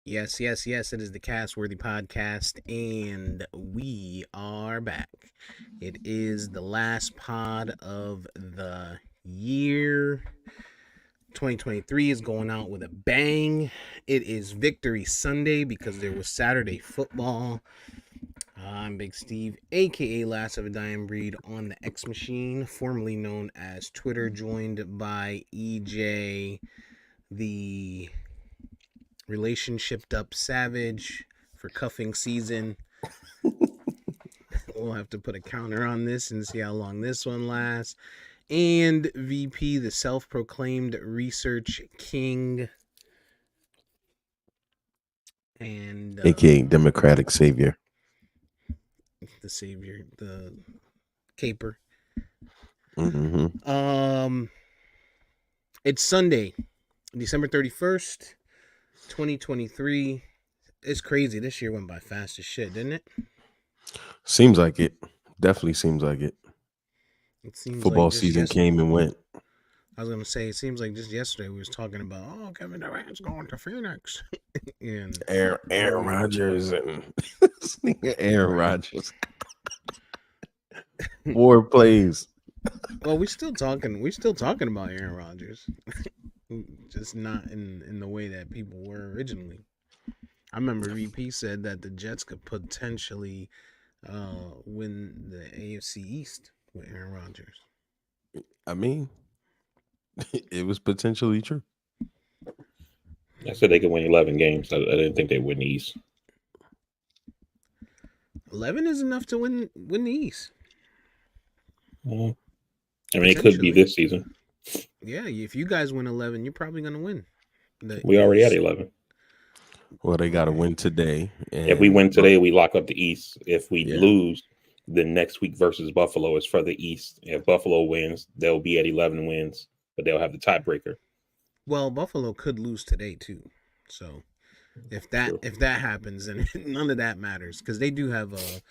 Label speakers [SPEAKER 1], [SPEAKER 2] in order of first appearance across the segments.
[SPEAKER 1] Yes, yes, yes. It is the Castworthy podcast, and we are back. It is the last pod of the year. 2023 is going out with a bang. It is Victory Sunday because there was Saturday football. I'm Big Steve, aka Last of a Dying Breed on the X Machine, formerly known as Twitter, joined by EJ, the relationshiped up savage for cuffing season. We'll have to put a counter on this and see how long this one lasts. And VP, the self proclaimed research king. And
[SPEAKER 2] aka Democratic Savior.
[SPEAKER 1] The savior, the caper.
[SPEAKER 2] Mm-hmm.
[SPEAKER 1] It's Sunday, December 31st, 2023. It's crazy. This year went by fast as shit, didn't it?
[SPEAKER 2] Seems like it. Definitely seems like it.
[SPEAKER 1] It seems
[SPEAKER 2] Football
[SPEAKER 1] like just
[SPEAKER 2] season came and went.
[SPEAKER 1] I was gonna say, it seems like just yesterday we was talking about, oh, Kevin Durant's going to Phoenix, and
[SPEAKER 2] Aaron Rodgers and Aaron Rodgers. 4 plays.
[SPEAKER 1] Well, we're still talking about Aaron Rodgers, just not in the way that people were originally. I remember VP said that the Jets could potentially win the AFC East with Aaron Rodgers.
[SPEAKER 2] I mean, it was potentially true.
[SPEAKER 3] I said they could win 11 games. I didn't think they'd win the East.
[SPEAKER 1] 11 is enough to win the East.
[SPEAKER 3] I mean, it could be this season.
[SPEAKER 1] Yeah, if you guys win 11, you're probably going to win.
[SPEAKER 3] We already had 11.
[SPEAKER 2] Well, they got to win today.
[SPEAKER 3] If we win today, we lock up the East. If we lose, then next week versus Buffalo is for the East. If Buffalo wins, they'll be at 11 wins, but they'll have the tiebreaker.
[SPEAKER 1] Well, Buffalo could lose today too, so if that happens, then none of that matters because they do have a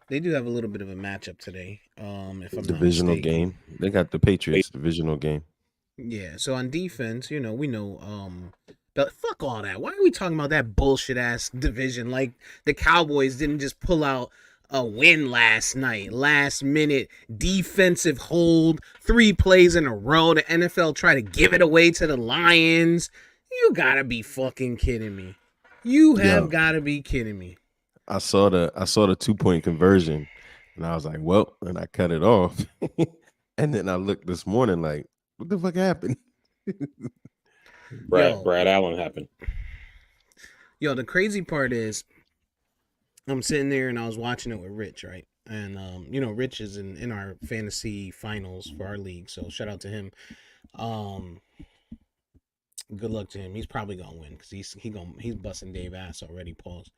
[SPEAKER 1] little bit of a matchup today. If I'm
[SPEAKER 2] divisional
[SPEAKER 1] not
[SPEAKER 2] game, they got the Patriots divisional game.
[SPEAKER 1] Yeah, so on defense, we know. But fuck all that. Why are we talking about that bullshit ass division? Like the Cowboys didn't just pull out a win last night. Last minute defensive hold, 3 plays in a row. The NFL try to give it away to the Lions. You gotta be fucking kidding me. You have gotta be kidding me.
[SPEAKER 2] I saw the 2-point conversion and I was like, well, and I cut it off. And then I looked this morning like, what the fuck happened?
[SPEAKER 3] Brad Allen happened.
[SPEAKER 1] Yo, the crazy part is I'm sitting there and I was watching it with Rich, right? And Rich is in our fantasy finals for our league, so shout out to him. Good luck to him. He's probably gonna win because he's busting Dave ass already. Pause.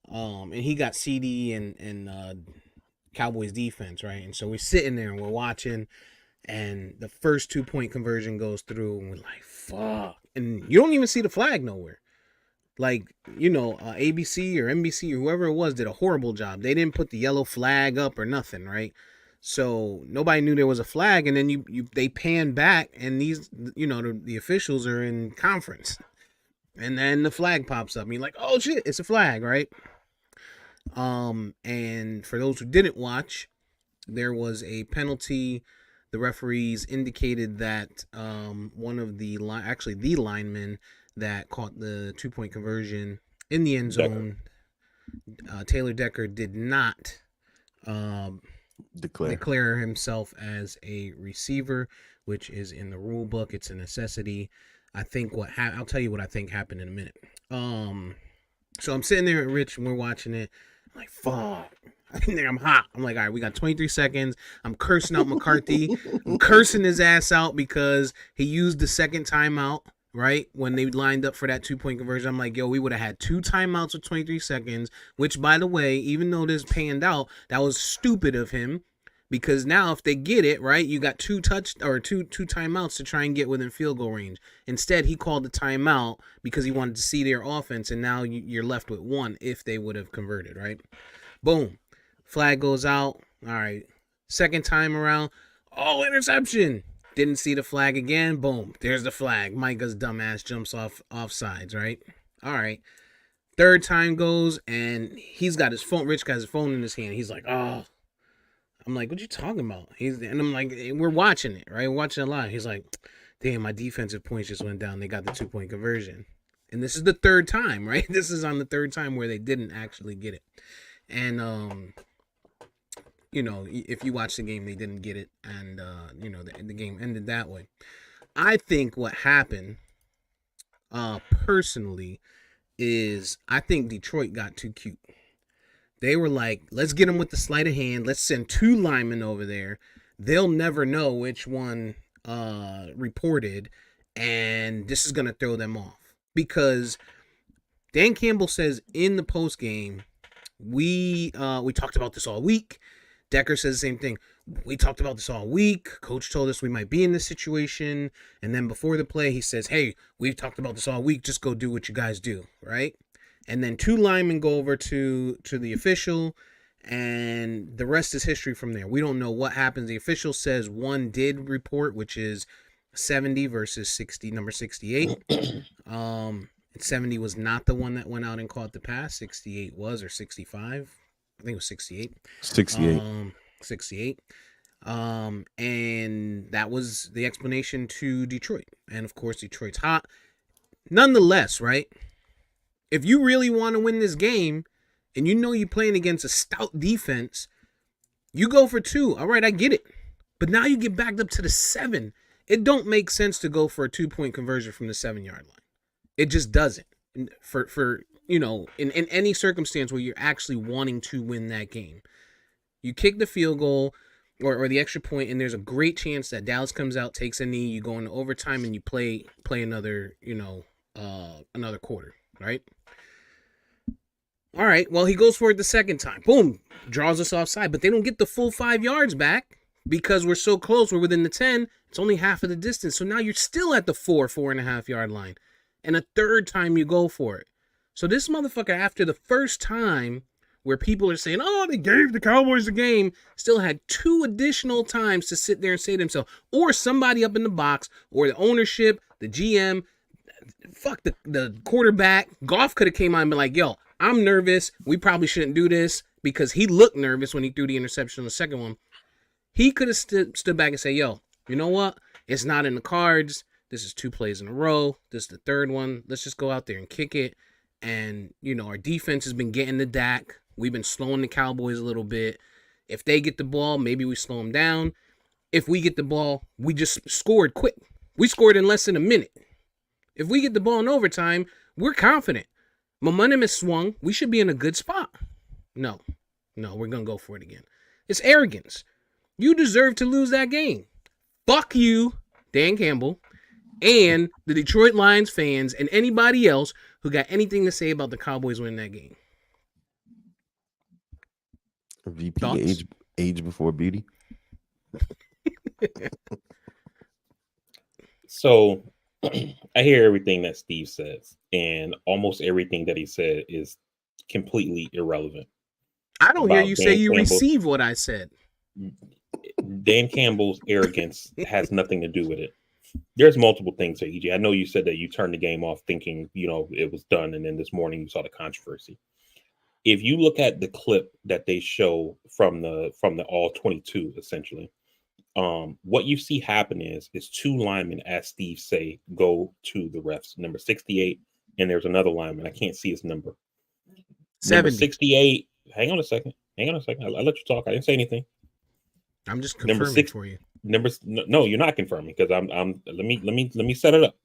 [SPEAKER 1] And he got CD and Cowboys defense, right? And so we're sitting there and we're watching, and the first 2-point conversion goes through, and we're like, fuck. And you don't even see the flag nowhere. Like, ABC or NBC or whoever it was did a horrible job. They didn't put the yellow flag up or nothing, right? So nobody knew there was a flag, and then they pan back, and these, the officials are in conference, and then the flag pops up, and you're like, oh shit, it's a flag, right? And for those who didn't watch, there was a penalty. The referees indicated that one of the linemen that caught the 2-point conversion in the end zone, Taylor Decker, did not declare himself as a receiver, which is in the rule book. It's a necessity. I think I'll tell you what I think happened in a minute. So I'm sitting there at Rich and we're watching it. I'm like, fuck. I'm hot. I'm like, all right, we got 23 seconds. I'm cursing out McCarthy. I'm cursing his ass out because he used the second timeout, right? When they lined up for that 2-point conversion. I'm like, yo, we would have had 2 timeouts with 23 seconds, which, by the way, even though this panned out, that was stupid of him because now if they get it, right, you got two timeouts to try and get within field goal range. Instead, he called the timeout because he wanted to see their offense, and now you're left with 1 if they would have converted, right? Boom. Flag goes out. All right. Second time around. Oh, interception. Didn't see the flag again. Boom. There's the flag. Micah's dumbass jumps off sides, right? All right. Third time goes, and he's got his phone. Rich got his phone in his hand. He's like, "Oh." I'm like, "What you talking about?" And I'm like, "We're watching it, right? We're watching it live." He's like, "Damn, my defensive points just went down. They got the 2-point conversion." And this is the third time, right? This is on the third time where they didn't actually get it. And you know, if you watch the game, they didn't get it, and you know, the game ended that way. I think what happened, personally, is I think Detroit got too cute. They were like, let's get them with the sleight of hand. Let's send 2 linemen over there. They'll never know which one reported, and this is gonna throw them off. Because Dan Campbell says in the post game, we talked about this all week. Decker says the same thing. We talked about this all week. Coach told us we might be in this situation. And then before the play, he says, hey, we've talked about this all week. Just go do what you guys do, right? And then 2 linemen go over to the official, and the rest is history from there. We don't know what happens. The official says 1 did report, which is 70 versus 60, number 68. 70 was not the one that went out and caught the pass. 68 was, or 65. I think it was 68.
[SPEAKER 2] 68.
[SPEAKER 1] 68. And that was the explanation to Detroit. And of course, Detroit's hot. Nonetheless, right? If you really want to win this game, and you know you're playing against a stout defense, you go for 2. All right, I get it. But now you get backed up to the 7. It don't make sense to go for a 2-point conversion from the 7-yard line. It just doesn't. For you know, in any circumstance where you're actually wanting to win that game. You kick the field goal or the extra point, and there's a great chance that Dallas comes out, takes a knee, you go into overtime, and you play another, you know, another quarter, right? All right, well, he goes for it the second time. Boom, draws us offside, but they don't get the full 5 yards back because we're so close. We're within the 10. It's only half of the distance. So now you're still at the 4.5 yard line. And a third time you go for it. So this motherfucker, after the first time where people are saying, oh, they gave the Cowboys the game, still had 2 additional times to sit there and say to himself, or somebody up in the box, or the ownership, the GM, fuck the quarterback. Goff could have came on and been like, yo, I'm nervous. We probably shouldn't do this, because he looked nervous when he threw the interception on the second one. He could have stood back and say, yo, you know what? It's not in the cards. This is 2 plays in a row. This is the third one. Let's just go out there and kick it. And, you know, our defense has been getting the Dak. We've been slowing the Cowboys a little bit. If they get the ball, maybe we slow them down. If we get the ball, we just scored quick. We scored in less than a minute. If we get the ball in overtime, we're confident. Momentum is swung. We should be in a good spot. No, we're going to go for it again. It's arrogance. You deserve to lose that game. Fuck you, Dan Campbell, and the Detroit Lions fans and anybody else who got anything to say about the Cowboys winning that game.
[SPEAKER 2] VP age before beauty.
[SPEAKER 3] So I hear everything that Steve says, and almost everything that he said is completely irrelevant.
[SPEAKER 1] I don't hear you say you receive what I said.
[SPEAKER 3] Dan Campbell's arrogance has nothing to do with it. There's multiple things here, EJ. I know you said that you turned the game off thinking, you know, it was done, and then this morning you saw the controversy. If you look at the clip that they show from the all 22, essentially, what you see happen is 2 linemen, as Steve say, go to the refs. Number 68, and there's another lineman. I can't see his number.
[SPEAKER 1] 70.
[SPEAKER 3] Number 68. Hang on a second. I'll let you talk. I didn't say anything.
[SPEAKER 1] I'm just confirming for you.
[SPEAKER 3] No, you're not confirming, because I'm let me set it up.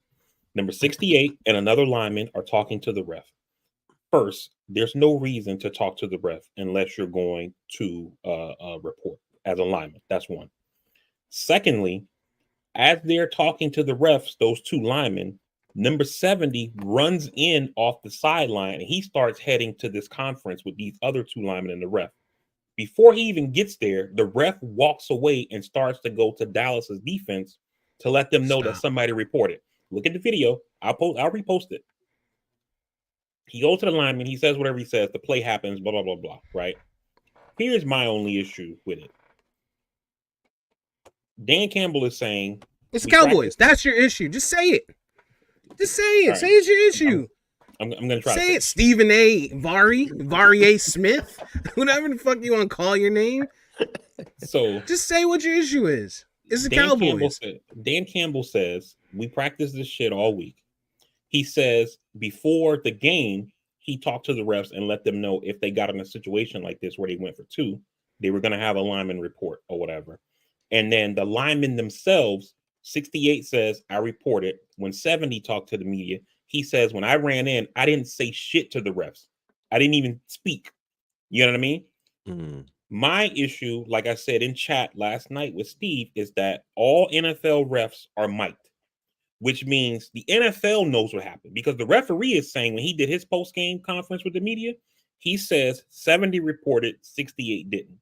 [SPEAKER 3] Number 68 and another lineman are talking to the ref. First, there's no reason to talk to the ref unless you're going to report as a lineman. That's one. Secondly, as they're talking to the refs, those 2 linemen, number 70 runs in off the sideline, and he starts heading to this conference with these other 2 linemen and the ref. Before he even gets there, the ref walks away and starts to go to Dallas's defense to let them know that somebody reported. Look at the video. I'll repost it. He goes to the lineman. He says whatever he says. The play happens, blah, blah, blah, blah, right? Here's my only issue with it. Dan Campbell is saying...
[SPEAKER 1] It's Cowboys. That's your issue. Just say it. Just say it. Right. Say it's your issue.
[SPEAKER 3] I'm gonna try to
[SPEAKER 1] Say it, Stephen A. Vari A. Smith, whatever the fuck you want to call your name.
[SPEAKER 3] So
[SPEAKER 1] Just say what your issue is. It's the Cowboys.
[SPEAKER 3] Dan Campbell says we practice this shit all week. He says before the game, he talked to the refs and let them know if they got in a situation like this where they went for 2, they were going to have a lineman report or whatever. And then the linemen themselves, 68 says, I reported. When 70 talked to the media, he says, when I ran in, I didn't say shit to the refs. I didn't even speak. You know what I mean?
[SPEAKER 2] Mm.
[SPEAKER 3] My issue, like I said in chat last night with Steve, is that all NFL refs are mic'd, which means the NFL knows what happened because the referee is saying when he did his post-game conference with the media, he says 70 reported, 68 didn't.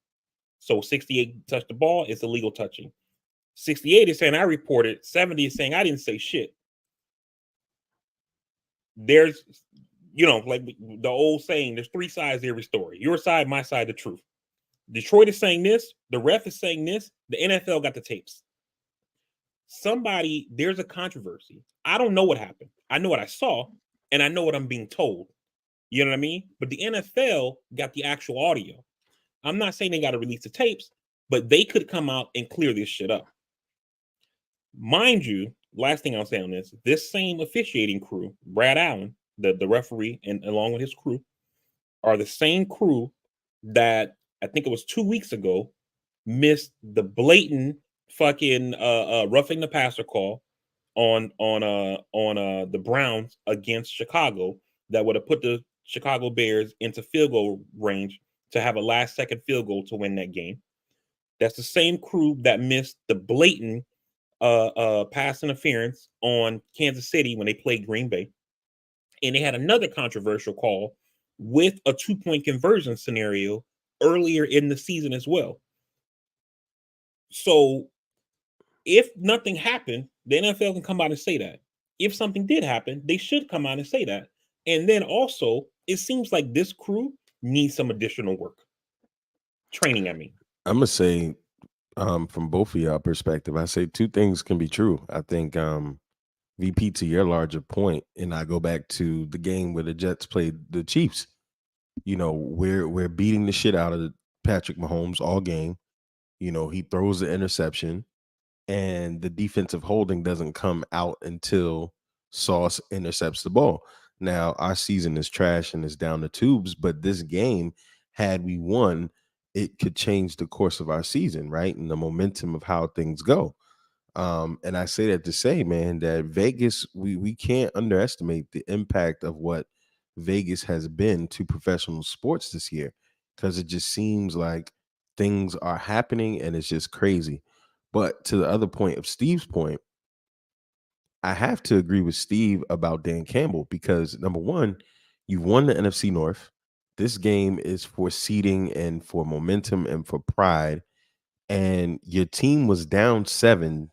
[SPEAKER 3] So 68 touched the ball, it's illegal touching. 68 is saying I reported, 70 is saying I didn't say shit. There's, like the old saying, there's 3 sides to every story. Your side, my side, the truth. Detroit is saying this, the ref is saying this, the NFL got the tapes. There's a controversy. I don't know what happened. I know what I saw, and I know what I'm being told. You know what I mean? But the NFL got the actual audio. I'm not saying they got to release the tapes, but they could come out and clear this shit up. Mind you, last thing I'll say on this same officiating crew, Brad Allen, the referee, and along with his crew, are the same crew that I think it was 2 weeks ago missed the blatant fucking roughing the passer call on the Browns against Chicago that would have put the Chicago Bears into field goal range to have a last second field goal to win that game. That's the same crew that missed the blatant pass interference on Kansas City when they played Green Bay. And they had another controversial call with a 2-point conversion scenario earlier in the season as well. So if nothing happened, the NFL can come out and say that. If something did happen, they should come out and say that. And then also, it seems like this crew needs some additional work. Training, I mean.
[SPEAKER 2] I'm going to say, from both of y'all perspective, I say 2 things can be true. I think VP, to your larger point, and I go back to the game where the Jets played the Chiefs. We're beating the shit out of Patrick Mahomes all game. He throws the interception, and the defensive holding doesn't come out until Sauce intercepts the ball. Now, our season is trash and it's down the tubes, but this game, had we won, it could change the course of our season, right? And the momentum of how things go. And I say that to say, man, that Vegas, we can't underestimate the impact of what Vegas has been to professional sports this year, because it just seems like things are happening and it's just crazy. But to the other point of Steve's point, I have to agree with Steve about Dan Campbell because, number one, you won the NFC North. This game is for seeding and for momentum and for pride. And your team was down 7.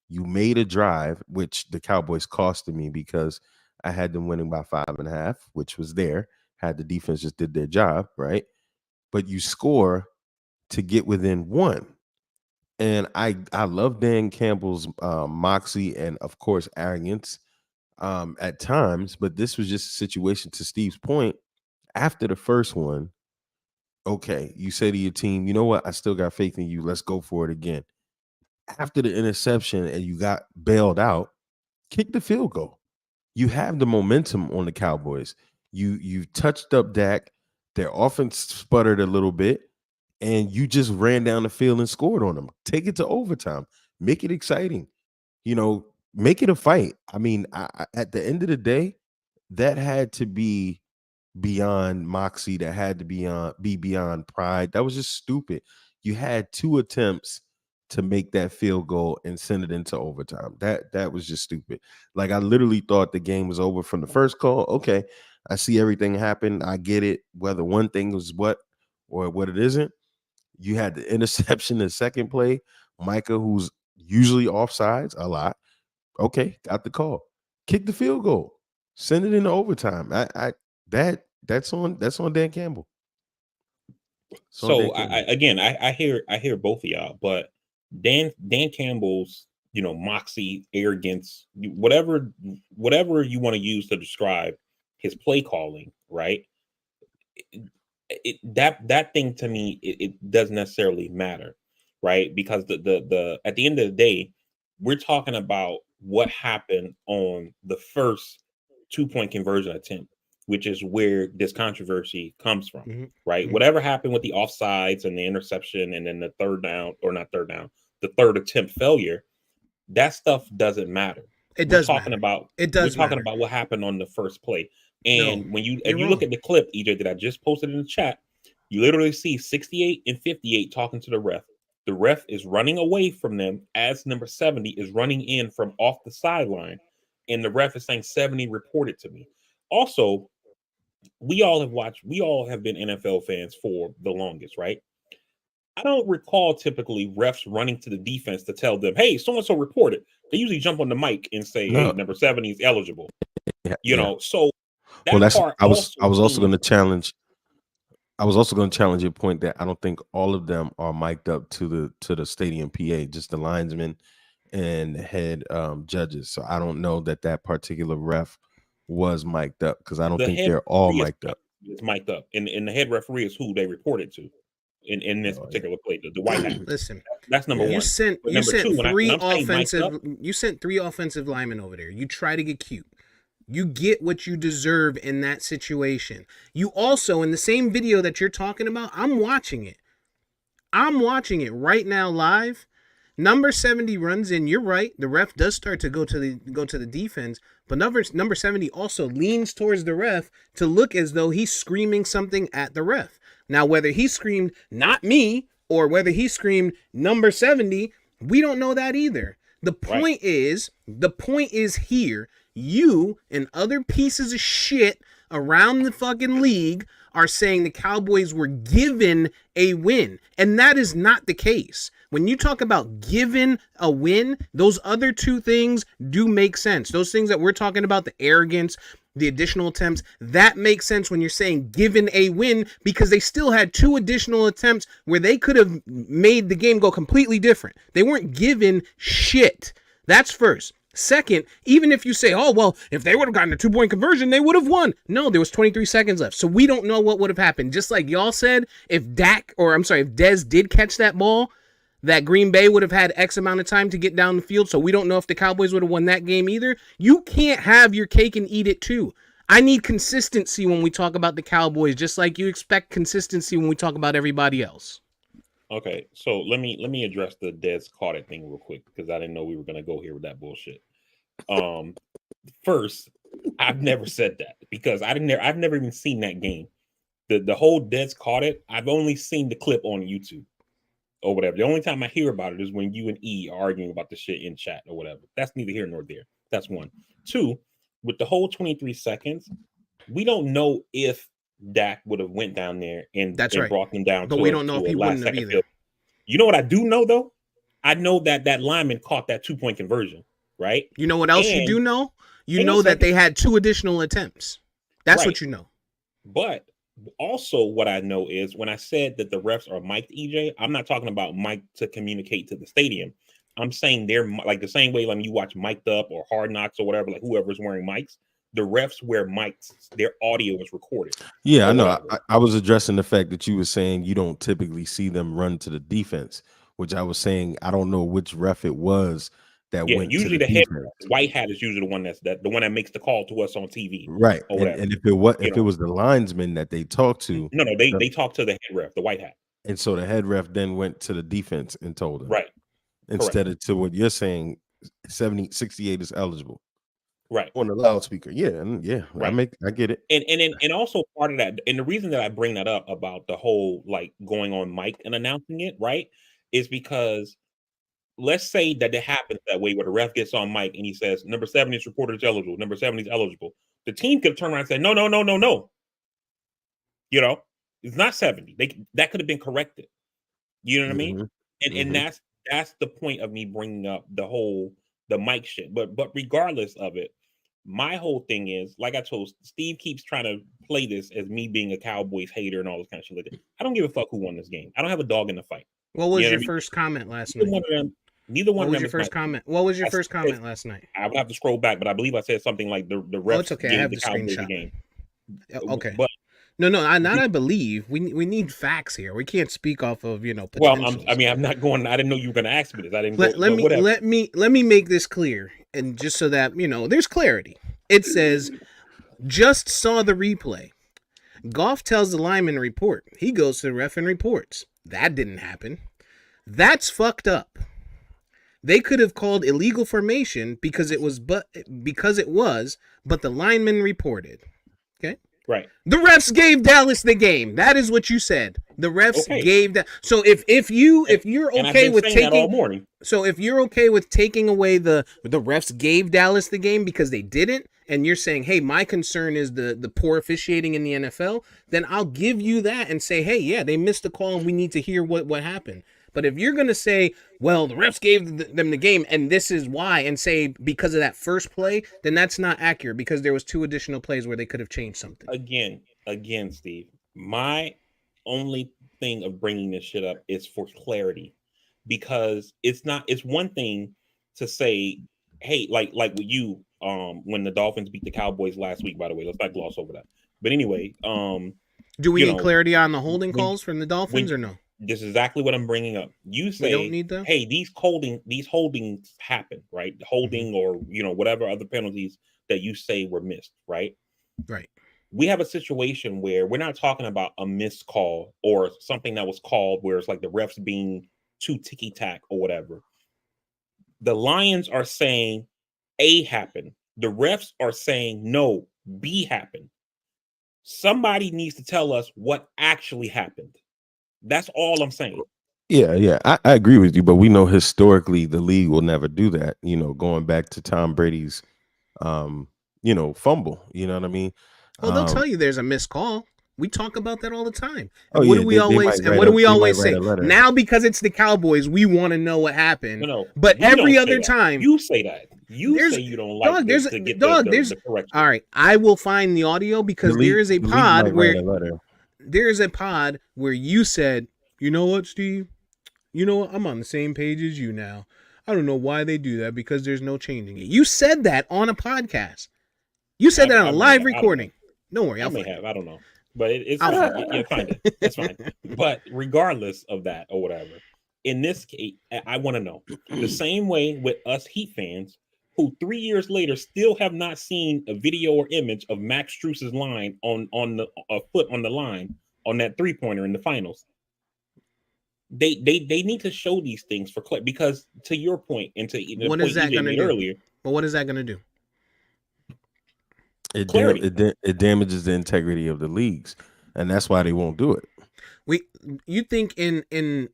[SPEAKER 2] You made a drive, which the Cowboys costed me because I had them winning by 5.5, which was there. Had the defense just did their job, right? But you score to get within 1. And I love Dan Campbell's moxie and, of course, arrogance at times. But this was just a situation, to Steve's point, after the first one. Okay, you say to your team, you know what? I still got faith in you. Let's go for it again. After the interception and you got bailed out, kick the field goal. You have the momentum on the Cowboys. You touched up Dak. Their offense sputtered a little bit, and you just ran down the field and scored on them. Take it to overtime. Make it exciting. Make it a fight. I mean, at the end of the day, that had to be beyond moxie. That had to be beyond pride. That was just stupid. You had 2 attempts to make that field goal and send it into overtime. That was just stupid. Like, I literally thought the game was over from the first call. Okay, I see everything happen. I get it. Whether one thing was what or what it isn't. You had the interception in the second play. Micah, who's usually offsides a lot. Okay, got the call. Kick the field goal. Send it into overtime. That's on Dan Campbell.
[SPEAKER 3] So I hear both of y'all, but Dan Campbell's moxie, arrogance, whatever you want to use to describe his play calling, right? That thing to me, it doesn't necessarily matter, right? Because the at the end of the day, we're talking about what happened on the first 2-point conversion attempt, which is where this controversy comes from, right? Whatever happened with the offsides and the interception, and then the third down, or not third down, the third attempt failure, that stuff doesn't matter.
[SPEAKER 1] It
[SPEAKER 3] We're
[SPEAKER 1] does
[SPEAKER 3] talking
[SPEAKER 1] matter.
[SPEAKER 3] about
[SPEAKER 1] It does
[SPEAKER 3] we're talking
[SPEAKER 1] matter.
[SPEAKER 3] about what happened on the first play.
[SPEAKER 1] No,
[SPEAKER 3] And when you
[SPEAKER 1] you're
[SPEAKER 3] look
[SPEAKER 1] wrong.
[SPEAKER 3] at the clip, EJ, that I just posted in the chat, you literally see 68 and 58 talking to the ref. The ref is running away from them as number 70 is running in from off the sideline, and the ref is saying 70 reported to me. Also, we all have been NFL fans for the longest, right? I don't recall typically refs running to the defense to tell them, hey, so and so reported. They usually jump on the mic and say, hey,
[SPEAKER 2] No.
[SPEAKER 3] number 70 is eligible.
[SPEAKER 2] Yeah,
[SPEAKER 3] You
[SPEAKER 2] yeah.
[SPEAKER 3] know, so that
[SPEAKER 2] Well, that's
[SPEAKER 3] part
[SPEAKER 2] I was also
[SPEAKER 3] seems-
[SPEAKER 2] going to challenge. I was also going to challenge your point that I don't think all of them are mic'd up to the stadium PA, just the linesmen and the head judges. So I don't know that particular ref was mic'd up, because I don't
[SPEAKER 3] the
[SPEAKER 2] think
[SPEAKER 3] head
[SPEAKER 2] they're all
[SPEAKER 3] referee
[SPEAKER 2] mic'd up.
[SPEAKER 3] It's mic'd up, and the head referee is who they reported to in this
[SPEAKER 2] Oh, yeah.
[SPEAKER 3] particular play, the white hat.
[SPEAKER 1] Listen,
[SPEAKER 3] That's number
[SPEAKER 2] Yeah.
[SPEAKER 3] one.
[SPEAKER 1] you sent
[SPEAKER 3] But
[SPEAKER 1] you
[SPEAKER 3] number
[SPEAKER 1] sent
[SPEAKER 3] two, when
[SPEAKER 1] three
[SPEAKER 3] I'm saying mic'd
[SPEAKER 1] offensive
[SPEAKER 3] up,
[SPEAKER 1] you sent 3 offensive linemen over there. You try to get cute. You get what you deserve in that situation. You also, in the same video that you're talking about, I'm watching it. I'm watching it right now live. Number 70 runs in. You're right. The ref does start to go to the defense, but number 70 also leans towards the ref to look as though he's screaming something at the ref. Now, whether he screamed "not me" or whether he screamed "number 70," we don't know that either. The point is here. You and other pieces of shit around the fucking league are saying the Cowboys were given a win, and that is not the case. When you talk about given a win, those other two things do make sense. Those things that we're talking about, the arrogance, the additional attempts, that makes sense when you're saying given a win, because they still had 2 additional attempts where they could have made the game go completely different. They weren't given shit. That's first. Second, even if you say, oh, well, if they would have gotten a 2-point conversion, they would have won. No, there was 23 seconds left. So we don't know what would have happened. Just like y'all said, if Dez did catch that ball, that Green Bay would have had X amount of time to get down the field. So we don't know if the Cowboys would have won that game either. You can't have your cake and eat it too. I need consistency when we talk about the Cowboys, just like you expect consistency when we talk about everybody else.
[SPEAKER 3] Okay, so let me address the Dez caught it thing real quick, because I didn't know we were gonna go here with that bullshit. First, I've never said that, because I've never even seen that game. The whole Dez caught it, I've only seen the clip on YouTube or whatever. The only time I hear about it is when you and E are arguing about the shit in chat or whatever. That's neither here nor there. That's one. Two, with the whole 23 seconds, we don't know if Dak would have went down there and brought them down.
[SPEAKER 1] But we don't know if he wouldn't have either.
[SPEAKER 3] You know what I do know, though? I know that lineman caught that 2-point conversion, right?
[SPEAKER 1] You know what else you do know? You know that they had 2 additional attempts. That's what you know.
[SPEAKER 3] But also what I know is, when I said that the refs are mic'd, EJ, I'm not talking about mic to communicate to the stadium. I'm saying they're like the same way like you watch Mic'd Up or Hard Knocks or whatever, like whoever's wearing mics. The refs wear mics, their audio is recorded.
[SPEAKER 2] Yeah, I know. I was addressing the fact that you were saying you don't typically see them run to the defense, which I was saying I don't know which ref it was that went
[SPEAKER 3] usually
[SPEAKER 2] to the
[SPEAKER 3] head
[SPEAKER 2] defense.
[SPEAKER 3] white hat is usually the one the one that makes the call to us on TV.
[SPEAKER 2] Right. And if it was the linesman that they talked to.
[SPEAKER 3] No, they talked to the head ref, the white hat. And
[SPEAKER 2] so the head ref then went to the defense and told him.
[SPEAKER 3] Right.
[SPEAKER 2] Instead
[SPEAKER 3] Correct.
[SPEAKER 2] of to what you're saying, 68 is eligible.
[SPEAKER 3] Right.
[SPEAKER 2] On the loudspeaker. Yeah. Right. I get it.
[SPEAKER 3] And also part of that, and the reason that I bring that up about the whole like going on mic and announcing it, right, is because let's say that it happens that way where the ref gets on mic and he says, number 70 is reported as eligible, number 70 is eligible. The team could turn around and say, no. You know, it's not 70. That could have been corrected. You know what I mean? And that's the point of me bringing up the mic shit. But regardless of it, my whole thing is, like I told Steve, keeps trying to play this as me being a Cowboys hater and all this kind of shit like that. I don't give a fuck who won this game. I don't have a dog in the fight.
[SPEAKER 1] What was your first comment last night?
[SPEAKER 3] Neither one of them.
[SPEAKER 1] What was your first comment? What was your first comment last night?
[SPEAKER 3] I would have to scroll back, but I believe I said something like the refs
[SPEAKER 1] it's okay. I have the
[SPEAKER 3] Cowboys
[SPEAKER 1] screenshot.
[SPEAKER 3] game.
[SPEAKER 1] Okay.
[SPEAKER 3] But
[SPEAKER 1] No, I believe. We need facts here. We can't speak off of
[SPEAKER 3] well,
[SPEAKER 1] potentials.
[SPEAKER 3] I'm not going. I didn't know you were going to ask me this. I didn't
[SPEAKER 1] Let,
[SPEAKER 3] go.
[SPEAKER 1] let
[SPEAKER 3] But
[SPEAKER 1] me
[SPEAKER 3] whatever.
[SPEAKER 1] let me make this clear, and just so that there's clarity. It says just saw the replay. Goff tells the lineman to report. He goes to the ref and reports. That didn't happen. That's fucked up. They could have called illegal formation because it was, but the lineman reported. Okay.
[SPEAKER 3] Right.
[SPEAKER 1] The refs gave Dallas the game. That is what you said. The refs
[SPEAKER 3] Okay.
[SPEAKER 1] gave that. So if you're
[SPEAKER 3] And I've
[SPEAKER 1] okay
[SPEAKER 3] been
[SPEAKER 1] with
[SPEAKER 3] saying that all
[SPEAKER 1] taking,
[SPEAKER 3] morning.
[SPEAKER 1] so if you're okay with taking away the refs gave Dallas the game because they didn't, and you're saying, hey, my concern is the poor officiating in the NFL, then I'll give you that and say, hey, yeah, they missed the call and we need to hear what happened. But if you're going to say, well, the refs gave them the game and this is why, and say because of that first play, then that's not accurate because there was 2 additional plays where they could have changed something.
[SPEAKER 3] Again, Steve, my only thing of bringing this shit up is for clarity, because it's one thing to say, hey, like with you, when the Dolphins beat the Cowboys last week, by the way, let's not gloss over that. But anyway,
[SPEAKER 1] do we need clarity on the holding calls from the Dolphins or no?
[SPEAKER 3] This is exactly what I'm bringing up. You say,
[SPEAKER 1] don't need that?
[SPEAKER 3] Hey, these holdings happen, right? Holding or whatever other penalties that you say were missed, right?
[SPEAKER 1] Right.
[SPEAKER 3] We have a situation where we're not talking about a missed call or something that was called where it's like the refs being too ticky-tack or whatever. The Lions are saying A happened. The refs are saying no, B happened. Somebody needs to tell us what actually happened. That's all I'm saying.
[SPEAKER 2] Yeah, I agree with you, but we know historically the league will never do that. Going back to Tom Brady's, fumble. You know what I mean?
[SPEAKER 1] Well, they'll tell you there's a missed call. We talk about that all the time.
[SPEAKER 2] And
[SPEAKER 1] what do we always say? Now, because it's the Cowboys, we want to know what happened.
[SPEAKER 3] No,
[SPEAKER 1] but every other time,
[SPEAKER 3] you say that. You say you don't like to get the correction.
[SPEAKER 1] All right, I will find the audio because there is a pod where you said, you know what, Steve? You know what? I'm on the same page as you now. I don't know why they do that because there's no changing it. You said that on a podcast. You said that on a live recording. Don't worry,
[SPEAKER 3] I don't know, but it's find it. That's fine. But regardless of that or whatever, in this case, I want to know the same way with us Heat fans who 3 years later still have not seen a video or image of Max Struess's line on the foot on the line on that 3-pointer in the finals. They need to show these things for clarity, because to your point and to the
[SPEAKER 1] what
[SPEAKER 3] point
[SPEAKER 1] is that
[SPEAKER 3] you made earlier.
[SPEAKER 1] But what is that going to do?
[SPEAKER 2] It damages the integrity of the leagues, and that's why they won't do it.
[SPEAKER 1] You think in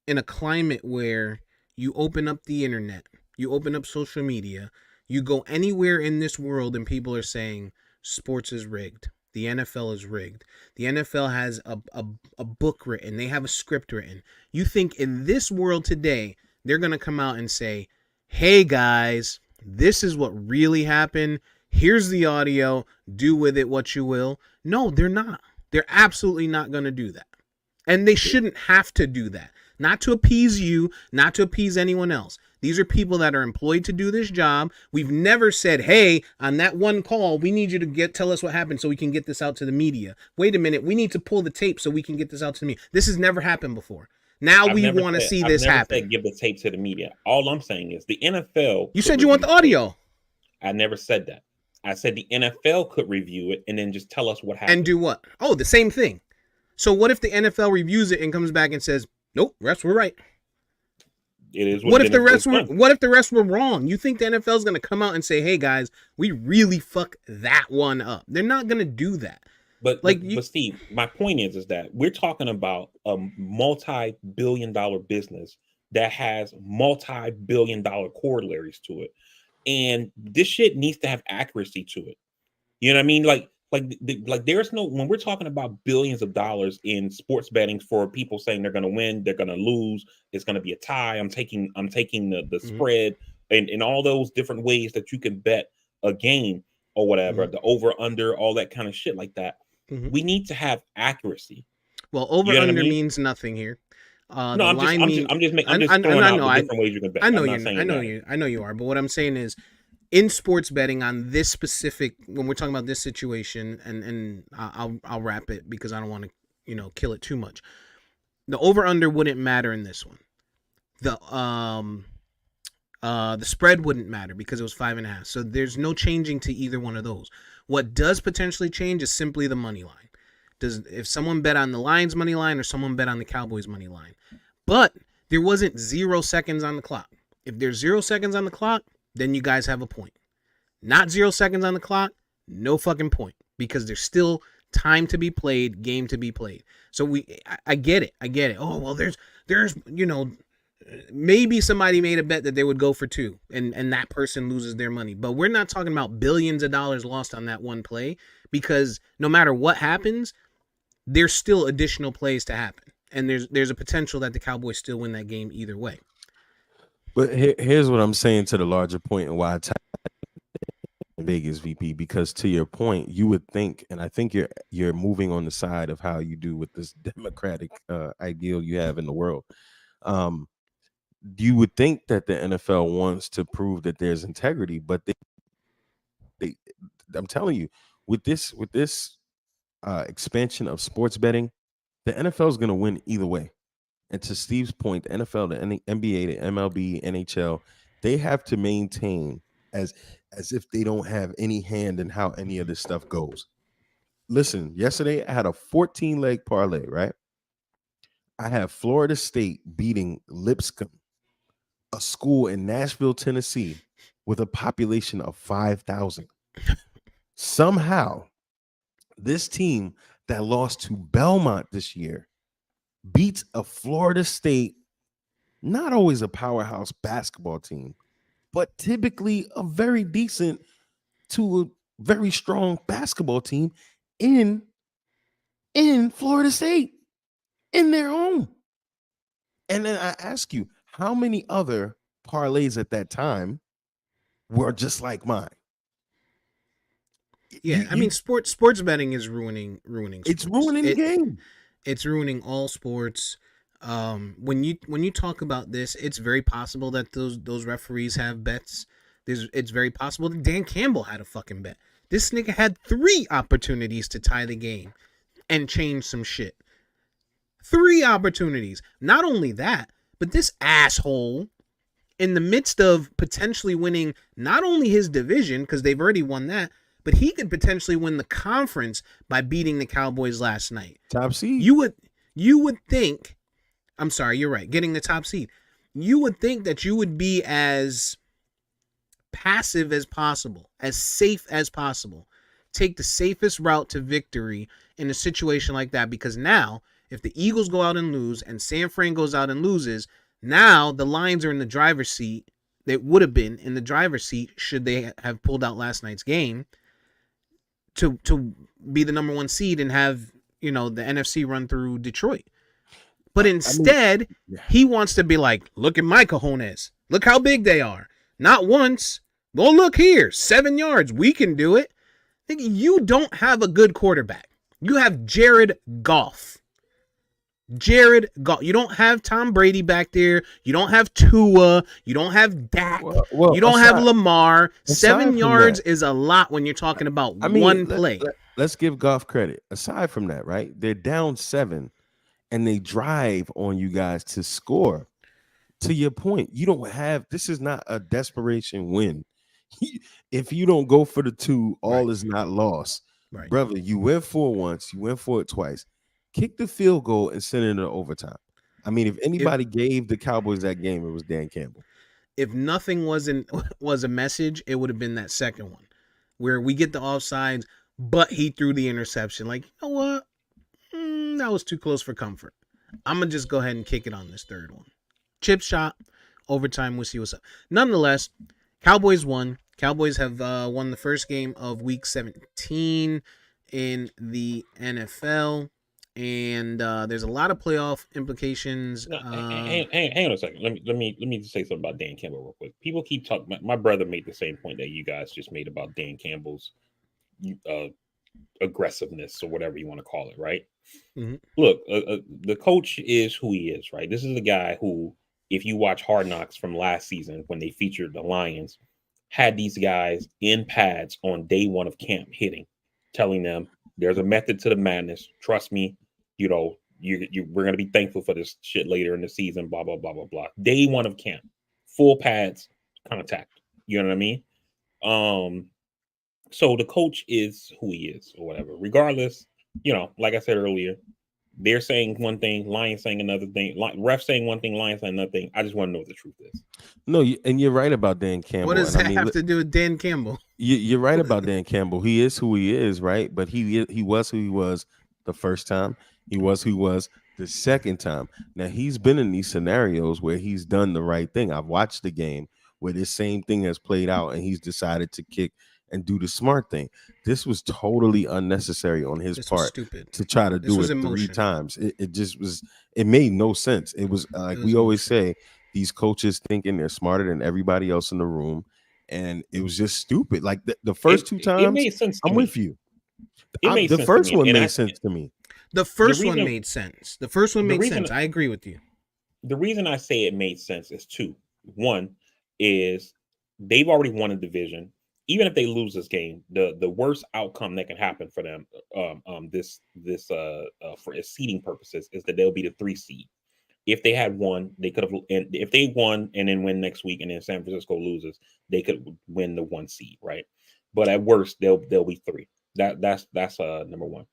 [SPEAKER 1] a climate where you open up the internet, you open up social media, you go anywhere in this world and people are saying sports is rigged. The NFL is rigged. The NFL has a book written. They have a script written. You think in this world today, they're going to come out and say, hey guys, this is what really happened. Here's the audio. Do with it what you will. No, they're not. They're absolutely not going to do that. And they shouldn't have to do that. Not to appease you, not to appease anyone else. These are people that are employed to do this job. We've never said, hey, on that one call, we need you to tell us what happened so we can get this out to the media. Wait a minute, we need to pull the tape so we can get this out to the media. This has never happened before. Now we want to see this happen.
[SPEAKER 3] Said give the tape to the media. All I'm saying is the NFL.
[SPEAKER 1] You said you want the audio.
[SPEAKER 3] I never said that. I said the NFL could review it and then just tell us what happened.
[SPEAKER 1] And do what? Oh, the same thing. So what if the NFL reviews it and comes back and says, nope, refs were right?
[SPEAKER 3] It is.
[SPEAKER 1] What if the refs were wrong? You think the NFL is going to come out and say, hey guys, we really fucked that one up? They're not going to do that.
[SPEAKER 3] But Steve, my point is that we're talking about a multi-billion-dollar business that has multi-billion-dollar corollaries to it, and this shit needs to have accuracy to it. You know what I mean? Like there's no, when we're talking about billions of dollars in sports betting for people saying they're going to win, they're going to lose, it's going to be a tie. I'm taking the spread and all those different ways that you can bet a game or whatever, the over under, all that kind of shit like that. We need to have accuracy.
[SPEAKER 1] Well, over under means nothing here.
[SPEAKER 3] No, I'm just throwing out the different ways you can bet.
[SPEAKER 1] I know you are. But what I'm saying is, in sports betting on this specific, when we're talking about this situation, and I'll wrap it because I don't want to kill it too much. The over under wouldn't matter in this one. The spread wouldn't matter because it was 5.5. So there's no changing to either one of those. What does potentially change is simply the money line. If someone bet on the Lions money line or someone bet on the Cowboys money line. But there wasn't 0 seconds on the clock. If there's 0 seconds on the clock, then you guys have a point. Not 0 seconds on the clock, no fucking point, because there's still time to be played, game to be played. So I get it. Oh, well, there's maybe somebody made a bet that they would go for 2 and that person loses their money. But we're not talking about billions of dollars lost on that one play, because no matter what happens, there's still additional plays to happen. And there's a potential that the Cowboys still win that game either way.
[SPEAKER 2] But here's what I'm saying to the larger point and why I tied Vegas, VP, because to your point, you would think, and I think you're moving on the side of how you do with this democratic ideal you have in the world. You would think that the NFL wants to prove that there's integrity, but I'm telling you, with this expansion of sports betting, the NFL is going to win either way. And to Steve's point, the NFL, the NBA, the MLB, NHL, they have to maintain as if they don't have any hand in how any of this stuff goes. Listen, yesterday I had a 14-leg parlay, right? I have Florida State beating Lipscomb, a school in Nashville, Tennessee, with a population of 5,000. Somehow, this team that lost to Belmont this year beats a Florida State, not always a powerhouse basketball team, but typically a very decent to a very strong basketball team in Florida State, in their home. And then I ask you, how many other parlays at that time were just like mine?
[SPEAKER 1] Yeah, I mean, sports betting is ruining.
[SPEAKER 2] It's ruining the game.
[SPEAKER 1] It's ruining all sports. When you talk about this, it's very possible that those referees have bets. It's very possible that Dan Campbell had a fucking bet. This nigga had 3 opportunities to tie the game and change some shit. 3 opportunities. Not only that, but this asshole, in the midst of potentially winning not only his division, because they've already won that, but he could potentially win the conference by beating the Cowboys last night.
[SPEAKER 2] Top seed.
[SPEAKER 1] You would think, I'm sorry, you're right, getting the top seed. You would think that you would be as passive as possible, as safe as possible. Take the safest route to victory in a situation like that, because now, if the Eagles go out and lose and San Fran goes out and loses, now the Lions are in the driver's seat. They would have been in the driver's seat should they have pulled out last night's game to be the number 1 seed and have, the NFC run through Detroit. But instead, he wants to be like, look at my cojones. Look how big they are. Not once. Go look here. 7 yards. We can do it. You don't have a good quarterback. You have Jared Goff. You don't have Tom Brady back there. You don't have Tua. You don't have Dak. You don't have Lamar. 7 yards is a lot when you're talking about one play.
[SPEAKER 2] Let's give Goff credit. Aside from that, right? They're down 7, and they drive on you guys to score. To your point, you don't have. This is not a desperation win. If you don't go for the 2, all is not lost. Right. Brother, you went for it once. You went for it twice. Kick the field goal and send it into overtime. I mean, if anybody gave the Cowboys that game, it was Dan Campbell.
[SPEAKER 1] If nothing was a message, it would have been that second one, where we get the offsides, but he threw the interception. Like, you know what? That was too close for comfort. I'm gonna just go ahead and kick it on this third one. Chip shot, overtime. We'll see what's up. Nonetheless, Cowboys won. Cowboys have won the first game of Week 17 in the NFL. And there's a lot of playoff implications.
[SPEAKER 3] Hang on a second. Let me just say something about Dan Campbell real quick. People keep talking. My brother made the same point that you guys just made about Dan Campbell's aggressiveness or whatever you want to call it, right? Mm-hmm. Look, the coach is who he is, right? This is the guy who, if you watch Hard Knocks from last season when they featured the Lions, had these guys in pads on day one of camp hitting, telling them there's a method to the madness. Trust me, you know, we're gonna be thankful for this shit later in the season. Blah blah blah blah blah. Day one of camp, full pads, contact. You know what I mean? So the coach is who he is, or whatever. Regardless, you know, like I said earlier, they're saying one thing, Lions saying another thing, ref saying one thing, Lions saying another thing. I just want to know what the truth is.
[SPEAKER 2] No, and you're right about Dan Campbell.
[SPEAKER 1] What does
[SPEAKER 2] and
[SPEAKER 1] that
[SPEAKER 2] I mean,
[SPEAKER 1] have to do with Dan Campbell?
[SPEAKER 2] You're right about Dan Campbell. He is who he is, right? But he was who he was the first time. He was who he was the second time. Now he's been in these scenarios where he's done the right thing. I've watched the game where this same thing has played out, and he's decided to kick and do the smart thing. This was totally unnecessary on his
[SPEAKER 1] This was
[SPEAKER 2] part
[SPEAKER 1] stupid.
[SPEAKER 2] to try to
[SPEAKER 1] This
[SPEAKER 2] do
[SPEAKER 1] was
[SPEAKER 2] it 3
[SPEAKER 1] emotion.
[SPEAKER 2] times. It just was. It made no sense. It was like
[SPEAKER 1] was
[SPEAKER 2] we always say, these coaches thinking they're smarter than everybody else in the room. And it was just stupid. Like the first 2 times,
[SPEAKER 3] it made sense.
[SPEAKER 2] I'm with you.
[SPEAKER 3] The
[SPEAKER 2] first one made sense to me.
[SPEAKER 1] The first one made sense. The first one made sense. I agree with you.
[SPEAKER 3] The reason I say it made sense is two. One is they've already won a division. Even if they lose this game, the worst outcome that can happen for them, for seeding purposes, is that they'll be the 3 seed. If they had won, they could have. And if they won and then win next week, and then San Francisco loses, they could win the 1 seed, right? But at worst, they'll be 3. That's number one,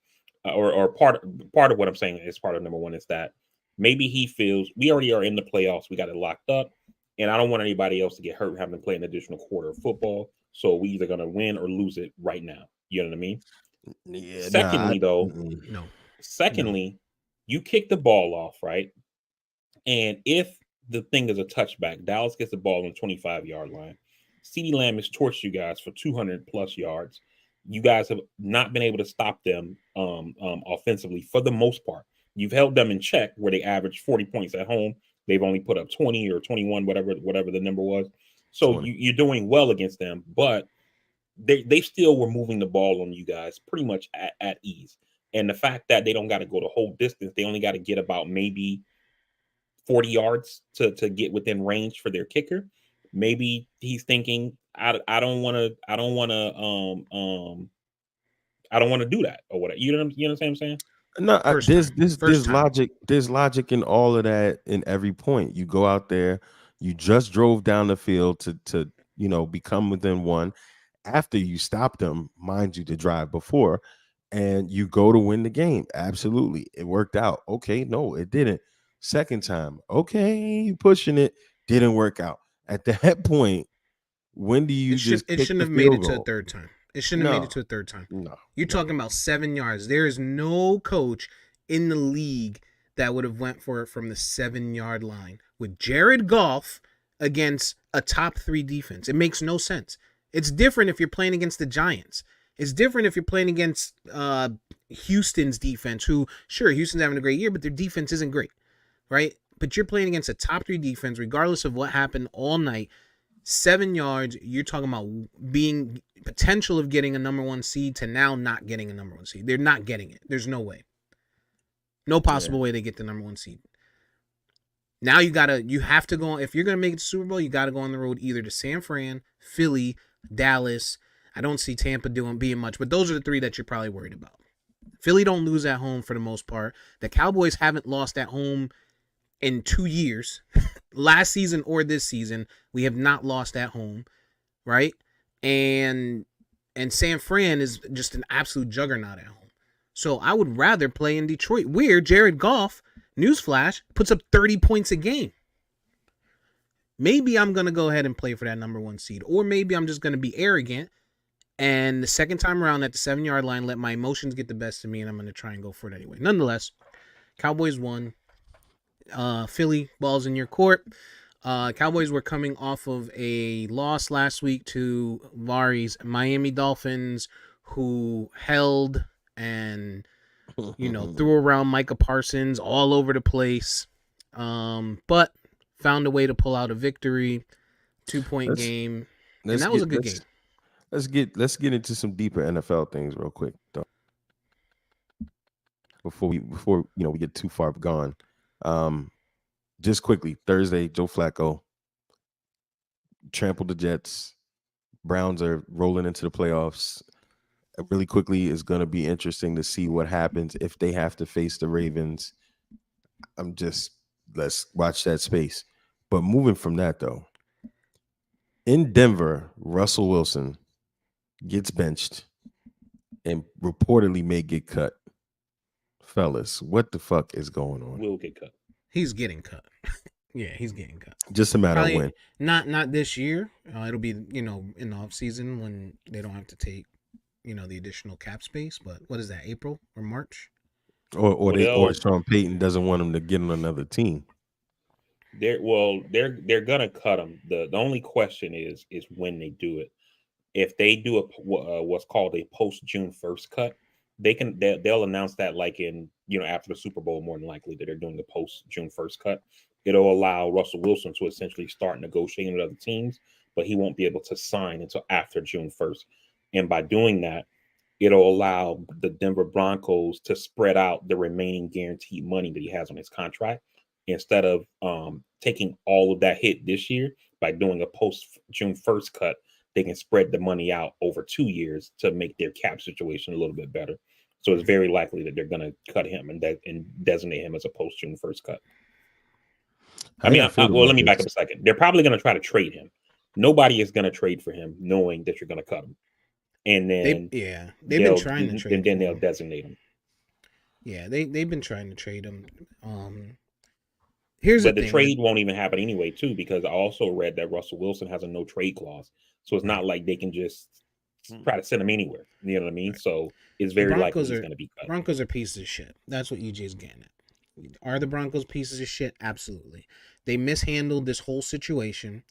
[SPEAKER 3] or part of what I'm saying is part of number one is that maybe he feels we already are in the playoffs, we got it locked up, and I don't want anybody else to get hurt having to play an additional quarter of football. So we either gonna win or lose it right now. You know what I mean?
[SPEAKER 2] Yeah.
[SPEAKER 3] Secondly, you kick the ball off, right? And if the thing is a touchback, Dallas gets the ball on the 25-yard line. CeeDee Lamb has torched you guys for 200 plus yards. You guys have not been able to stop them offensively for the most part. You've held them in check where they average 40 points at home. They've only put up 20 or 21, whatever the number was. So you're doing well against them, but they still were moving the ball on you guys pretty much at ease. And the fact that they don't got to go the whole distance, they only got to get about maybe 40 yards to get within range for their kicker. Maybe he's thinking, I don't want to do that or whatever. You know what I'm saying?
[SPEAKER 2] No, there's logic in all of that. In every point, you go out there, you just drove down the field to become within 1 after you stopped them, mind you, the drive before, and you go to win the game. Absolutely, it worked out. Okay, no, it didn't. Second time, okay, you pushing it, didn't work out. At that point, when do you
[SPEAKER 1] it shouldn't have made it to a third time. It shouldn't have made it to a third time.
[SPEAKER 2] No.
[SPEAKER 1] You're talking about 7 yards. There is no coach in the league that would have went for it from the 7-yard line with Jared Goff against a top 3 defense. It makes no sense. It's different if you're playing against the Giants. It's different if you're playing against Houston's defense, who, sure, Houston's having a great year, but their defense isn't great, right? But you're playing against a top 3 defense, regardless of what happened all night. 7 yards, you're talking about being potential of getting a number 1 seed to now not getting a number 1 seed. They're not getting it. There's no way. No possible way they get the number 1 seed. Now you have to go, if you're going to make it to Super Bowl, you got to go on the road either to San Fran, Philly, Dallas. I don't see Tampa being much, but those are the 3 that you're probably worried about. Philly don't lose at home for the most part. The Cowboys haven't lost at home in 2 years. Last season or this season, we have not lost at home, right? And San Fran is just an absolute juggernaut at home. So I would rather play in Detroit, where Jared Goff, newsflash, puts up 30 points a game. Maybe I'm going to go ahead and play for that number 1 seed, or maybe I'm just going to be arrogant, and the second time around at the 7-yard line, let my emotions get the best of me, and I'm going to try and go for it anyway. Nonetheless, Cowboys won. Philly, balls in your court. Cowboys were coming off of a loss last week to Vari's Miami Dolphins, who held and threw around Micah Parsons all over the place, but found a way to pull out a victory. 2-point game, and that was a good game.
[SPEAKER 2] Let's get into some deeper NFL things real quick, though, before we get too far gone. Just quickly, Thursday, Joe Flacco trampled the Jets, Browns are rolling into the playoffs really quickly. It's going to be interesting to see what happens if they have to face the Ravens. Let's watch that space. But moving from that, though, in Denver, Russell Wilson gets benched and reportedly may get cut. Fellas, what the fuck is going on?
[SPEAKER 3] Will get cut.
[SPEAKER 1] He's getting cut. Yeah, he's getting cut.
[SPEAKER 2] Just a matter
[SPEAKER 1] Probably
[SPEAKER 2] of when.
[SPEAKER 1] Not this year. It'll be, in the off season when they don't have to take, the additional cap space. But what is that, April or March?
[SPEAKER 2] Or Sean Payton doesn't want him to get on another team.
[SPEAKER 3] They're gonna cut him. The only question is when they do it. If they do what's called a post June 1st cut, they'll announce that like in after the Super Bowl, more than likely that they're doing the post June 1st cut. It'll allow Russell Wilson to essentially start negotiating with other teams, but he won't be able to sign until after June 1st. And by doing that, it'll allow the Denver Broncos to spread out the remaining guaranteed money that he has on his contract instead of taking all of that hit this year. By doing a post June 1st cut, they can spread the money out over 2 years to make their cap situation a little bit better. So it's very likely that they're going to cut him and designate him as a post June 1st cut. Let me back up a second. They're probably going to try to trade him. Nobody is going to trade for him knowing that you're going to cut him. And then
[SPEAKER 1] they've been trying to trade him.
[SPEAKER 3] And then they'll designate him.
[SPEAKER 1] Yeah, they've been trying to trade him.
[SPEAKER 3] The trade won't even happen anyway, too, because I also read that Russell Wilson has a no trade clause. So it's not like they can just try to send him anywhere. You know what I mean? Right. So it's very likely he's going to be cut.
[SPEAKER 1] Broncos are pieces of shit. That's what EJ's getting at. Are the Broncos pieces of shit? Absolutely. They mishandled this whole situation.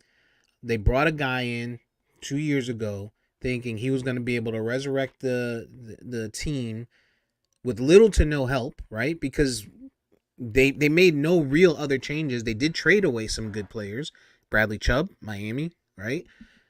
[SPEAKER 1] They brought a guy in 2 years ago thinking he was going to be able to resurrect the team with little to no help, right? Because they made no real other changes. They did trade away some good players. Bradley Chubb, Miami, right?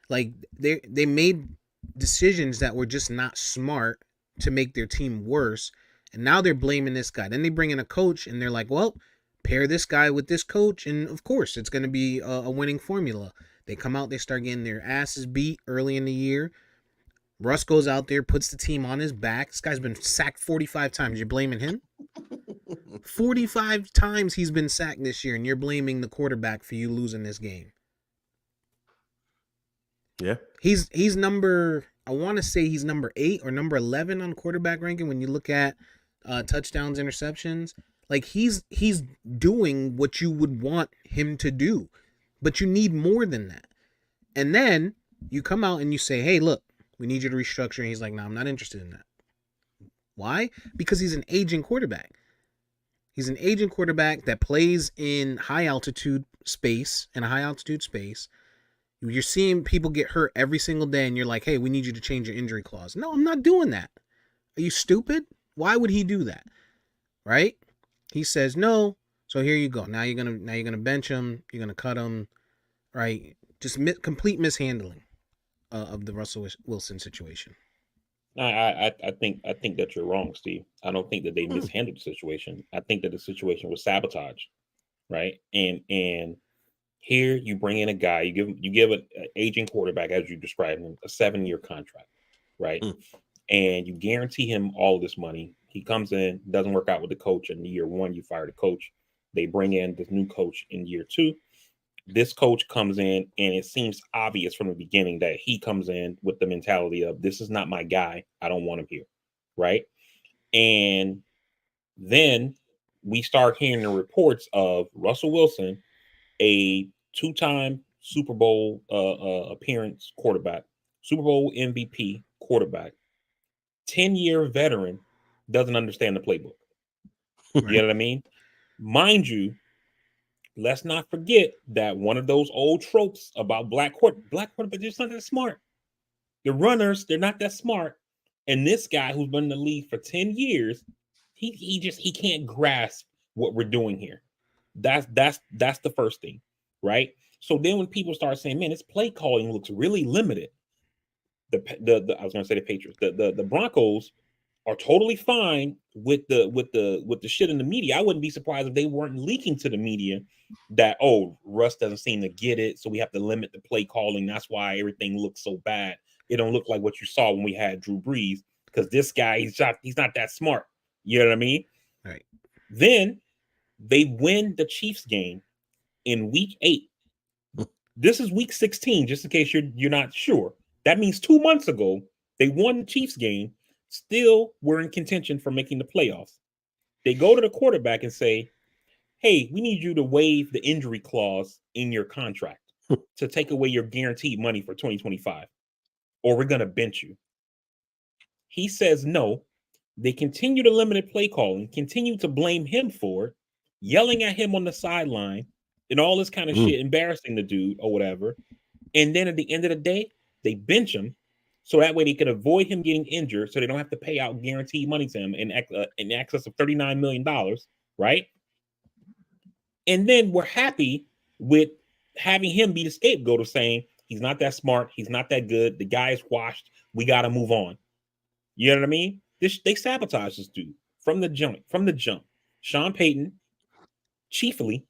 [SPEAKER 1] Like they made decisions that were just not smart to make their team worse. And now they're blaming this guy. Then they bring in a coach and they're like, well, pair this guy with this coach. And of course, it's going to be a winning formula. They come out, they start getting their asses beat early in the year. Russ goes out there, puts the team on his back. This guy's been sacked 45 times. You're blaming him? 45 times he's been sacked this year, and you're blaming the quarterback for you losing this game.
[SPEAKER 2] Yeah.
[SPEAKER 1] He's number, I want to say he's number 8 or number 11 on quarterback ranking when you look at touchdowns, interceptions. Like he's doing what you would want him to do, but you need more than that. And then you come out and you say, hey, look, we need you to restructure. And he's like, no, I'm not interested in that. Why? Because he's an aging quarterback. He's an aging quarterback that plays in high altitude space, You're seeing people get hurt every single day, and you're like, hey, we need you to change your injury clause. No, I'm not doing that. Are you stupid? Why would he do that? Right? He says no. So here you go. Now you're gonna bench him. You're gonna cut him. Right? Just complete mishandling of the Russell Wilson situation.
[SPEAKER 3] I think that you're wrong, Steve. I don't think that they mishandled the situation. I think that the situation was sabotage, right? And here you bring in a guy, you give an aging quarterback, as you described him, a 7-year contract, right? And you guarantee him all of this money. He comes in, doesn't work out with the coach in year 1. You fire the coach. They bring in this new coach in year 2. This coach comes in, and it seems obvious from the beginning that he comes in with the mentality of, this is not my guy. I don't want him here, right? And then we start hearing the reports of Russell Wilson, a 2-time Super Bowl appearance quarterback, Super Bowl MVP quarterback, 10-year veteran, doesn't understand the playbook. Right. You know what I mean? Mind you, let's not forget that one of those old tropes about black quarterbacks, they're just not that smart. The runners, they're not that smart. And this guy who's been in the league for 10 years, he can't grasp what we're doing here. That's the first thing, right? So then when people start saying, man, this play calling looks really limited. I was going to say the Patriots. The Broncos are totally fine with the shit in the media. I wouldn't be surprised if they weren't leaking to the media that, oh, Russ doesn't seem to get it, so we have to limit the play calling. That's why everything looks so bad. It don't look like what you saw when we had Drew Brees, because this guy, he's not that smart. You know what I mean?
[SPEAKER 1] Right.
[SPEAKER 3] Then they win the Chiefs game in week 8. This is week 16, just in case you're not sure. That means 2 months ago, they won the Chiefs game, still were in contention for making the playoffs. They go to the quarterback and say, hey, we need you to waive the injury clause in your contract to take away your guaranteed money for 2025, or we're going to bench you. He says no. They continue to limit play calling, continue to blame him for it, yelling at him on the sideline and all this kind of shit, embarrassing the dude or whatever. And then at the end of the day, they bench him so that way they can avoid him getting injured, so they don't have to pay out guaranteed money to him in excess of $39 million, right? And then we're happy with having him be the scapegoat of saying he's not that smart, he's not that good, the guy is washed, we got to move on. You know what I mean? They sabotage this dude from the jump. Sean Payton, chiefly,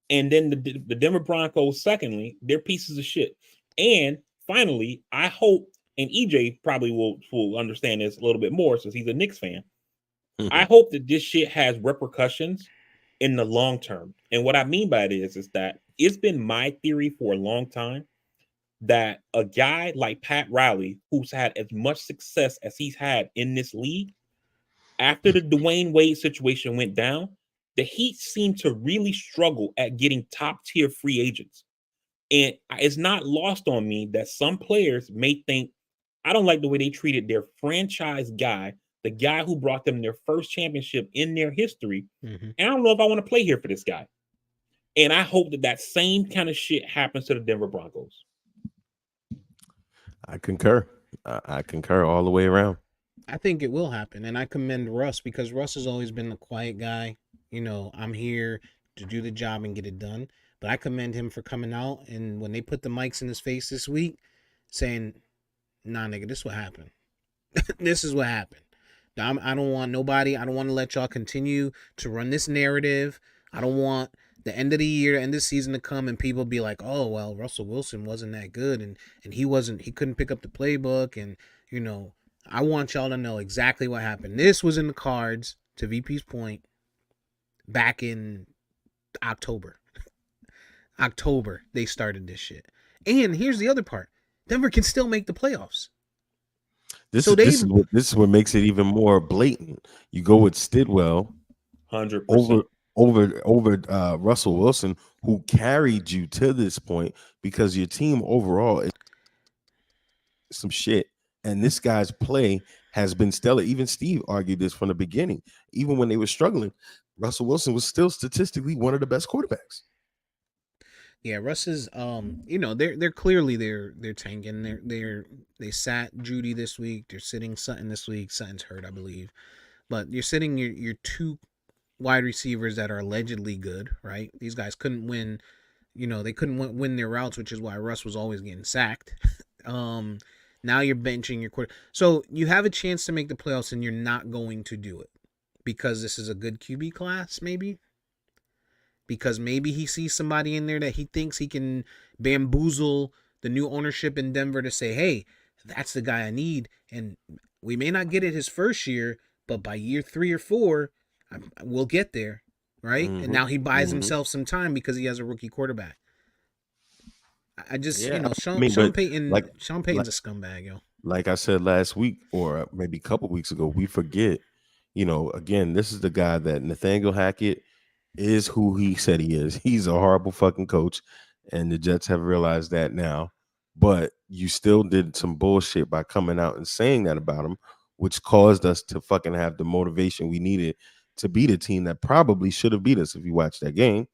[SPEAKER 3] and then the Denver Broncos, secondly, they're pieces of shit. And finally, I hope, and EJ probably will understand this a little bit more since he's a Knicks fan. I hope that this shit has repercussions in the long term. And what I mean by it is that it's been my theory for a long time that a guy like Pat Riley, who's had as much success as he's had in this league, after the Dwayne Wade situation went down, the Heat seemed to really struggle at getting top tier free agents. And it's not lost on me that some players may think, I don't like the way they treated their franchise guy, the guy who brought them their first championship in their history. And I don't know if I want to play here for this guy. And I hope that same kind of shit happens to the Denver Broncos.
[SPEAKER 2] I concur. I concur all the way around.
[SPEAKER 1] I think it will happen, and I commend Russ because Russ has always been the quiet guy. You know, I'm here to do the job and get it done. But I commend him for coming out, and when they put the mics in his face this week, saying, nah, nigga, this is what happened. This is what happened. I don't want nobody. I don't want to let y'all continue to run this narrative. I don't want the end of the year, end of the season to come and people be like, oh, well, Russell Wilson wasn't that good and he couldn't pick up the playbook. And, you know, I want y'all to know exactly what happened. This was in the cards, to VP's point, back in October. October, they started this shit. And here's the other part. Denver can still make the playoffs.
[SPEAKER 2] This is what makes it even more blatant. You go with Stidwell
[SPEAKER 3] 100%
[SPEAKER 2] over Russell Wilson, who carried you to this point because your team overall is some shit. And this guy's play has been stellar. Even Steve argued this from the beginning. Even when they were struggling, Russell Wilson was still statistically one of the best quarterbacks.
[SPEAKER 1] Yeah, Russ is you know, they're clearly they're tanking. They sat Judy this week. They're sitting Sutton this week. Sutton's hurt, I believe. But you're sitting your two wide receivers that are allegedly good, right? These guys couldn't win, you know, they couldn't win their routes, which is why Russ was always getting sacked. Now you're benching your quarter. So you have a chance to make the playoffs and you're not going to do it because this is a good QB class, maybe. Because maybe he sees somebody in there that he thinks he can bamboozle the new ownership in Denver to say, hey, that's the guy I need. And we may not get it his first year, but by year 3 or 4, we'll get there, right? And now he buys himself some time because he has a rookie quarterback. I just, you know, Sean Payton's a scumbag, yo.
[SPEAKER 2] Like I said last week, or maybe a couple weeks ago, we forget, you know, again, this is the guy that Nathaniel Hackett is who he said he is. He's a horrible fucking coach, and the Jets have realized that now. But you still did some bullshit by coming out and saying that about him, which caused us to fucking have the motivation we needed to beat a team that probably should have beat us if you watched that game.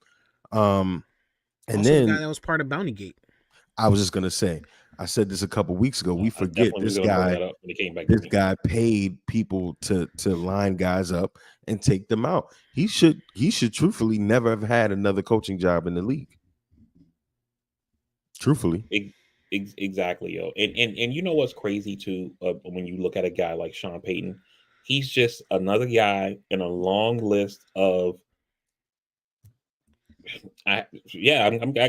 [SPEAKER 2] And
[SPEAKER 1] also
[SPEAKER 2] then
[SPEAKER 1] the guy that was part of Bounty Gate.
[SPEAKER 2] I was just gonna say, I said this a couple weeks ago. We forget this guy. This guy paid people to line guys up and take them out. He should truthfully never have had another coaching job in the league. Truthfully,
[SPEAKER 3] exactly, yo. And you know what's crazy too? When you look at a guy like Sean Payton, He's just another guy in a long list of. I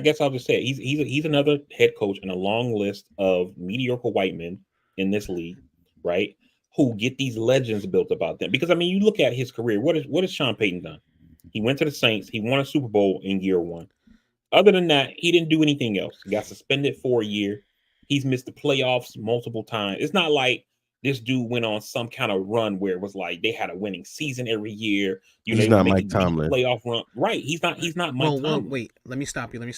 [SPEAKER 3] guess I'll just say it. He's another head coach in a long list of mediocre white men in this league, right? Who get these legends built about them. Because I mean, you look at his career. What has Sean Payton done? He went to the Saints. He won a Super Bowl in year one. Other than that, he didn't do anything else. He got suspended for a year. He's missed the playoffs multiple times. It's not like this dude went on some kind of run where it was like they had a winning season every year. You know,
[SPEAKER 2] He's
[SPEAKER 3] they were
[SPEAKER 2] not
[SPEAKER 3] making
[SPEAKER 2] Mike
[SPEAKER 3] deep
[SPEAKER 2] Tomlin.
[SPEAKER 3] playoff run. Right. He's not Mike
[SPEAKER 1] Well,
[SPEAKER 3] Tomlin.
[SPEAKER 1] wait. Let me stop you. I'm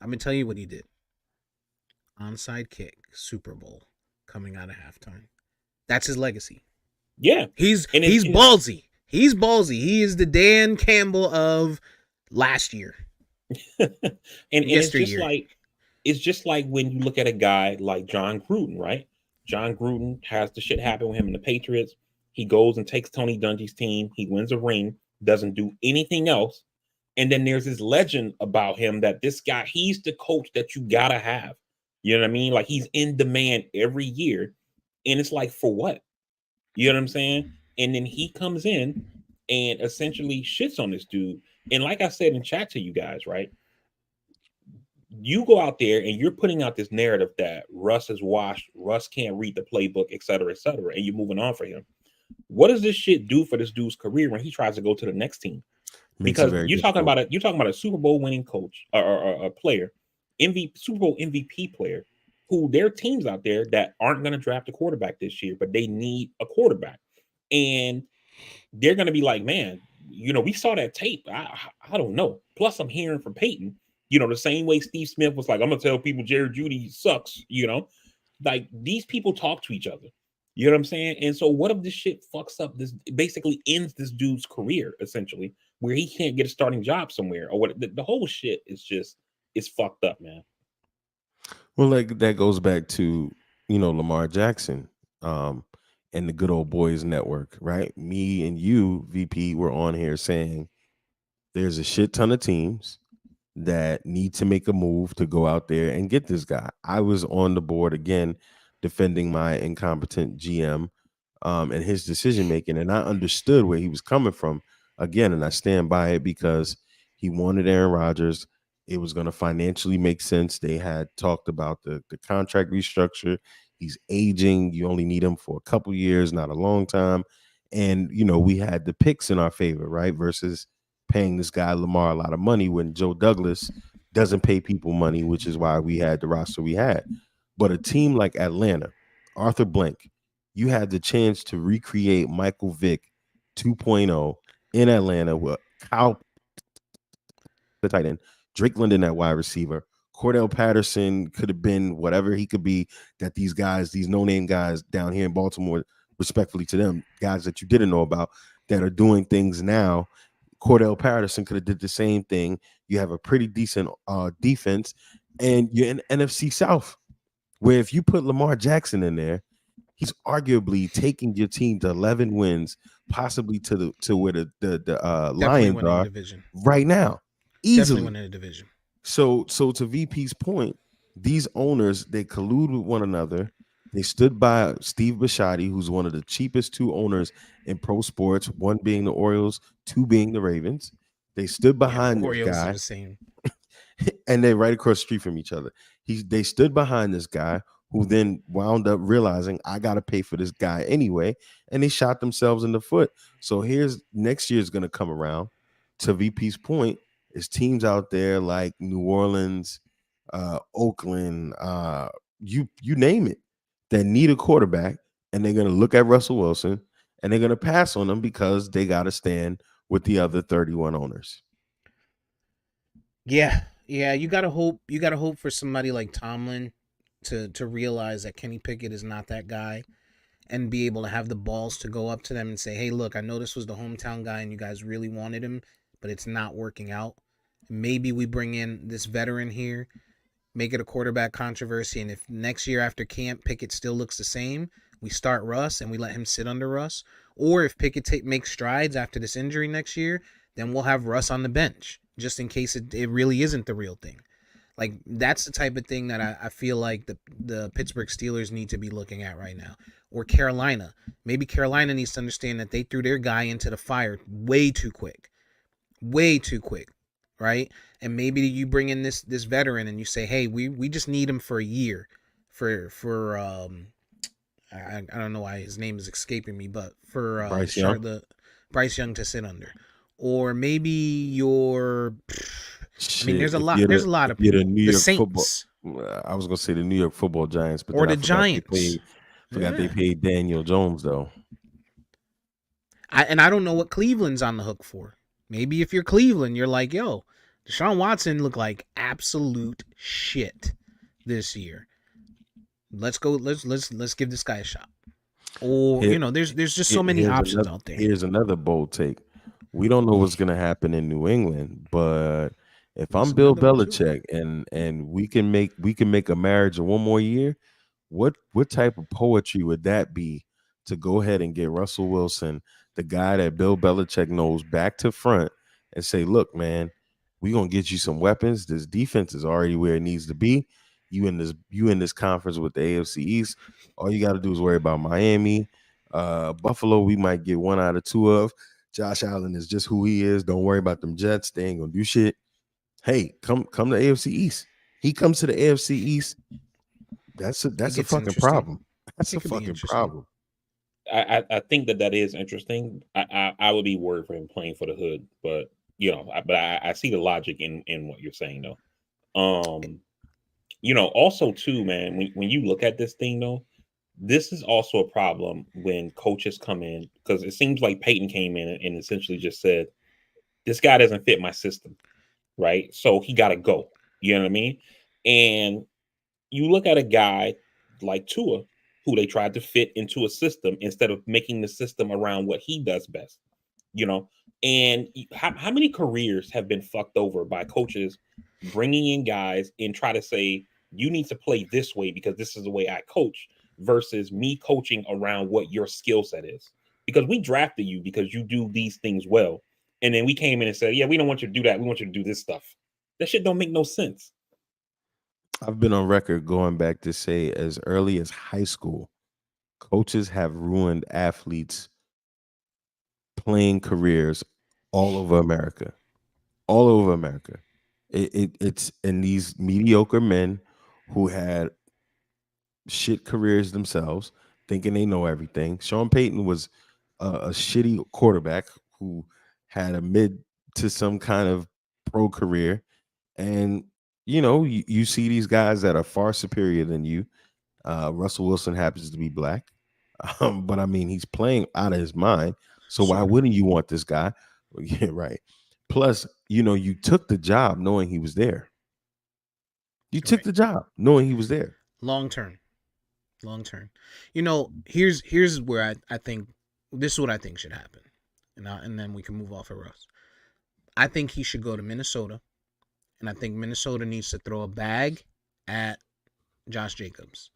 [SPEAKER 1] gonna tell you what he did. Onside kick, Super Bowl, coming out of halftime. That's his legacy.
[SPEAKER 3] Yeah.
[SPEAKER 1] He's
[SPEAKER 3] And it's-
[SPEAKER 1] ballsy. He's ballsy. He is the Dan Campbell of last year.
[SPEAKER 3] and
[SPEAKER 1] Yesteryear.
[SPEAKER 3] it's just like when you look at a guy like John Gruden, right? John Gruden has the shit happen with him and the Patriots. He goes and takes Tony Dungy's team. He wins a ring, doesn't do anything else. And then there's this legend about him that this guy, he's the coach that you gotta have. You know what I mean? Like he's in demand every year. And it's like, for what? You know what I'm saying? And then he comes in and essentially shits on this dude. And like I said in chat to you guys, right? You go out there and you're putting out this narrative that Russ is washed, Russ can't read the playbook, et cetera, and you're moving on for him. What does this shit do for this dude's career when he tries to go to the next team? Because you're talking about a Super Bowl winning coach or a player, Super Bowl MVP player, who there are teams out there that aren't going to draft a quarterback this year, but they need a quarterback, and they're going to be like, man, you know, we saw that tape. I don't know. Plus, I'm hearing from Peyton, you know, the same way Steve Smith was like, I'm gonna tell people Jerry Jeudy sucks. You know, like these people talk to each other. You know what I'm saying? And so, what if this shit fucks up? This basically ends this dude's career essentially, where he can't get a starting job somewhere, or what? The whole shit is just it's fucked up, man.
[SPEAKER 2] Well, like that goes back to, you know, Lamar Jackson and the Good Old Boys Network, right? Me and you, VP, were on here saying there's a shit ton of teams that need to make a move to go out there and get this guy. I was on the board again defending my incompetent GM and his decision making, and I understood where he was coming from again, and I stand by it because he wanted Aaron Rodgers. It was going to financially make sense. They had talked about the contract restructure. He's aging. You only need him for a couple years, not a long time. And, you know, we had the picks in our favor, right? Versus paying this guy Lamar a lot of money when Joe Douglas doesn't pay people money, which is why we had the roster we had. But a team like Atlanta, Arthur Blank, you had the chance to recreate Michael Vick 2.0 in Atlanta with Kyle, the tight end, Drake London at wide receiver. Cordell Patterson could have been whatever he could be that these guys, these no-name guys down here in Baltimore, respectfully to them, guys that you didn't know about that are doing things now. Cordell Patterson could have did the same thing. You have a pretty decent defense, and you're in NFC South, where if you put Lamar Jackson in there, he's arguably taking your team to 11 wins, possibly to where the Lions are
[SPEAKER 1] division
[SPEAKER 2] right now,
[SPEAKER 1] Definitely
[SPEAKER 2] easily.
[SPEAKER 1] winning a division.
[SPEAKER 2] So to VP's point, these owners, they collude with one another. They stood by Steve Bisciotti, who's one of the cheapest two owners in pro sports, one being the Orioles, two being the Ravens. They stood behind this
[SPEAKER 1] Orioles are
[SPEAKER 2] guy,
[SPEAKER 1] the same.
[SPEAKER 2] and they're right across the street from each other. They stood behind this guy, who then wound up realizing, I got to pay for this guy anyway, and they shot themselves in the foot. So here's next year's going to come around. To VP's point, is teams out there like New Orleans, Oakland, you name it, that need a quarterback, and they're going to look at Russell Wilson and they're going to pass on him because they got to stand with the other 31 owners.
[SPEAKER 1] Yeah, you gotta hope. You gotta hope for somebody like Tomlin to realize that Kenny Pickett is not that guy, and be able to have the balls to go up to them and say, "Hey, look, I know this was the hometown guy, and you guys really wanted him, but it's not working out. Maybe we bring in this veteran here, make it a quarterback controversy, and if next year after camp Pickett still looks the same, we start Russ and we let him sit under Russ. Or if Pickett makes strides after this injury next year, then we'll have Russ on the bench just in case it really isn't the real thing." Like, that's the type of thing that I feel like the Pittsburgh Steelers need to be looking at right now. or Carolina. Maybe Carolina needs to understand that they threw their guy into the fire way too quick, right? And maybe you bring in this veteran and you say, hey, we just need him for a year, for I don't know why his name is escaping me, but for
[SPEAKER 2] Bryce Young.
[SPEAKER 1] Bryce Young to sit under, or maybe your. I mean,
[SPEAKER 2] Shit,
[SPEAKER 1] there's a
[SPEAKER 2] if
[SPEAKER 1] lot.
[SPEAKER 2] you're
[SPEAKER 1] There's
[SPEAKER 2] the
[SPEAKER 1] a lot
[SPEAKER 2] if
[SPEAKER 1] of
[SPEAKER 2] you're the
[SPEAKER 1] people.
[SPEAKER 2] New
[SPEAKER 1] The
[SPEAKER 2] York football,
[SPEAKER 1] Saints
[SPEAKER 2] I was gonna say the New York Football Giants, but
[SPEAKER 1] or
[SPEAKER 2] then
[SPEAKER 1] the
[SPEAKER 2] I forgot they
[SPEAKER 1] Giants.
[SPEAKER 2] they
[SPEAKER 1] Yeah.
[SPEAKER 2] paid Daniel Jones though.
[SPEAKER 1] I don't know what Cleveland's on the hook for. Maybe if you're Cleveland, you're like, yo, Deshaun Watson looked like absolute shit this year. Let's go. Let's give this guy a shot. Or
[SPEAKER 2] Here,
[SPEAKER 1] there's just so many options out there.
[SPEAKER 2] here's another bold take. We don't know what's gonna happen in New England, but if
[SPEAKER 1] That's
[SPEAKER 2] I'm Bill
[SPEAKER 1] another one, too.
[SPEAKER 2] Belichick and we can make a marriage in one more year, what type of poetry would that be to go ahead and get Russell Wilson, the guy that Bill Belichick knows, back to front and say, look, man, we're gonna get you some weapons. This defense is already where it needs to be. You in this conference with the AFC East. All you got to do is worry about Miami. Buffalo, we might get 1 out of 2 of. Josh Allen is just who he is. Don't worry about them Jets. They ain't gonna do shit. Hey, come to AFC East. He comes to the AFC East. That's a
[SPEAKER 1] gets
[SPEAKER 2] fucking
[SPEAKER 1] interesting.
[SPEAKER 2] problem. That's
[SPEAKER 1] It
[SPEAKER 2] a
[SPEAKER 1] could be
[SPEAKER 2] fucking
[SPEAKER 1] interesting.
[SPEAKER 2] problem.
[SPEAKER 3] I think that is interesting. I would be worried for him playing for the hood, but I see the logic in what you're saying though. Also too, man, when you look at this thing though, this is also a problem when coaches come in, because it seems like Peyton came in and essentially just said, this guy doesn't fit my system, right? So he got to go. You know what I mean? And you look at a guy like Tua, who they tried to fit into a system instead of making the system around what he does best, and how many careers have been fucked over by coaches bringing in guys and try to say, you need to play this way because this is the way I coach, versus me coaching around what your skill set is. Because we drafted you because you do these things well. And then we came in and said, yeah, we don't want you to do that. We want you to do this stuff. That shit don't make no sense.
[SPEAKER 2] I've been on record going back to say, as early as high school, coaches have ruined athletes' playing careers all over America. All over America. It's in these mediocre men who had shit careers themselves, thinking they know everything. Sean Payton was a shitty quarterback who had a mid to some kind of pro career. And, you see these guys that are far superior than you. Russell Wilson happens to be black. But I mean, he's playing out of his mind. So why wouldn't you want this guy? Well, yeah, right. Plus, you took the job knowing he was there. You took the job knowing he was there.
[SPEAKER 1] Long term. Here's where I think this is what I think should happen, and then we can move off of Russ. I think he should go to Minnesota, and I think Minnesota needs to throw a bag at Josh Jacobs,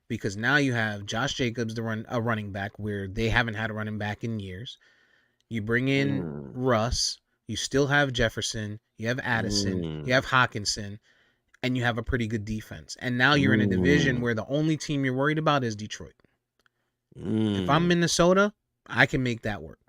[SPEAKER 1] because now you have Josh Jacobs a running back where they haven't had a running back in years. You bring in Russ, you still have Jefferson, you have Addison, you have Hawkinson, and you have a pretty good defense. And now you're in a division where the only team you're worried about is Detroit. If I'm Minnesota, I can make that work.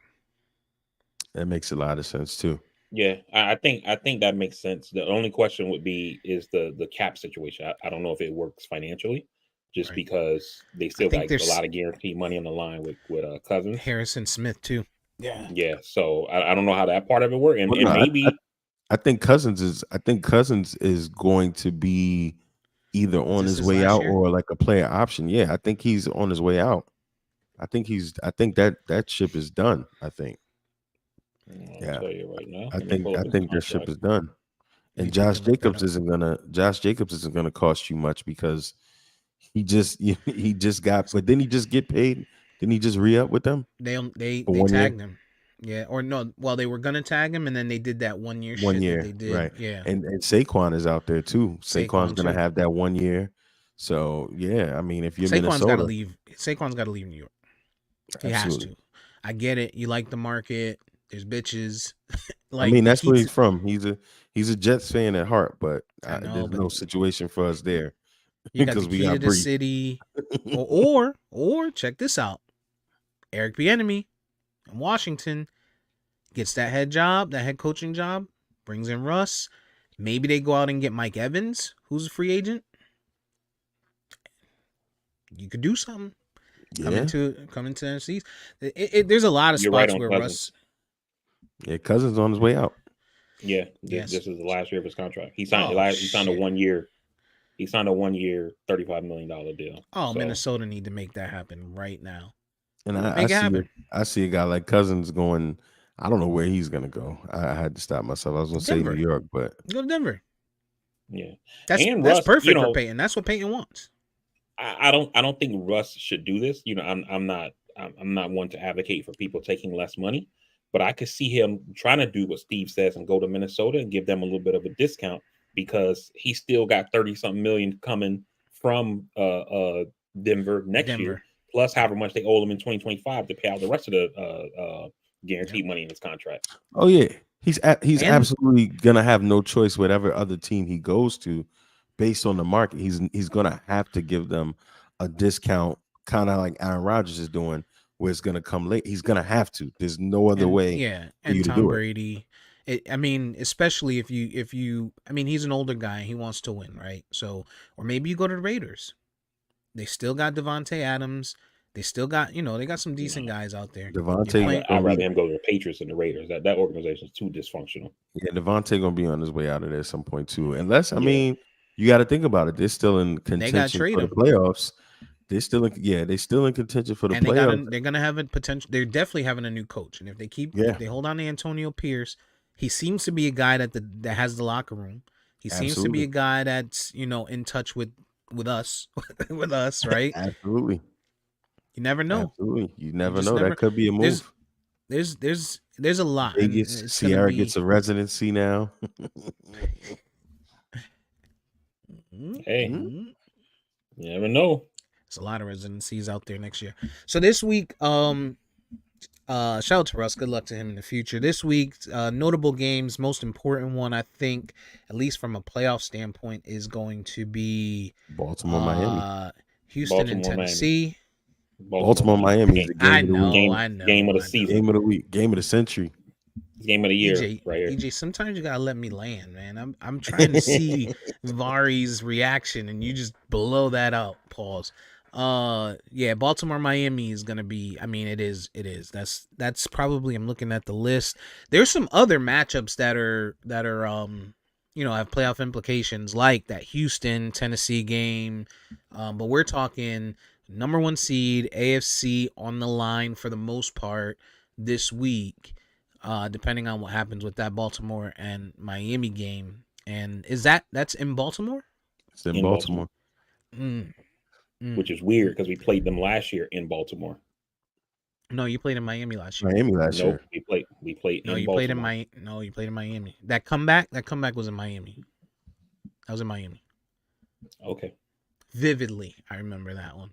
[SPEAKER 2] That makes a lot of sense too.
[SPEAKER 3] Yeah, I think that makes sense. The only question would be is the cap situation. I don't know if it works financially, just because they still got a lot of guaranteed money on the line with Cousins,
[SPEAKER 1] Harrison Smith too.
[SPEAKER 3] Yeah. So I don't know how that part of it works, and maybe
[SPEAKER 2] I think Cousins is going to be either on his way out or like a player option. Yeah, I think he's on his way out. I think that ship is done. I think.
[SPEAKER 3] I'll tell you right now.
[SPEAKER 2] I think that ship is done. And Josh Jacobs isn't gonna cost you much, because he just got, but didn't he just get paid? Didn't he just re-up with them?
[SPEAKER 1] They tagged him. Yeah, or no, well, they were gonna tag him, and then they did that 1 year shit.
[SPEAKER 2] 1 year,
[SPEAKER 1] that they did.
[SPEAKER 2] right?
[SPEAKER 1] Yeah,
[SPEAKER 2] and Saquon is out there too. Saquon's gonna have that 1 year. So yeah, I mean, if you're Minnesota,
[SPEAKER 1] Saquon's got to leave New York. He has to. I get it. You like the market. There's bitches.
[SPEAKER 2] I mean, that's where he's from. He's a Jets fan at heart, but there's no situation for us there.
[SPEAKER 1] You got the
[SPEAKER 2] because we
[SPEAKER 1] key to
[SPEAKER 2] got
[SPEAKER 1] the
[SPEAKER 2] Bree.
[SPEAKER 1] city, or check this out. Eric Bieniemy in Washington gets that head coaching job, brings in Russ. Maybe they go out and get Mike Evans, who's a free agent. You could do something. Come
[SPEAKER 2] Yeah,
[SPEAKER 1] into NFCs. There's a lot of
[SPEAKER 3] You're right
[SPEAKER 1] spots
[SPEAKER 3] on
[SPEAKER 1] where
[SPEAKER 3] Cousins.
[SPEAKER 1] Russ.
[SPEAKER 2] yeah. Cousins on his way out.
[SPEAKER 3] Yeah,
[SPEAKER 1] Yes.
[SPEAKER 3] this is the last year of his contract. He signed.
[SPEAKER 1] Oh,
[SPEAKER 3] he signed a
[SPEAKER 1] shit.
[SPEAKER 3] 1 year. He signed a 1 year, $35 million deal.
[SPEAKER 1] Oh,
[SPEAKER 3] So,
[SPEAKER 1] Minnesota need to make that happen right now.
[SPEAKER 2] And
[SPEAKER 1] Make it happen.
[SPEAKER 2] I see a guy like Cousins going. I don't know where he's gonna go. I had to stop myself. I was gonna
[SPEAKER 1] Denver.
[SPEAKER 2] say New York, but
[SPEAKER 1] Go to Denver.
[SPEAKER 3] yeah,
[SPEAKER 1] That's
[SPEAKER 3] Russ,
[SPEAKER 1] perfect for Peyton. That's what Peyton wants.
[SPEAKER 3] I don't think Russ should do this. I'm not one to advocate for people taking less money, but I could see him trying to do what Steve says and go to Minnesota and give them a little bit of a discount because he still got 30-something million coming from Denver next year, plus however much they owe him in 2025 to pay out the rest of the guaranteed money in his contract.
[SPEAKER 2] oh yeah, he's absolutely gonna have no choice whatever other team he goes to, based on the market. He's gonna have to give them a discount, kind of like Aaron Rodgers is doing, where it's gonna come late. He's gonna have to. There's no other way.
[SPEAKER 1] Yeah,
[SPEAKER 2] for you
[SPEAKER 1] and
[SPEAKER 2] to
[SPEAKER 1] Tom
[SPEAKER 2] do it.
[SPEAKER 1] Brady. I mean, especially if you. I mean, he's an older guy. He wants to win, right? So, or maybe you go to the Raiders. They still got Devontae Adams. They still got, they got some decent guys out there.
[SPEAKER 2] Devontae,
[SPEAKER 3] I'd rather him go to the Patriots than the Raiders. That organization is too dysfunctional.
[SPEAKER 2] Yeah, Devontae gonna be on his way out of there at some point too. Unless, I mean, you got to think about it. They're still in contention for the playoffs. They're still in contention for the playoffs.
[SPEAKER 1] They're gonna have a potential. They're definitely having a new coach, and if they hold on to Antonio Pierce, he seems to be a guy that has the locker room. He seems to be a guy that's in touch with us, with us, right?
[SPEAKER 2] Absolutely.
[SPEAKER 1] You never know.
[SPEAKER 2] Absolutely, you never know. That could be a move.
[SPEAKER 1] There's a lot.
[SPEAKER 2] Vegas, Sierra gets a residency now.
[SPEAKER 3] Hey, you never know.
[SPEAKER 1] There's a lot of residencies out there next year. So this week, shout out to Russ. Good luck to him in the future. This week, notable games. Most important one, I think, at least from a playoff standpoint, is going to be
[SPEAKER 2] Baltimore, Miami,
[SPEAKER 1] Houston, and Tennessee.
[SPEAKER 2] Baltimore, Miami. Is the game of the week.
[SPEAKER 1] I know.
[SPEAKER 3] Game of the season.
[SPEAKER 2] Game of the week. Game of the century.
[SPEAKER 3] Game of the year,
[SPEAKER 1] EJ,
[SPEAKER 3] right here.
[SPEAKER 1] EJ, sometimes you gotta let me land, man. I'm trying to see Vari's reaction, and you just blow that out. Pause. Yeah, Baltimore, Miami is gonna be. I mean, it is. That's probably. I'm looking at the list. There's some other matchups that are have playoff implications, like that Houston Tennessee game. But we're talking number 1 seed, AFC on the line for the most part this week. Depending on what happens with that Baltimore and Miami game. And that's in Baltimore?
[SPEAKER 2] It's in Baltimore.
[SPEAKER 3] Which is weird because we played them last year in Baltimore.
[SPEAKER 1] No, you played in Miami last year.
[SPEAKER 2] year.
[SPEAKER 3] We played
[SPEAKER 1] No,
[SPEAKER 3] in
[SPEAKER 1] you
[SPEAKER 3] Baltimore.
[SPEAKER 1] played in Miami. That comeback was in Miami. That was in Miami.
[SPEAKER 3] Okay.
[SPEAKER 1] Vividly, I remember that one.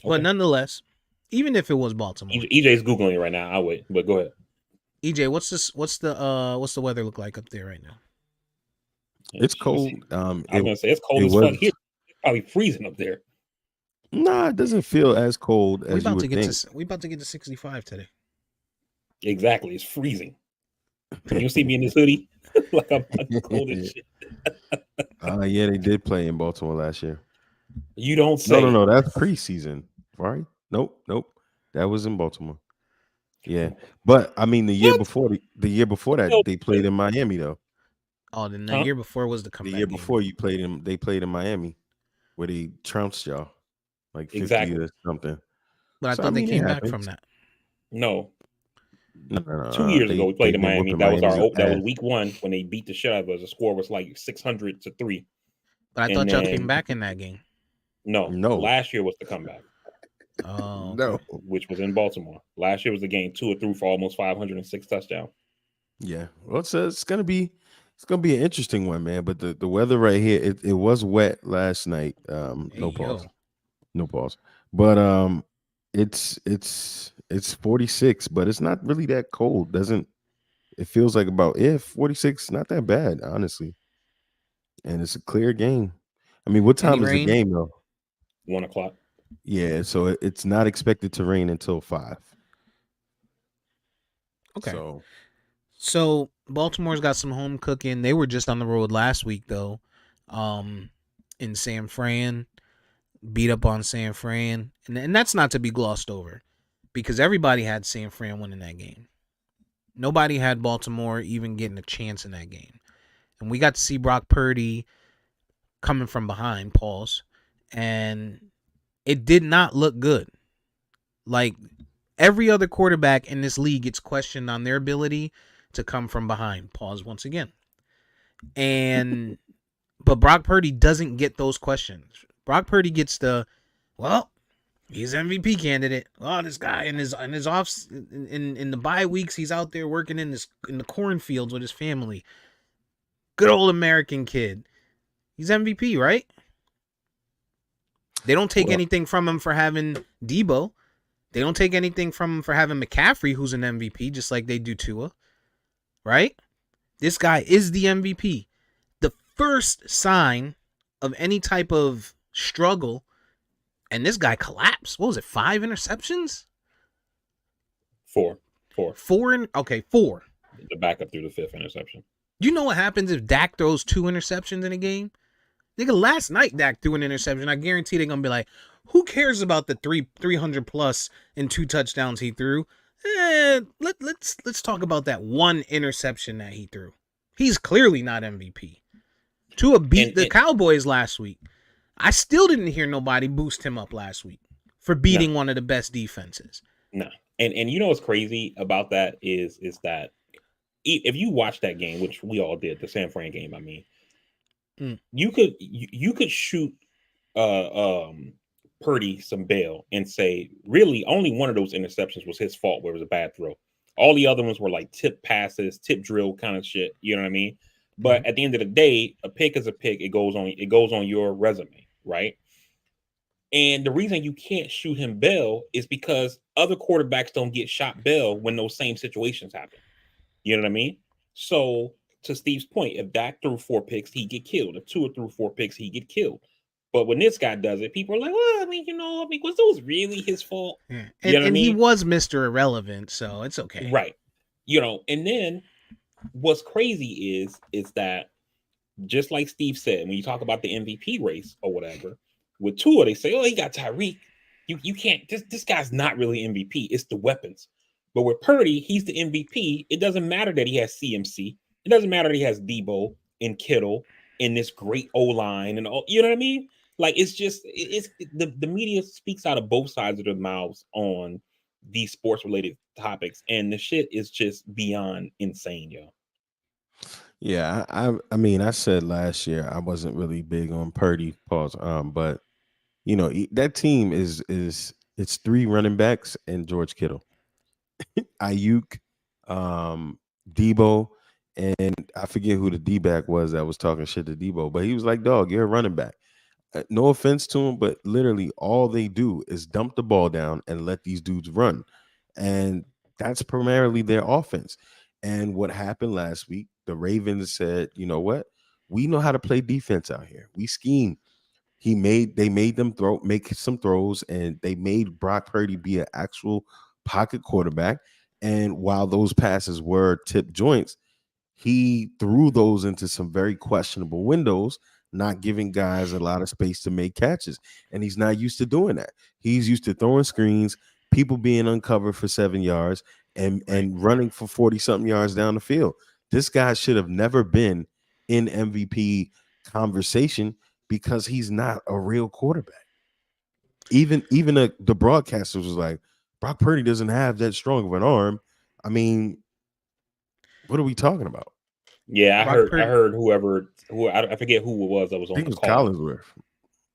[SPEAKER 3] Okay.
[SPEAKER 1] But nonetheless, even if it was Baltimore.
[SPEAKER 3] EJ's Googling it right now. I'll wait, but go ahead.
[SPEAKER 1] EJ, what's the weather look like up there right now?
[SPEAKER 2] It's cold.
[SPEAKER 3] I was gonna say it's cold as fuck here. It's probably freezing up there.
[SPEAKER 2] Nah, it doesn't feel as cold as you would think.
[SPEAKER 1] We about to get to 65 today.
[SPEAKER 3] Exactly, it's freezing. You see me in this hoodie, like I'm cold as shit.
[SPEAKER 2] Yeah, they did play in Baltimore last year.
[SPEAKER 3] You don't say.
[SPEAKER 2] No, that's preseason, right? Nope. That was in Baltimore. Yeah, but I mean, the year before that, they played in Miami though.
[SPEAKER 1] Oh, then the year before was the comeback.
[SPEAKER 2] The year before they played in Miami, where they trounced y'all like 50 or something.
[SPEAKER 1] But I thought they came back from that.
[SPEAKER 3] No.
[SPEAKER 2] 2
[SPEAKER 3] years ago, we played in Miami. That was week 1 when they beat the shit out of us. The score was like 600-3.
[SPEAKER 1] But I thought y'all came back in that game.
[SPEAKER 2] No.
[SPEAKER 3] Last year was the comeback.
[SPEAKER 1] Oh,
[SPEAKER 2] no,
[SPEAKER 3] which was in Baltimore. Last year was the game 2 or 3 for almost 506 touchdowns.
[SPEAKER 2] Yeah, well, it's gonna be an interesting one, man. But the weather right here, it was wet last night. No pause. But it's 46, but it's not really that cold. It feels like about 46? Not that bad, honestly. And it's a clear game. I mean, what
[SPEAKER 1] Any
[SPEAKER 2] time is the
[SPEAKER 1] rain?
[SPEAKER 2] game though?
[SPEAKER 3] 1 o'clock.
[SPEAKER 2] Yeah, so it's not expected to rain until 5.
[SPEAKER 1] Okay.
[SPEAKER 2] So
[SPEAKER 1] So Baltimore's got some home cooking. They were just on the road last week though, in San Fran, beat up on San Fran, and that's not to be glossed over, because everybody had San Fran winning that game. Nobody had Baltimore even getting a chance in that game, and we got to see Brock Purdy coming from behind, pause, and it did not look good. Like every other quarterback in this league gets questioned on their ability to come from behind, pause once again. And but Brock Purdy doesn't get those questions. Brock Purdy gets the, well, he's MVP candidate. Oh, this guy in his offs in the bye weeks, he's out there working in the cornfields with his family. Good old American kid. He's MVP, right? They don't take
[SPEAKER 2] well,
[SPEAKER 1] anything from him for having Debo. They don't take anything from him for having McCaffrey, who's an MVP, just like they do Tua. Right? This guy is the MVP. The first sign of any type of struggle, and this guy collapsed. What was it? 5 interceptions?
[SPEAKER 3] 4.
[SPEAKER 1] 4. Okay, 4.
[SPEAKER 3] The backup through the 5th interception.
[SPEAKER 1] You know what happens if Dak throws 2 interceptions in a game? Nigga, last night Dak threw an interception. I guarantee they're gonna be like, who cares about the 300 plus and 2 touchdowns he threw? Let's talk about that 1 interception that he threw. He's clearly not MVP. Tua beat the Cowboys last week. I still didn't hear nobody boost him up last week for beating one of the best defenses.
[SPEAKER 3] No. And you know what's crazy about that is that if you watch that game, which we all did, the San Fran game, I mean, you could shoot Purdy some bail and say, really, only one of those interceptions was his fault, where it was a bad throw. All the other ones were like tip passes, tip drill kind of shit. You know what I mean? But at the end of the day, a pick is a pick. It goes on your resume, right? And the reason you can't shoot him bail is because other quarterbacks don't get shot bail when those same situations happen. You know what I mean? So to Steve's point, if Dak threw 4 picks, he'd get killed. If Tua threw 4 picks, he'd get killed. But when this guy does it, people are like, well, I mean, was those really his fault?
[SPEAKER 1] Yeah.
[SPEAKER 3] You know what I mean?
[SPEAKER 1] He was Mr. Irrelevant, so it's okay.
[SPEAKER 3] Right. And then what's crazy is that, just like Steve said, when you talk about the MVP race or whatever, with Tua, they say, oh, he got Tyreek. You can't, this guy's not really MVP. It's the weapons. But with Purdy, he's the MVP. It doesn't matter that he has CMC. It doesn't matter that he has Debo and Kittle and this great O-line and all. You know what I mean? Like, the media speaks out of both sides of their mouths on these sports-related topics, and the shit is just beyond insane, yo.
[SPEAKER 2] Yeah, I mean, I said last year I wasn't really big on Purdy, pause. But that team is it's 3 running backs and George Kittle, Ayuk, Debo, and I forget who the D-back was that was talking shit to Debo, but he was like, dog, you're a running back. No offense to him, but literally all they do is dump the ball down and let these dudes run. And that's primarily their offense. And what happened last week, the Ravens said, you know what? We know how to play defense out here. We scheme. They made them make some throws, and they made Brock Purdy be an actual pocket quarterback. And while those passes were tip joints, he threw those into some very questionable windows, not giving guys a lot of space to make catches. And he's not used to doing that. He's used to throwing screens, people being uncovered for 7 yards, and running for 40-something yards down the field. This guy should have never been in MVP conversation because he's not a real quarterback. Even the broadcasters was like, Brock Purdy doesn't have that strong of an arm. I mean, what are we talking about?
[SPEAKER 3] Yeah, I heard who I forget who it was that was on the call.
[SPEAKER 2] Collinsworth.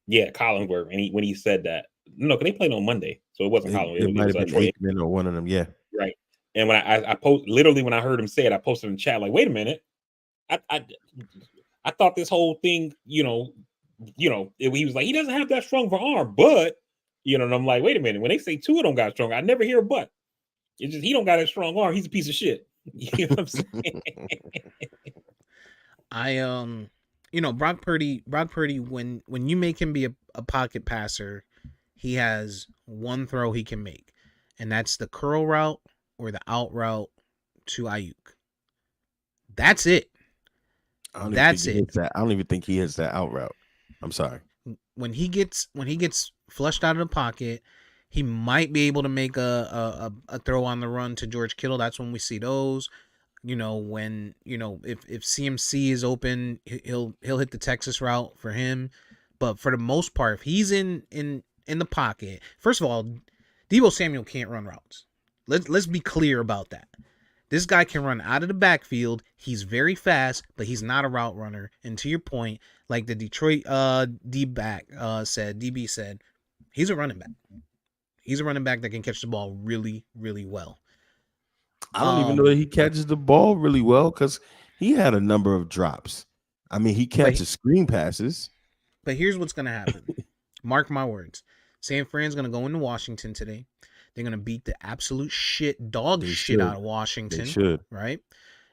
[SPEAKER 3] Yeah, Collinsworth. And when he said that, no, because they played on Monday, so it wasn't Collinsworth.
[SPEAKER 2] It might have been Aikman or one of them. Yeah,
[SPEAKER 3] right. And when I post, literally when I heard him say it, I posted in the chat like, wait a minute, I thought this whole thing, he was like, he doesn't have that strong of an arm, but and I'm like, wait a minute, when they say Tua don't got strong, I never hear a but. It's just he don't got a strong arm. He's a piece of shit. You know what I'm saying?
[SPEAKER 1] Brock Purdy, when you make him be a pocket passer, he has one throw he can make, and that's the curl route or the out route to Ayuk. That's it.
[SPEAKER 2] I don't even
[SPEAKER 1] That's
[SPEAKER 2] think he
[SPEAKER 1] it.
[SPEAKER 2] hits that. I don't even think he hits that out route. I'm sorry.
[SPEAKER 1] When he gets flushed out of the pocket, he might be able to make a throw on the run to George Kittle. That's when we see those. When if CMC is open, he'll hit the Texas route for him. But for the most part, if he's in the pocket, first of all, Deebo Samuel can't run routes. Let's be clear about that. This guy can run out of the backfield. He's very fast, but he's not a route runner. And to your point, like the Detroit DB said, he's a running back. He's a running back that can catch the ball really, really well.
[SPEAKER 2] I don't even know that he catches the ball really well because he had a number of drops. I mean, he catches screen passes.
[SPEAKER 1] But here's what's going to happen. Mark my words. San Fran's going to go into Washington today. They're going to beat the absolute dog shit out of Washington.
[SPEAKER 2] They should.
[SPEAKER 1] Right?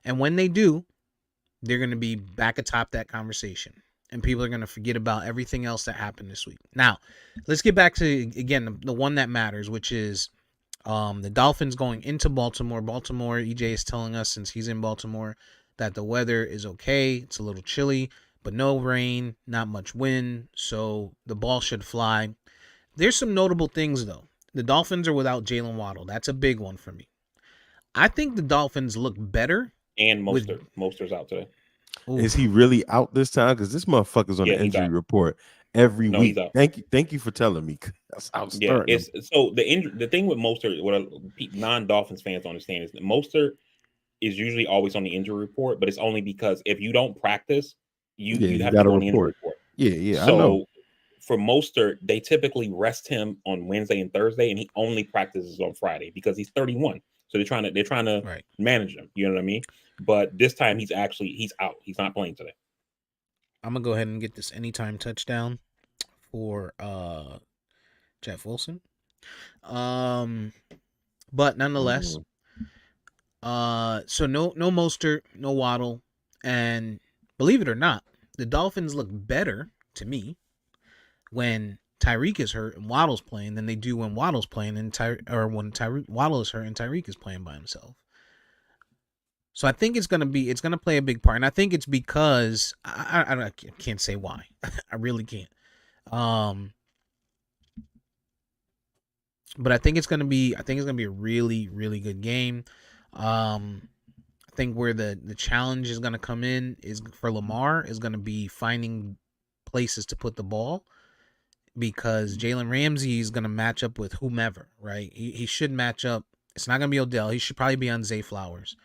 [SPEAKER 1] And when they do, they're going to be back atop that conversation. And people are going to forget about everything else that happened this week. Now, let's get back to, again, the one that matters, which is the Dolphins going into Baltimore. EJ is telling us, since he's in Baltimore, that the weather is okay. It's a little chilly, but no rain, not much wind, so the ball should fly. There's some notable things, though. The Dolphins are without Jalen Waddle. That's a big one for me. I think the Dolphins look better.
[SPEAKER 3] And Mostert's out today.
[SPEAKER 2] Ooh. Is he really out this time? Because this motherfucker's on the injury report every week. Thank you for telling me. That's how
[SPEAKER 3] so the thing with Mostert, what non-Dolphins fans understand is that Mostert is usually always on the injury report, but it's only because if you don't practice, you have to go on the injury report.
[SPEAKER 2] Yeah.
[SPEAKER 3] So
[SPEAKER 2] I know.
[SPEAKER 3] For Mostert, they typically rest him on Wednesday and Thursday, and he only practices on Friday because he's 31. So they're trying to manage him. You know what I mean? But this time he's out. He's not playing today.
[SPEAKER 1] I'm gonna go ahead and get this anytime touchdown for Jeff Wilson. But nonetheless, so no Mostert, no Waddle, and believe it or not, the Dolphins look better to me when Tyreek is hurt and Waddle's playing than they do when Waddle's playing when Waddle is hurt and Tyreek is playing by himself. So I think it's gonna play a big part, and I think it's because I can't say why. I really can't. But I think it's gonna be a really, really good game. I think where the challenge is gonna come in is for Lamar is gonna be finding places to put the ball, because Jalen Ramsey is gonna match up with whomever, right? He should match up. It's not gonna be Odell. He should probably be on Zay Flowers,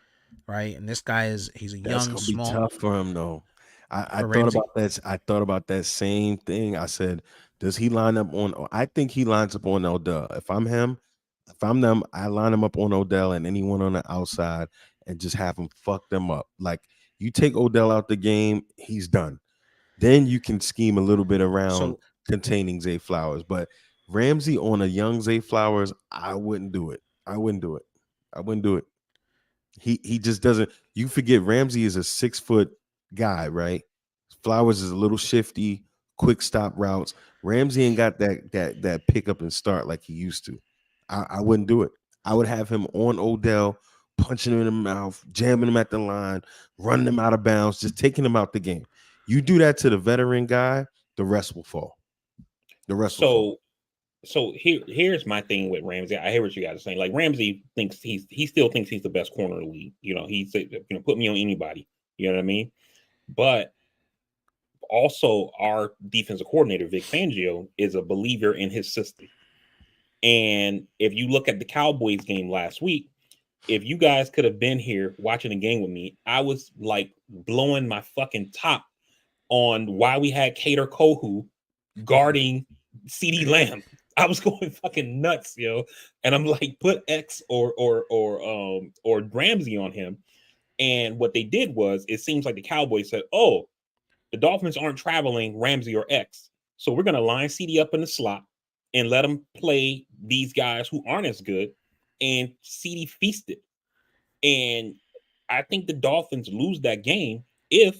[SPEAKER 1] right? And this guy he's a young, small.
[SPEAKER 2] Be tough for him though. I thought about that. I thought about that same thing. I said, does he line up on? I think he lines up on Odell. If I'm them, I line him up on Odell and anyone on the outside and just have him fuck them up. Like, you take Odell out the game, he's done. Then you can scheme a little bit around containing Zay Flowers. But Ramsey on a young Zay Flowers, I wouldn't do it. He just doesn't. You forget Ramsey is a 6-foot guy, right? Flowers is a little shifty, quick stop routes. Ramsey ain't got that pick up and start like he used to. I wouldn't do it. I would have him on Odell, punching him in the mouth, jamming him at the line, running him out of bounds, just taking him out the game. You do that to the veteran guy, the rest will fall.
[SPEAKER 3] So here's my thing with Ramsey. I hear what you guys are saying. Like, Ramsey thinks he still thinks he's the best corner in the league. He said, put me on anybody. You know what I mean? But also, our defensive coordinator, Vic Fangio, is a believer in his system. And if you look at the Cowboys game last week, if you guys could have been here watching the game with me, I was like blowing my fucking top on why we had Kader Kohu guarding CeeDee Lamb. I was going fucking nuts, and I'm like, put X or Ramsey on him. And what they did was, it seems like the Cowboys said, oh, the Dolphins aren't traveling Ramsey or X, so we're going to line CD up in the slot and let him play these guys who aren't as good, and CD feasted. And I think the Dolphins lose that game if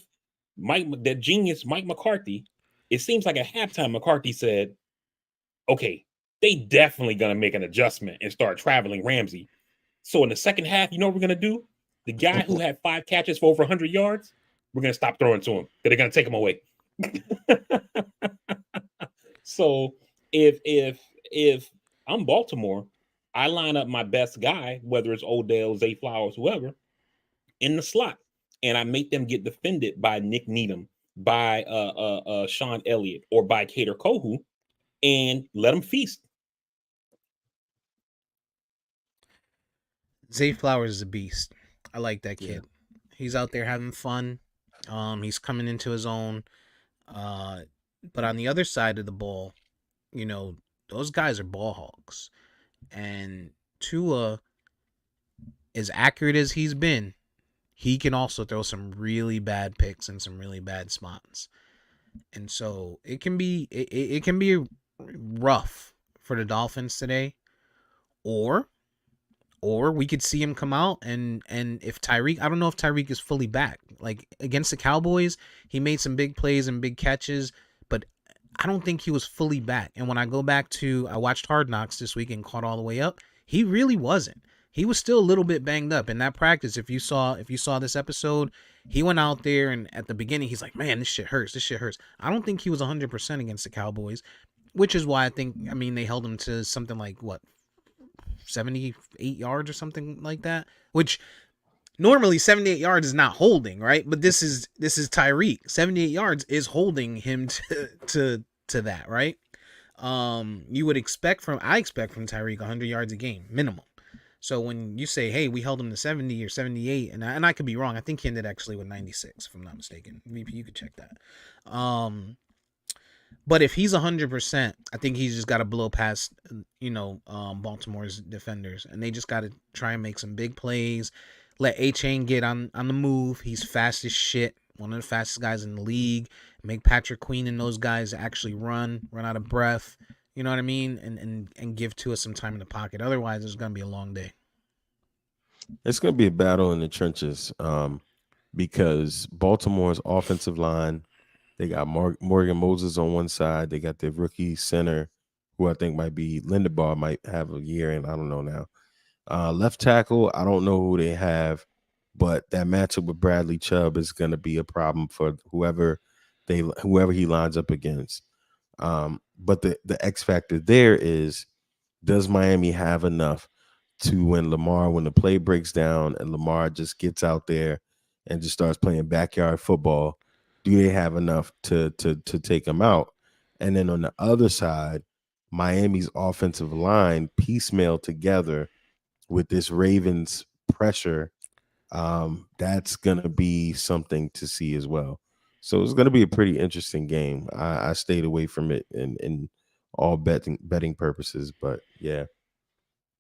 [SPEAKER 3] that genius Mike McCarthy, it seems like at halftime McCarthy said, okay, they definitely gonna make an adjustment and start traveling Ramsey. So in the second half, you know what we're gonna do? The guy who had 5 catches for over 100 yards, we're gonna stop throwing to him. They're gonna take him away. So if I'm Baltimore, I line up my best guy, whether it's Odell, Zay Flowers, whoever, in the slot, and I make them get defended by Nick Needham, by Sean Elliott, or by Kader Kohu, and let them feast.
[SPEAKER 1] Zay Flowers is a beast. I like that kid. He's out there having fun. He's coming into his own. But on the other side of the ball, you know, those guys are ball hogs. And Tua, as accurate as he's been, he can also throw some really bad picks and some really bad spots. And so it can be rough for the Dolphins today. Or we could see him come out and if Tyreek, I don't know if Tyreek is fully back. Like against the Cowboys, he made some big plays and big catches, but I don't think he was fully back. And when I go back to, I watched Hard Knocks this week and caught all the way up, he really wasn't. He was still a little bit banged up in that practice. If you saw this episode, he went out there and at the beginning he's like, man, this shit hurts. I don't think he was 100% against the Cowboys, which is why they held him to something like 78 yards or something like that, which normally 78 yards is not holding, right? But this is Tyreek. 78 yards is holding him to that, right? You would expect I expect from Tyreek 100 yards a game minimum. So when you say, hey, we held him to 70 or 78, and I could be wrong. I think he ended actually with 96, if I'm not mistaken. Maybe you could check that. But if he's 100%, I think he's just got to blow past, Baltimore's defenders, and they just got to try and make some big plays. Let A-Chain get on the move. He's fast as shit, one of the fastest guys in the league. Make Patrick Queen and those guys actually run out of breath. You know what I mean? And give Tua some time in the pocket. Otherwise, it's going to be a long day.
[SPEAKER 2] It's going to be a battle in the trenches because Baltimore's offensive line, they got Morgan Moses on one side. They got their rookie center, who I think might be Lindebaugh, might have a year in. I don't know now. Left tackle, I don't know who they have, but that matchup with Bradley Chubb is going to be a problem for whoever he lines up against. But the X factor there is, does Miami have enough to when the play breaks down and Lamar just gets out there and just starts playing backyard football? Do they have enough to take him out? And then on the other side, Miami's offensive line piecemeal together with this Ravens pressure. That's gonna be something to see as well. So it's gonna be a pretty interesting game. I stayed away from it in all betting purposes, but yeah,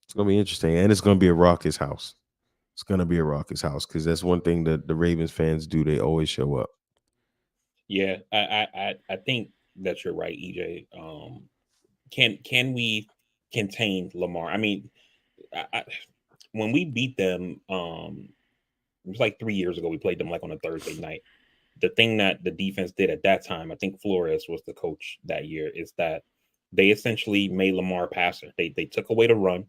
[SPEAKER 2] it's gonna be interesting, and it's gonna be a raucous house. It's gonna be a raucous house because that's one thing that the Ravens fans do. They always show up.
[SPEAKER 3] Yeah, I think that you're right, EJ. Can we contain Lamar? I mean, when we beat them, it was like 3 years ago. We played them like on a Thursday night. The thing that the defense did at that time, I think Flores was the coach that year, is that they essentially made Lamar passer. They took away the run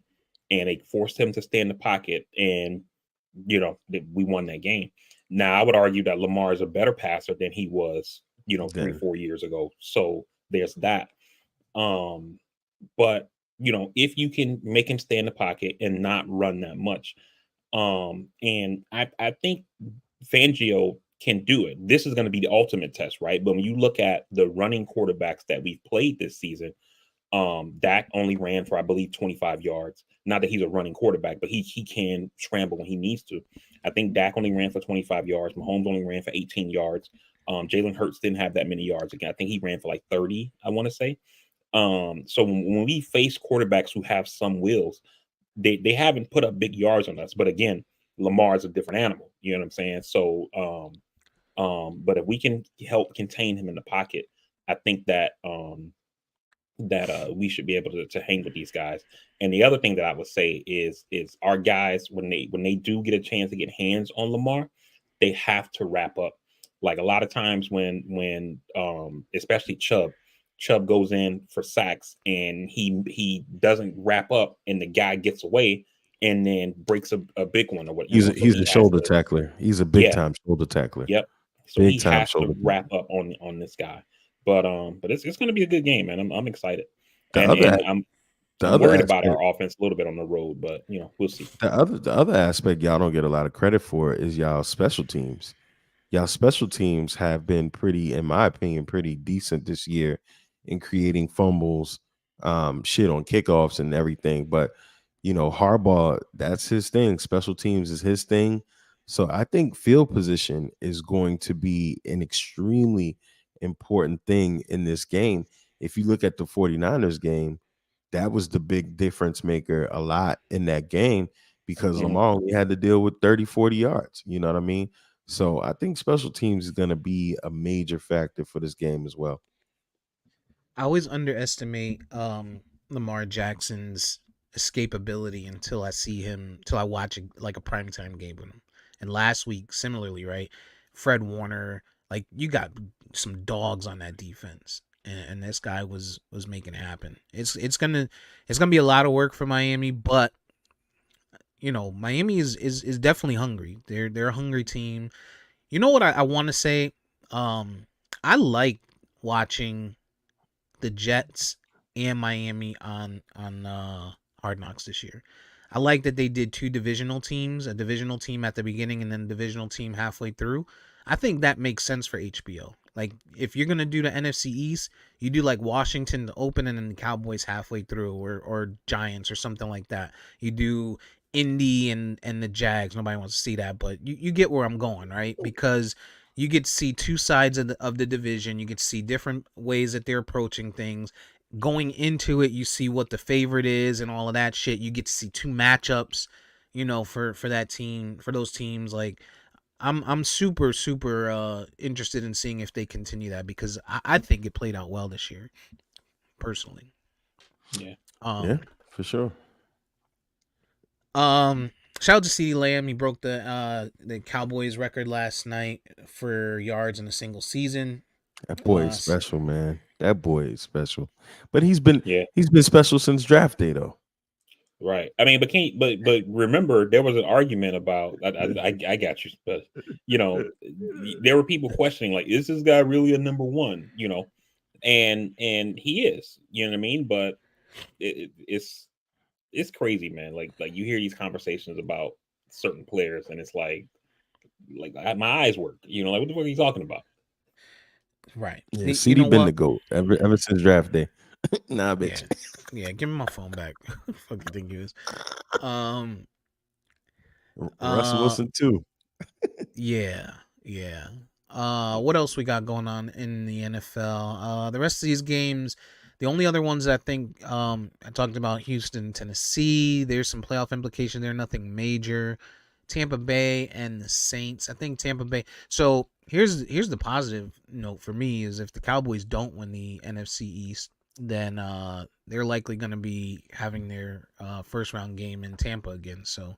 [SPEAKER 3] and they forced him to stay in the pocket, and we won that game. Now I would argue that Lamar is a better passer than he was, 3-4 years ago. So there's that. But if you can make him stay in the pocket and not run that much, and I think Fangio can do it. This is going to be the ultimate test, right? But when you look at the running quarterbacks that we've played this season, Dak only ran for, I believe, 25 yards. Not that he's a running quarterback, but he can scramble when he needs to. I think Dak only ran for 25 yards. Mahomes only ran for 18 yards. Jalen Hurts didn't have that many yards again. I think he ran for like 30, I want to say. So when we face quarterbacks who have some wheels, they haven't put up big yards on us. But again, Lamar is a different animal. You know what I'm saying? So, but if we can help contain him in the pocket, I think that we should be able to hang with these guys. And the other thing that I would say is our guys, when they do get a chance to get hands on Lamar, they have to wrap up. Like a lot of times when especially Chubb goes in for sacks and he doesn't wrap up and the guy gets away and then breaks a big one or what.
[SPEAKER 2] He's
[SPEAKER 3] So
[SPEAKER 2] a
[SPEAKER 3] he has
[SPEAKER 2] shoulder
[SPEAKER 3] to,
[SPEAKER 2] tackler. He's a big
[SPEAKER 3] yeah,
[SPEAKER 2] time shoulder tackler.
[SPEAKER 3] yep. So
[SPEAKER 2] Big
[SPEAKER 3] he
[SPEAKER 2] time
[SPEAKER 3] has
[SPEAKER 2] shoulder
[SPEAKER 3] to wrap up on this guy. But it's going to be a good game, man. I'm excited,
[SPEAKER 2] The
[SPEAKER 3] and
[SPEAKER 2] other
[SPEAKER 3] I'm
[SPEAKER 2] the
[SPEAKER 3] I'm
[SPEAKER 2] other
[SPEAKER 3] worried about
[SPEAKER 2] aspect
[SPEAKER 3] our offense a little bit on the road, but we'll see.
[SPEAKER 2] the other aspect y'all don't get a lot of credit for is y'all special teams. Y'all special teams have been pretty, in my opinion, pretty decent this year in creating fumbles, shit on kickoffs and everything. But Harbaugh, that's his thing. Special teams is his thing. So I think field position is going to be an extremely important thing in this game. If you look at the 49ers game, that was the big difference maker a lot in that game because
[SPEAKER 3] Mhm.
[SPEAKER 2] Lamar only had to deal with 30, 40 yards. You know what I mean? So I think special teams is going to be a major factor for this game as well.
[SPEAKER 1] I always underestimate Lamar Jackson's escapability until I watch like a primetime game with him. And last week, similarly, right? Fred Warner, like you got some dogs on that defense, and this guy was making it happen. It's gonna be a lot of work for Miami, but Miami is definitely hungry. They're a hungry team. You know what I want to say? I like watching the Jets and Miami on Hard Knocks this year. I like that they did two divisional teams, a divisional team at the beginning and then a divisional team halfway through. I think that makes sense for HBO. Like if you're gonna do the NFC East, you do like Washington to open and then the Cowboys halfway through, or Giants or something like that. You do Indy and the Jags. Nobody wants to see that, but you get where I'm going, right? Because you get to see two sides of the division. You get to see different ways that they're approaching things. Going into it, you see what the favorite is and all of that shit. You get to see two matchups, for that team, for those teams. Like I'm super interested in seeing if they continue that because I think it played out well this year, personally.
[SPEAKER 3] Yeah.
[SPEAKER 2] Yeah, for sure.
[SPEAKER 1] Shout out to CeeDee Lamb. He broke the Cowboys record last night for yards in a single season.
[SPEAKER 2] That boy is special, man. That boy is special. But he's been
[SPEAKER 3] Yeah.
[SPEAKER 2] special since draft day though.
[SPEAKER 3] Right. I mean, but remember, there was an argument about. I got you, but there were people questioning, like, is this guy really a number one? And he is. You know what I mean? But it's crazy, man. Like you hear these conversations about certain players, and it's like my eyes work. Like what the fuck are you talking about?
[SPEAKER 1] Right.
[SPEAKER 2] Yeah, CeeDee been the GOAT ever since draft day. Nah, bitch.
[SPEAKER 1] Yeah, give me my phone back. Fucking think he was.
[SPEAKER 2] Russell Wilson too.
[SPEAKER 1] Yeah. What else we got going on in the NFL? The rest of these games, the only other ones I think I talked about Houston, Tennessee. There's some playoff implication there, nothing major. Tampa Bay and the Saints. I think Tampa Bay. So here's the positive note for me is if the Cowboys don't win the NFC East, then they're likely going to be having their first round game in Tampa again. So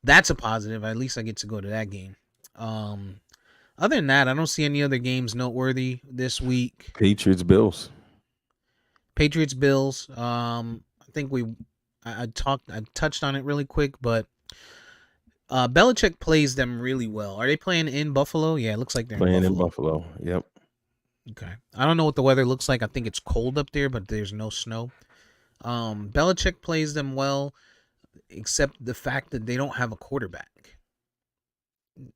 [SPEAKER 1] that's a positive. At least I get to go to that game. Other than that, I don't see any other games noteworthy this week.
[SPEAKER 2] Patriots Bills.
[SPEAKER 1] I think I touched on it really quick, but Belichick plays them really well. Are they playing in Buffalo? Yeah, it looks like they're
[SPEAKER 2] playing
[SPEAKER 1] in Buffalo.
[SPEAKER 2] Yep.
[SPEAKER 1] Okay. I don't know what the weather looks like. I think it's cold up there, but there's no snow. Belichick plays them well, except the fact that they don't have a quarterback.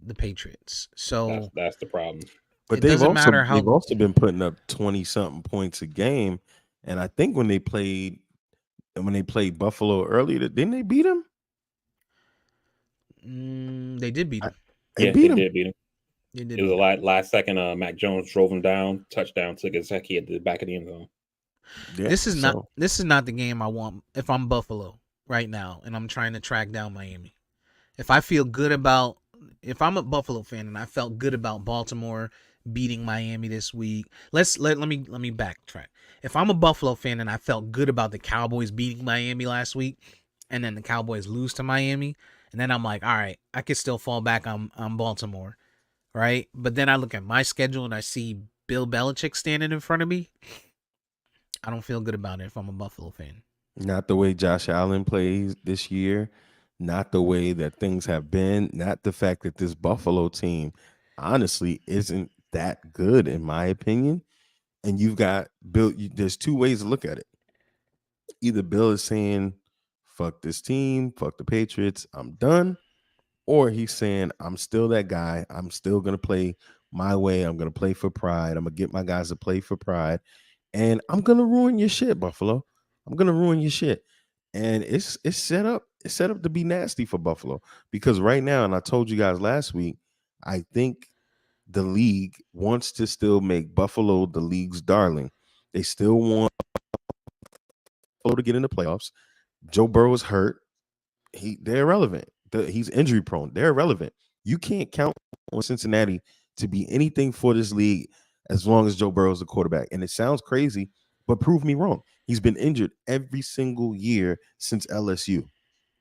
[SPEAKER 1] The Patriots. So
[SPEAKER 3] that's the problem.
[SPEAKER 2] But they've also been putting up 20-something points a game. And I think when they played Buffalo earlier, didn't they beat them?
[SPEAKER 1] They did beat them.
[SPEAKER 3] They did beat him. It was
[SPEAKER 1] a
[SPEAKER 3] last second. Mac Jones drove him down, touchdown, took a second at the back of the end zone.
[SPEAKER 1] Yeah, this is not the game I want if I'm Buffalo right now and I'm trying to track down Miami. If I'm a Buffalo fan and I felt good about Baltimore beating Miami this week, let me backtrack. If I'm a Buffalo fan and I felt good about the Cowboys beating Miami last week, and then the Cowboys lose to Miami, and then I'm like, all right, I could still fall back on Baltimore, right? But then I look at my schedule and I see Bill Belichick standing in front of me. I don't feel good about it if I'm a Buffalo fan.
[SPEAKER 2] Not the way Josh Allen plays this year, not the way that things have been, not the fact that this Buffalo team honestly isn't that good, in my opinion. And you've got Bill, there's two ways to look at it. Either Bill is saying, fuck this team, fuck the Patriots, I'm done. Or he's saying, I'm still that guy. I'm still going to play my way. I'm going to play for pride. I'm going to get my guys to play for pride. And I'm going to ruin your shit, Buffalo. I'm going to ruin your shit. And it's set up. It's set up to be nasty for Buffalo. Because right now, and I told you guys last week, I think the league wants to still make Buffalo the league's darling. They still want Buffalo to get in the playoffs. Joe Burrow is hurt. They're irrelevant. He's injury prone. They're irrelevant. You can't count on Cincinnati to be anything for this league as long as Joe Burrow is the quarterback. And it sounds crazy, but prove me wrong. He's been injured every single year since LSU.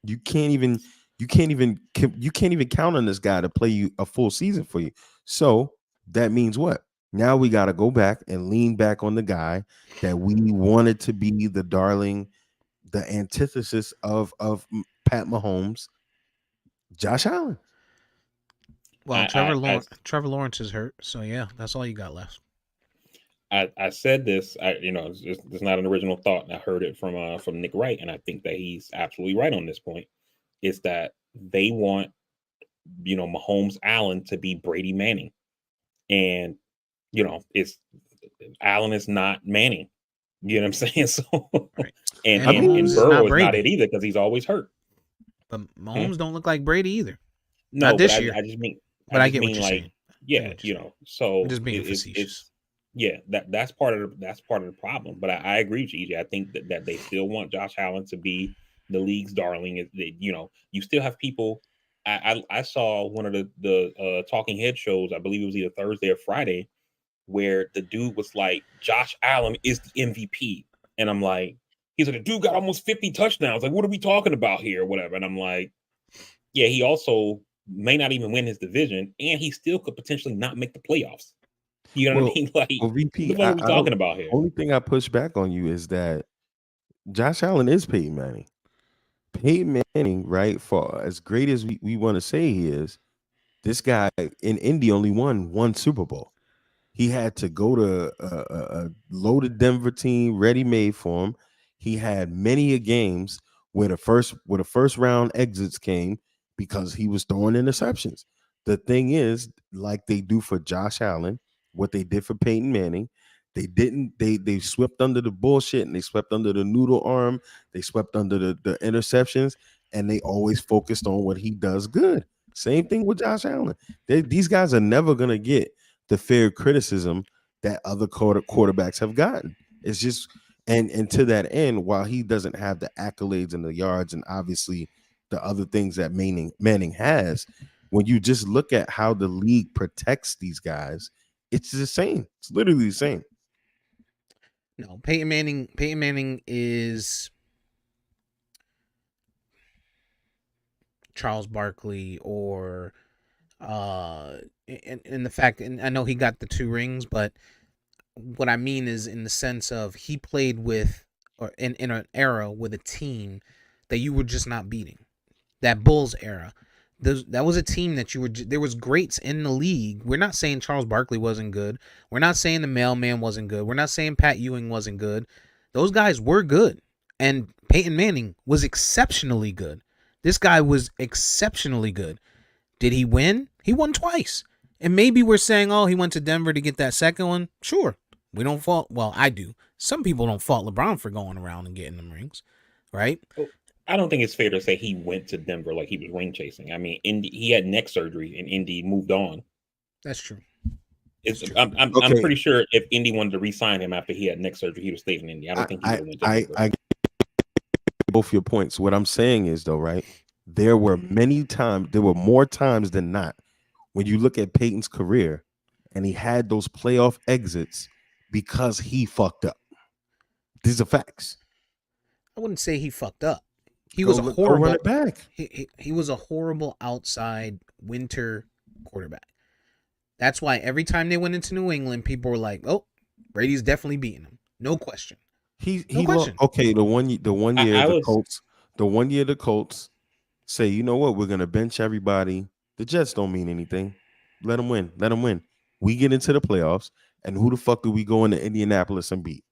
[SPEAKER 2] You can't even count on this guy to play you a full season for you. So that means what? Now we got to go back and lean back on the guy that we wanted to be the darling, the antithesis of Pat Mahomes, Josh Allen.
[SPEAKER 1] Well, Trevor Lawrence is hurt, so yeah, that's all you got left.
[SPEAKER 3] I said this, it's not an original thought. I heard it from Nick Wright, and I think that he's absolutely right on this point. Is that they want, Mahomes Allen to be Brady Manning, and it's Allen is not Manning. You know what I'm saying? So,
[SPEAKER 1] right.
[SPEAKER 3] and Burrow is not it either because he's always hurt.
[SPEAKER 1] But Mahomes don't look like Brady either.
[SPEAKER 3] No,
[SPEAKER 1] not this year.
[SPEAKER 3] I just mean,
[SPEAKER 1] I get what you're saying.
[SPEAKER 3] Yeah, so
[SPEAKER 1] I'm just being facetious.
[SPEAKER 3] Yeah, that's part of the problem. But I agree with you, EJ. I think that they still want Josh Allen to be the league's darling. You still have people. I saw one of the talking head shows. I believe it was either Thursday or Friday, where the dude was like, Josh Allen is the MVP, and I'm like, he's like, the dude got almost 50 touchdowns. Like, what are we talking about here, or whatever? And I'm like, yeah, he also may not even win his division, and he still could potentially not make the playoffs. You know what I mean? Like,
[SPEAKER 2] VP,
[SPEAKER 3] what are we talking about here?
[SPEAKER 2] Only thing I push back on you is that Josh Allen is Peyton Manning. Peyton Manning, right? For as great as we want to say he is, this guy in Indy only won one Super Bowl. He had to go to a loaded Denver team, ready-made for him. He had many games where the first round exits came because he was throwing interceptions. The thing is, like they do for Josh Allen, what they did for Peyton Manning, they swept under the bullshit and they swept under the noodle arm. They swept under the interceptions, and they always focused on what he does good. Same thing with Josh Allen. These guys are never going to get the fair criticism that other quarterbacks have gotten. It's just, and to that end, while he doesn't have the accolades and the yards and obviously the other things that Manning has, when you just look at how the league protects these guys, it's the same. It's literally the same.
[SPEAKER 1] No, Peyton Manning is Charles Barkley or in the fact, and I know he got the 2 rings, but what I mean is in the sense of he played with, or in an era with a team that you were just not beating. That Bulls era, that was a team that there was greats in the league. We're not saying Charles Barkley wasn't good. We're not saying the mailman wasn't good. We're not saying Pat Ewing wasn't good. Those guys were good, and Peyton Manning was exceptionally good. This guy was exceptionally good. Did he win? He won twice. And maybe we're saying, oh, he went to Denver to get that second one. Sure. We don't fault. Well, I do. Some people don't fault LeBron for going around and getting them rings, right?
[SPEAKER 3] I don't think it's fair to say he went to Denver like he was ring chasing. I mean, he had neck surgery and Indy moved on.
[SPEAKER 1] That's true.
[SPEAKER 3] I'm pretty sure if Indy wanted to re-sign him after he had neck surgery, he would stay in Indy. I don't think he went to Denver. I get
[SPEAKER 2] both your points. What I'm saying is, though, right? There were more times than not when you look at Peyton's career and he had those playoff exits because he fucked up. These are facts.
[SPEAKER 1] I wouldn't say he fucked up. He was a horrible.
[SPEAKER 2] Run it back.
[SPEAKER 1] He was a horrible outside winter quarterback. That's why every time they went into New England, people were like, "Oh, Brady's definitely beating him, no question,
[SPEAKER 2] He
[SPEAKER 1] no
[SPEAKER 2] lost.
[SPEAKER 1] question."
[SPEAKER 2] Okay, the one year
[SPEAKER 3] I
[SPEAKER 2] the
[SPEAKER 3] was
[SPEAKER 2] Colts, say, you know what, we're gonna bench everybody. The Jets don't mean anything. Let them win. Let them win. We get into the playoffs, and who the fuck do we go into Indianapolis and beat?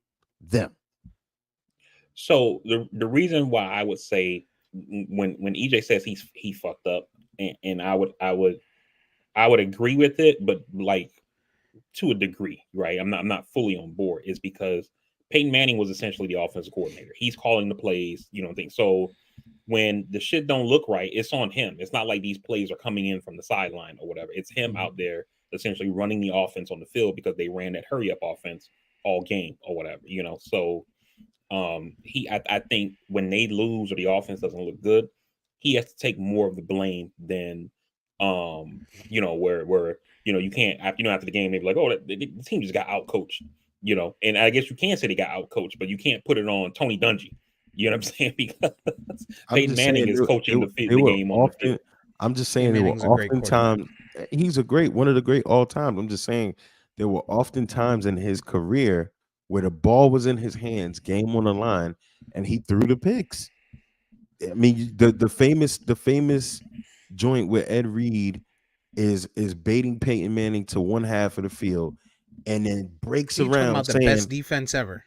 [SPEAKER 2] Them.
[SPEAKER 3] so the reason why I would say when EJ says he fucked up, and I would agree with it, but like to a degree, right? I'm not fully on board, is because Peyton Manning was essentially the offensive coordinator. He's calling the plays, things. So when the shit don't look right, it's on him. It's not like these plays are coming in from the sideline or whatever. It's him out there essentially running the offense on the field because they ran that hurry up offense all game or whatever. So I think when they lose or the offense doesn't look good, he has to take more of the blame than where you can't after the game they'd be like, oh, the team just got out coached, and I guess you can say they got out coached, but you can't put it on Tony Dungy. You know what I'm saying? Because
[SPEAKER 2] I'm
[SPEAKER 3] Peyton
[SPEAKER 2] just
[SPEAKER 3] Manning
[SPEAKER 2] saying
[SPEAKER 3] is coaching
[SPEAKER 2] they
[SPEAKER 3] the
[SPEAKER 2] were
[SPEAKER 3] game on the
[SPEAKER 2] often.
[SPEAKER 3] field.
[SPEAKER 2] I'm just
[SPEAKER 1] Peyton
[SPEAKER 2] saying there were
[SPEAKER 1] Manning's a great quarterback.
[SPEAKER 2] oftentimes. He's a great one of the great all time. I'm just saying there were often times in his career where the ball was in his hands, game on the line, and he threw the picks. I mean, the famous joint where Ed Reed is baiting Peyton Manning to one half of the field, and then breaks
[SPEAKER 1] You talking
[SPEAKER 2] around
[SPEAKER 1] about the best
[SPEAKER 2] saying,
[SPEAKER 1] defense ever?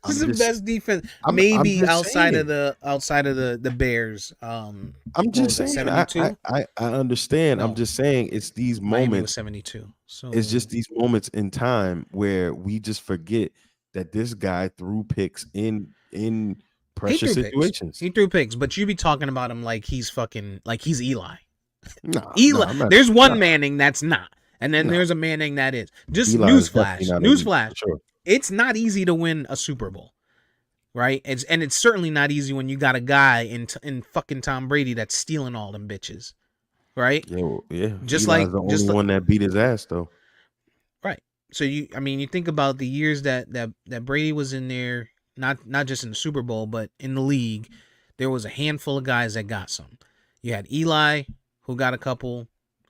[SPEAKER 1] This is
[SPEAKER 2] "I'm
[SPEAKER 1] the
[SPEAKER 2] just,
[SPEAKER 1] best defense,
[SPEAKER 2] I'm
[SPEAKER 1] maybe
[SPEAKER 2] just
[SPEAKER 1] outside of
[SPEAKER 2] saying."
[SPEAKER 1] the Bears.
[SPEAKER 2] I'm
[SPEAKER 1] What
[SPEAKER 2] just
[SPEAKER 1] was it,
[SPEAKER 2] saying, I, I
[SPEAKER 1] 72?
[SPEAKER 2] I I understand. I'm
[SPEAKER 1] No,
[SPEAKER 2] just saying it's these
[SPEAKER 1] Miami was
[SPEAKER 2] moments.
[SPEAKER 1] 72.
[SPEAKER 2] It's
[SPEAKER 1] So
[SPEAKER 2] just these moments in time where we just forget that this guy threw picks in
[SPEAKER 1] he
[SPEAKER 2] pressure
[SPEAKER 1] threw picks.
[SPEAKER 2] situations.
[SPEAKER 1] He threw picks, but you be talking about him like he's fucking like he's Eli.
[SPEAKER 2] Nah,
[SPEAKER 1] Eli.
[SPEAKER 2] I'm not.
[SPEAKER 1] There's one
[SPEAKER 2] Nah,
[SPEAKER 1] Manning that's not, and then
[SPEAKER 2] nah.
[SPEAKER 1] there's a Manning that is. Just
[SPEAKER 2] Eli is definitely
[SPEAKER 1] newsflash.
[SPEAKER 2] not elite
[SPEAKER 1] Newsflash.
[SPEAKER 2] for sure.
[SPEAKER 1] It's not easy to win a Super Bowl, right? It's certainly not easy when you got a guy in fucking Tom Brady that's stealing all them bitches, right?
[SPEAKER 2] Yeah, yeah.
[SPEAKER 1] Just
[SPEAKER 2] Eli's
[SPEAKER 1] like
[SPEAKER 2] the only one that beat his ass though.
[SPEAKER 1] right. So you think about the years that Brady was in there, not just in the Super Bowl, but in the league, there was a handful of guys that got some. You had Eli, who got a couple,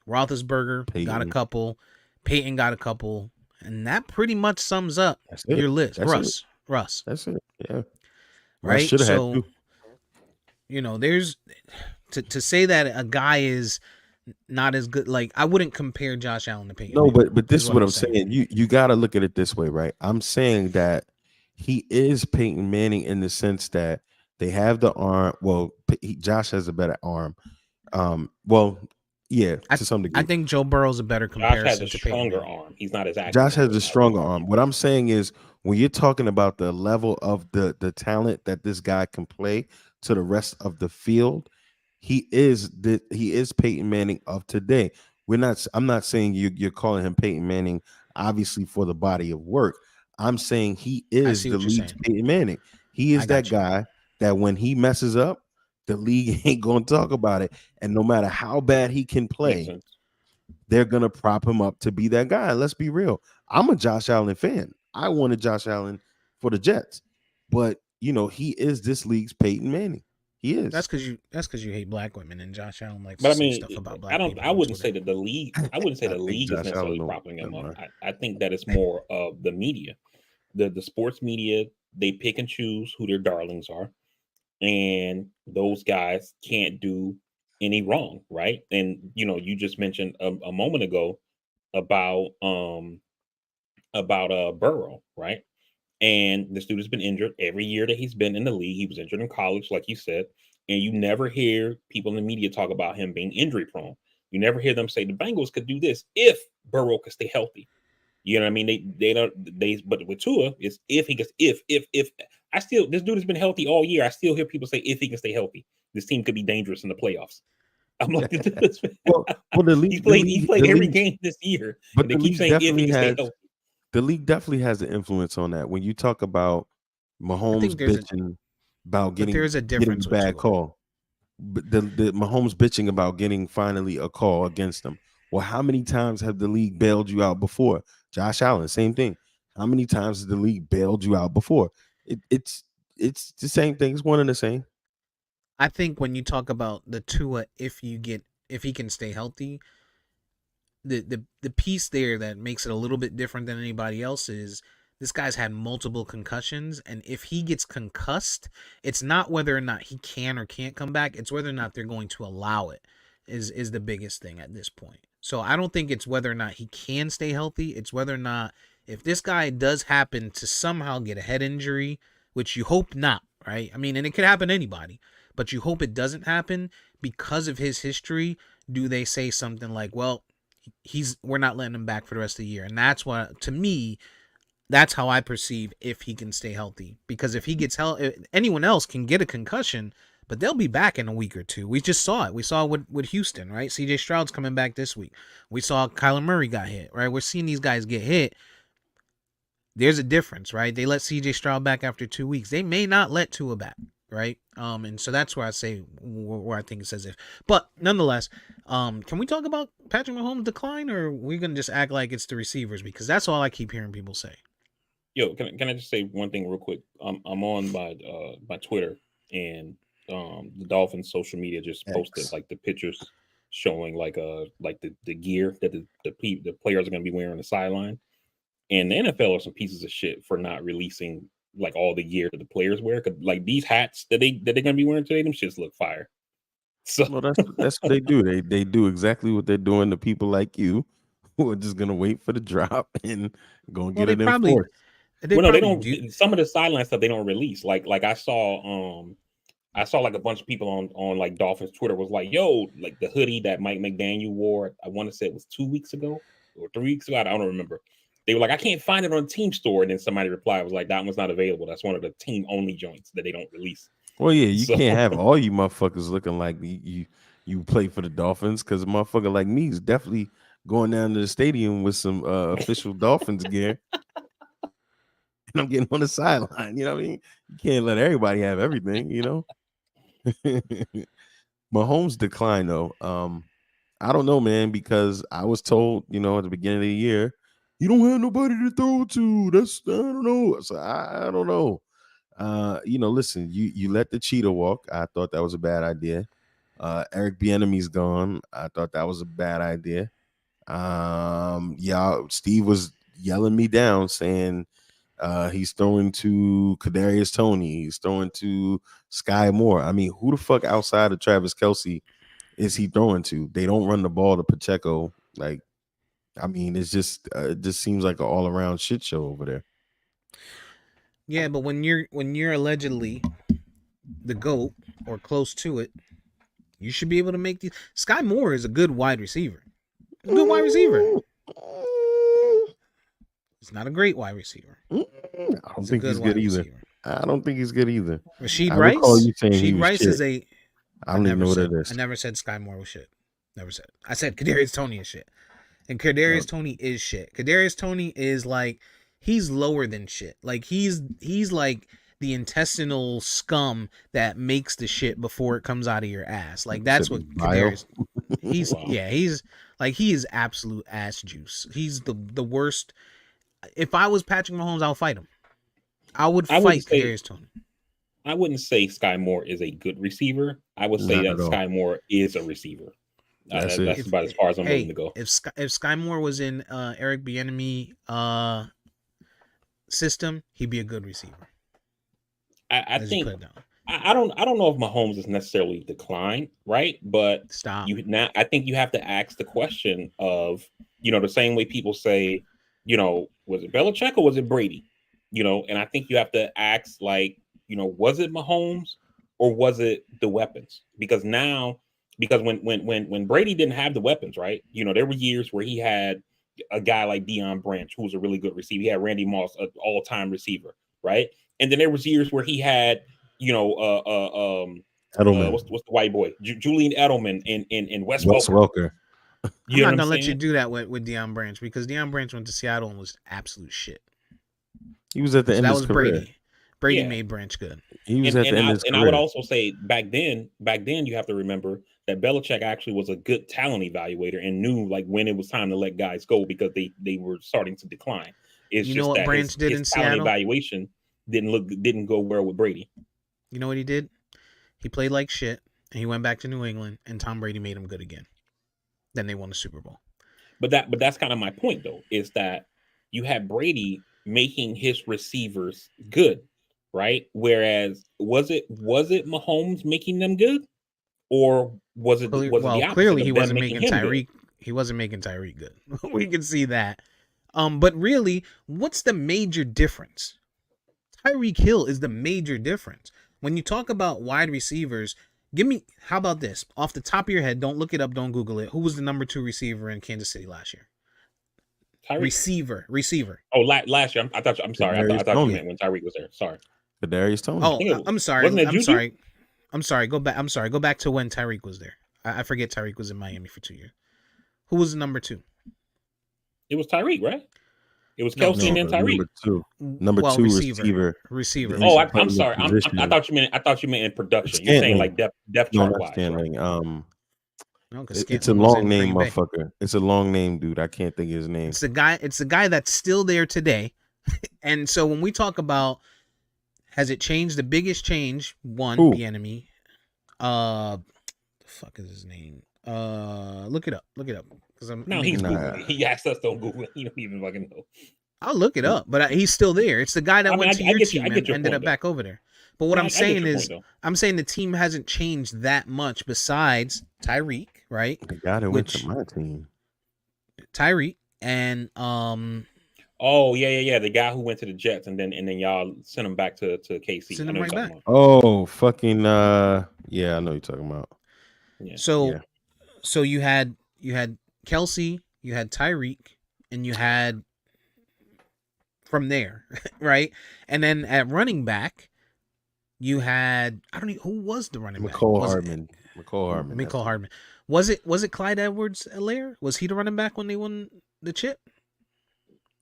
[SPEAKER 1] Roethlisberger got a
[SPEAKER 2] Peyton.
[SPEAKER 1] couple, Peyton got a couple, and that pretty much sums up
[SPEAKER 2] That's
[SPEAKER 1] your
[SPEAKER 2] it.
[SPEAKER 1] list.
[SPEAKER 2] That's it.
[SPEAKER 1] Russ,
[SPEAKER 2] That's it. Yeah. Russ
[SPEAKER 1] right?
[SPEAKER 2] should have had
[SPEAKER 1] So
[SPEAKER 2] two.
[SPEAKER 1] there's to say that a guy is not as good. Like I wouldn't compare Josh Allen to Peyton
[SPEAKER 2] No,
[SPEAKER 1] Manning.
[SPEAKER 2] but this
[SPEAKER 1] Is
[SPEAKER 2] is
[SPEAKER 1] what
[SPEAKER 2] what
[SPEAKER 1] I'm
[SPEAKER 2] I'm
[SPEAKER 1] saying.
[SPEAKER 2] saying. You got to look at it this way, right? I'm saying that he is Peyton Manning in the sense that they have the arm. Well, Josh has a better arm. Well, yeah, to some
[SPEAKER 1] I
[SPEAKER 2] degree.
[SPEAKER 1] think Joe Burrow's a better
[SPEAKER 3] Josh has
[SPEAKER 1] comparison
[SPEAKER 3] a
[SPEAKER 1] to Peyton
[SPEAKER 3] stronger
[SPEAKER 1] Manning.
[SPEAKER 3] arm. He's not as accurate.
[SPEAKER 2] Josh has a stronger arm. What I'm saying is when you're talking about the level of the talent that this guy can play to the rest of the field, he is Peyton Manning of today. I'm not saying you're calling him Peyton Manning obviously for the body of work. I'm saying he
[SPEAKER 1] I
[SPEAKER 2] is
[SPEAKER 1] see
[SPEAKER 2] the
[SPEAKER 1] what you're
[SPEAKER 2] league's
[SPEAKER 1] saying.
[SPEAKER 2] Peyton Manning. He
[SPEAKER 1] I
[SPEAKER 2] is that
[SPEAKER 1] got you.
[SPEAKER 2] guy that when he messes up, the league ain't going to talk about it. And no matter how bad he can
[SPEAKER 3] Makes
[SPEAKER 2] play,
[SPEAKER 3] sense.
[SPEAKER 2] they're gonna prop him up to be that guy. Let's be real. I'm a Josh Allen fan. I wanted Josh Allen for the Jets, but he is this league's Peyton Manning. He is.
[SPEAKER 1] That's because you hate black women, and Josh Allen likes
[SPEAKER 3] But
[SPEAKER 1] to
[SPEAKER 3] I
[SPEAKER 1] say
[SPEAKER 3] mean,
[SPEAKER 1] stuff about
[SPEAKER 3] I
[SPEAKER 1] black
[SPEAKER 3] don't.
[SPEAKER 1] people
[SPEAKER 3] I
[SPEAKER 1] on
[SPEAKER 3] wouldn't say
[SPEAKER 1] Twitter.
[SPEAKER 3] that the league. I wouldn't say
[SPEAKER 2] I
[SPEAKER 3] the
[SPEAKER 2] think
[SPEAKER 3] league is
[SPEAKER 2] Josh Allen.
[SPEAKER 3] necessarily
[SPEAKER 2] No,
[SPEAKER 3] propping him
[SPEAKER 2] never
[SPEAKER 3] up.
[SPEAKER 2] mind.
[SPEAKER 3] I think that it's more of the media, the sports media. They pick and choose who their darlings are, and those guys can't do any wrong, right? And you just mentioned a moment ago about Burrow, right? And this dude has been injured every year that he's been in the league. He was injured in college, like you said, and you never hear people in the media talk about him being injury prone. You never hear them say the Bengals could do this if Burrow could stay healthy. You know what I mean? They don't but with Tua, it's if he gets if I still this dude has been healthy all year. I still hear people say if he can stay healthy, this team could be dangerous in the playoffs. I'm like,
[SPEAKER 2] well, the
[SPEAKER 3] he
[SPEAKER 2] league,
[SPEAKER 3] played every game this year,
[SPEAKER 2] but
[SPEAKER 3] and they keep saying if he can stay healthy.
[SPEAKER 2] the league definitely has an influence on that. When you talk about
[SPEAKER 1] I
[SPEAKER 2] Mahomes
[SPEAKER 1] think there's a
[SPEAKER 2] bitching about
[SPEAKER 1] but there is a
[SPEAKER 2] getting
[SPEAKER 1] difference
[SPEAKER 2] a
[SPEAKER 1] with
[SPEAKER 2] bad
[SPEAKER 1] Tua.
[SPEAKER 2] call, but the Mahomes bitching about getting finally a call against them. Well, how many times have the league bailed you out before? Josh Allen, same thing. How many times has the league bailed you out before? It's the same thing. It's one and the same.
[SPEAKER 1] I think when you talk about the Tua, if he can stay healthy, the piece there that makes it a little bit different than anybody else is this guy's had multiple concussions, and if he gets concussed, it's not whether or not he can or can't come back, it's whether or not they're going to allow it is the biggest thing at this point. So I don't think it's whether or not he can stay healthy, it's whether or not if this guy does happen to somehow get a head injury, which you hope not, right? I mean, and it could happen to anybody, but you hope it doesn't happen because of his history. Do they say something like, well, we're not letting him back for the rest of the year? And that's what, to me, that's how I perceive if he can stay healthy. Because if he gets anyone else can get a concussion, but they'll be back in a week or two. We just saw it. We saw it with Houston, right? CJ Stroud's coming back this week. We saw Kyler Murray got hit, right? We're seeing these guys get hit. There's a difference, right? They let CJ Stroud back after 2 weeks. They may not let Tua back, right? And so that's where I say where I think it says if. But nonetheless, can we talk about Patrick Mahomes' decline, or are we gonna just act like it's the receivers? Because that's all I keep hearing people say.
[SPEAKER 3] Yo, can I just say one thing real quick? I'm on my Twitter, and the Dolphins social media just posted like the pictures showing like the gear that the players are going to be wearing on the sideline, and the NFL are some pieces of shit for not releasing like all the gear that the players wear. Cause like these hats that they're going to be wearing today, them shits look fire. So
[SPEAKER 2] Well, that's what they do. They do exactly what they're doing to people like you, who are just gonna wait for the drop and go and get it enforced.
[SPEAKER 3] Well, no, they don't. Some of the sideline stuff they don't release. Like I saw like a bunch of people on like Dolphins Twitter was like, yo, like the hoodie that Mike McDaniel wore, I want to say it was 2 weeks ago or 3 weeks ago. I don't remember. They were like, I can't find it on Team Store. And then somebody replied, was like, that one's not available. That's one of the team only joints that they don't release.
[SPEAKER 2] Well, yeah, you can't have all you motherfuckers looking like you play for the Dolphins, because a motherfucker like me is definitely going down to the stadium with some official Dolphins gear. And I'm getting on the sideline. You know what I mean? You can't let everybody have everything, you know. Mahomes' decline, though. I don't know, man, because I was told, at the beginning of the year, you don't have nobody to throw to. I don't know. So I don't know. Listen, you let the cheetah walk. I thought that was a bad idea. Eric Bieniemy's gone. I thought that was a bad idea. Steve was yelling me down saying he's throwing to Kadarius Toney. He's throwing to Sky Moore. I mean, who the fuck outside of Travis Kelce is he throwing to? They don't run the ball to Pacheco. Like, I mean, it's just it just seems like an all around shit show over there.
[SPEAKER 1] Yeah, but when you're allegedly the GOAT or close to it, you should be able to make these. Sky Moore is a good wide receiver. A good wide receiver. He's not a great wide receiver.
[SPEAKER 2] I don't think he's good either. I don't think he's good either.
[SPEAKER 1] Rashid Rice? Rashid Rice
[SPEAKER 2] shit.
[SPEAKER 1] is a...
[SPEAKER 2] I don't even know what it is.
[SPEAKER 1] I never said Sky Moore was shit. Never said. I said Kadarius Toney is shit. And Kadarius Toney is shit. Kadarius Toney is like... He's lower than shit. Like, he's like the intestinal scum that makes the shit before it comes out of your ass. Like, that's what Kadarius... He's... Yeah, he's... Like, he is absolute ass juice. He's the worst... If I was Patrick Mahomes, I'll fight him. I would fight Kadarius Toney.
[SPEAKER 3] I wouldn't say Sky Moore is a good receiver. I would say that Sky Moore is a receiver. That's about as far as I'm willing to go.
[SPEAKER 1] If Sky Moore was in Eric Bieniemy system, he'd be a good receiver.
[SPEAKER 3] I think I don't know if Mahomes is necessarily declined, right? But I think you have to ask the question of, the same way people say, was it Belichick or was it Brady? And I think you have to ask, like, was it Mahomes or was it the weapons? Because when Brady didn't have the weapons, right? There were years where he had a guy like Deion Branch, who was a really good receiver. He had Randy Moss, an all-time receiver, right? And then there was years where he had,
[SPEAKER 2] Edelman.
[SPEAKER 3] What's the white boy? Julian Edelman and Wes
[SPEAKER 2] Welker.
[SPEAKER 1] I'm not gonna let you do that with Deion Branch, because Deion Branch went to Seattle and was absolute shit.
[SPEAKER 2] He was at the end of his career.
[SPEAKER 1] Brady. Brady made Branch good.
[SPEAKER 2] He was at the end of his career.
[SPEAKER 3] And I would also say back then you have to remember that Belichick actually was a good talent evaluator and knew like when it was time to let guys go because they were starting to decline. It's
[SPEAKER 1] you know what Branch did in Seattle?
[SPEAKER 3] Evaluation didn't go well with Brady.
[SPEAKER 1] You know what he did? He played like shit and he went back to New England and Tom Brady made him good again. Then they won the Super Bowl.
[SPEAKER 3] But that's kind of my point, though, is that you had Brady making his receivers good, right? Whereas was it Mahomes making them good, or was it the opposite
[SPEAKER 1] Clearly
[SPEAKER 3] of
[SPEAKER 1] he
[SPEAKER 3] them
[SPEAKER 1] wasn't
[SPEAKER 3] making
[SPEAKER 1] making
[SPEAKER 3] him good?
[SPEAKER 1] Tyreek. He wasn't making Tyreek good. We can see that. But really, what's the major difference? Tyreek Hill is the major difference. When you talk about wide receivers, how about this? Off the top of your head, don't look it up, don't Google it. Who was the number 2 receiver in Kansas City last year?
[SPEAKER 3] Tyreek.
[SPEAKER 1] Receiver.
[SPEAKER 3] Oh, last year. I'm sorry. I thought you meant when Tyreek was there. Sorry.
[SPEAKER 2] Kadarius Toney.
[SPEAKER 1] Oh, I'm sorry.
[SPEAKER 3] Wasn't it
[SPEAKER 1] I'm
[SPEAKER 3] Juju?
[SPEAKER 1] sorry. I'm sorry. Go back. I'm sorry. Go back to when Tyreek was there. I forget Tyreek was in Miami for 2 years. Who was the number 2?
[SPEAKER 3] It was Tyreek, right? It was
[SPEAKER 1] No,
[SPEAKER 3] Kelsey and then Tyreek.
[SPEAKER 2] Number two receiver.
[SPEAKER 1] Receiver.
[SPEAKER 3] Oh,
[SPEAKER 2] Receiver.
[SPEAKER 3] I'm sorry. I thought you meant in production. You're saying like depth
[SPEAKER 2] No,
[SPEAKER 3] chart
[SPEAKER 2] not
[SPEAKER 3] wise.
[SPEAKER 2] Scantling.
[SPEAKER 1] No, 'cause
[SPEAKER 2] It's a
[SPEAKER 1] Scantling was
[SPEAKER 2] long
[SPEAKER 1] in
[SPEAKER 2] name,
[SPEAKER 1] Green Bay.
[SPEAKER 2] motherfucker. It's a long name, dude. I can't think of his name.
[SPEAKER 1] It's the guy that's still there today. And so when we talk about has it changed, the biggest change, one,
[SPEAKER 2] Who?
[SPEAKER 1] Bieniemy. The fuck is his name? Look it up. Because
[SPEAKER 3] He's Googling. He asked us don't Google it. You don't even fucking know.
[SPEAKER 1] I'll look it up, but he's still there. It's the guy that went to your team and ended up back over there. But what I'm saying is, I'm saying the team hasn't changed that much besides Tyreek, right?
[SPEAKER 2] The guy that went to my team.
[SPEAKER 1] Tyreek and
[SPEAKER 3] Oh yeah. The guy who went to the Jets and then y'all sent him back to KC.
[SPEAKER 1] Send him right back.
[SPEAKER 2] Oh, fucking yeah, I know you're talking about.
[SPEAKER 3] Yeah.
[SPEAKER 1] So you had Kelsey, you had Tyreek, and you had from there, right? And then at running back, you had who was the running back?
[SPEAKER 2] Mecole Hardman.
[SPEAKER 1] Was it Clyde Edwards-Helaire? Was he the running back when they won the chip?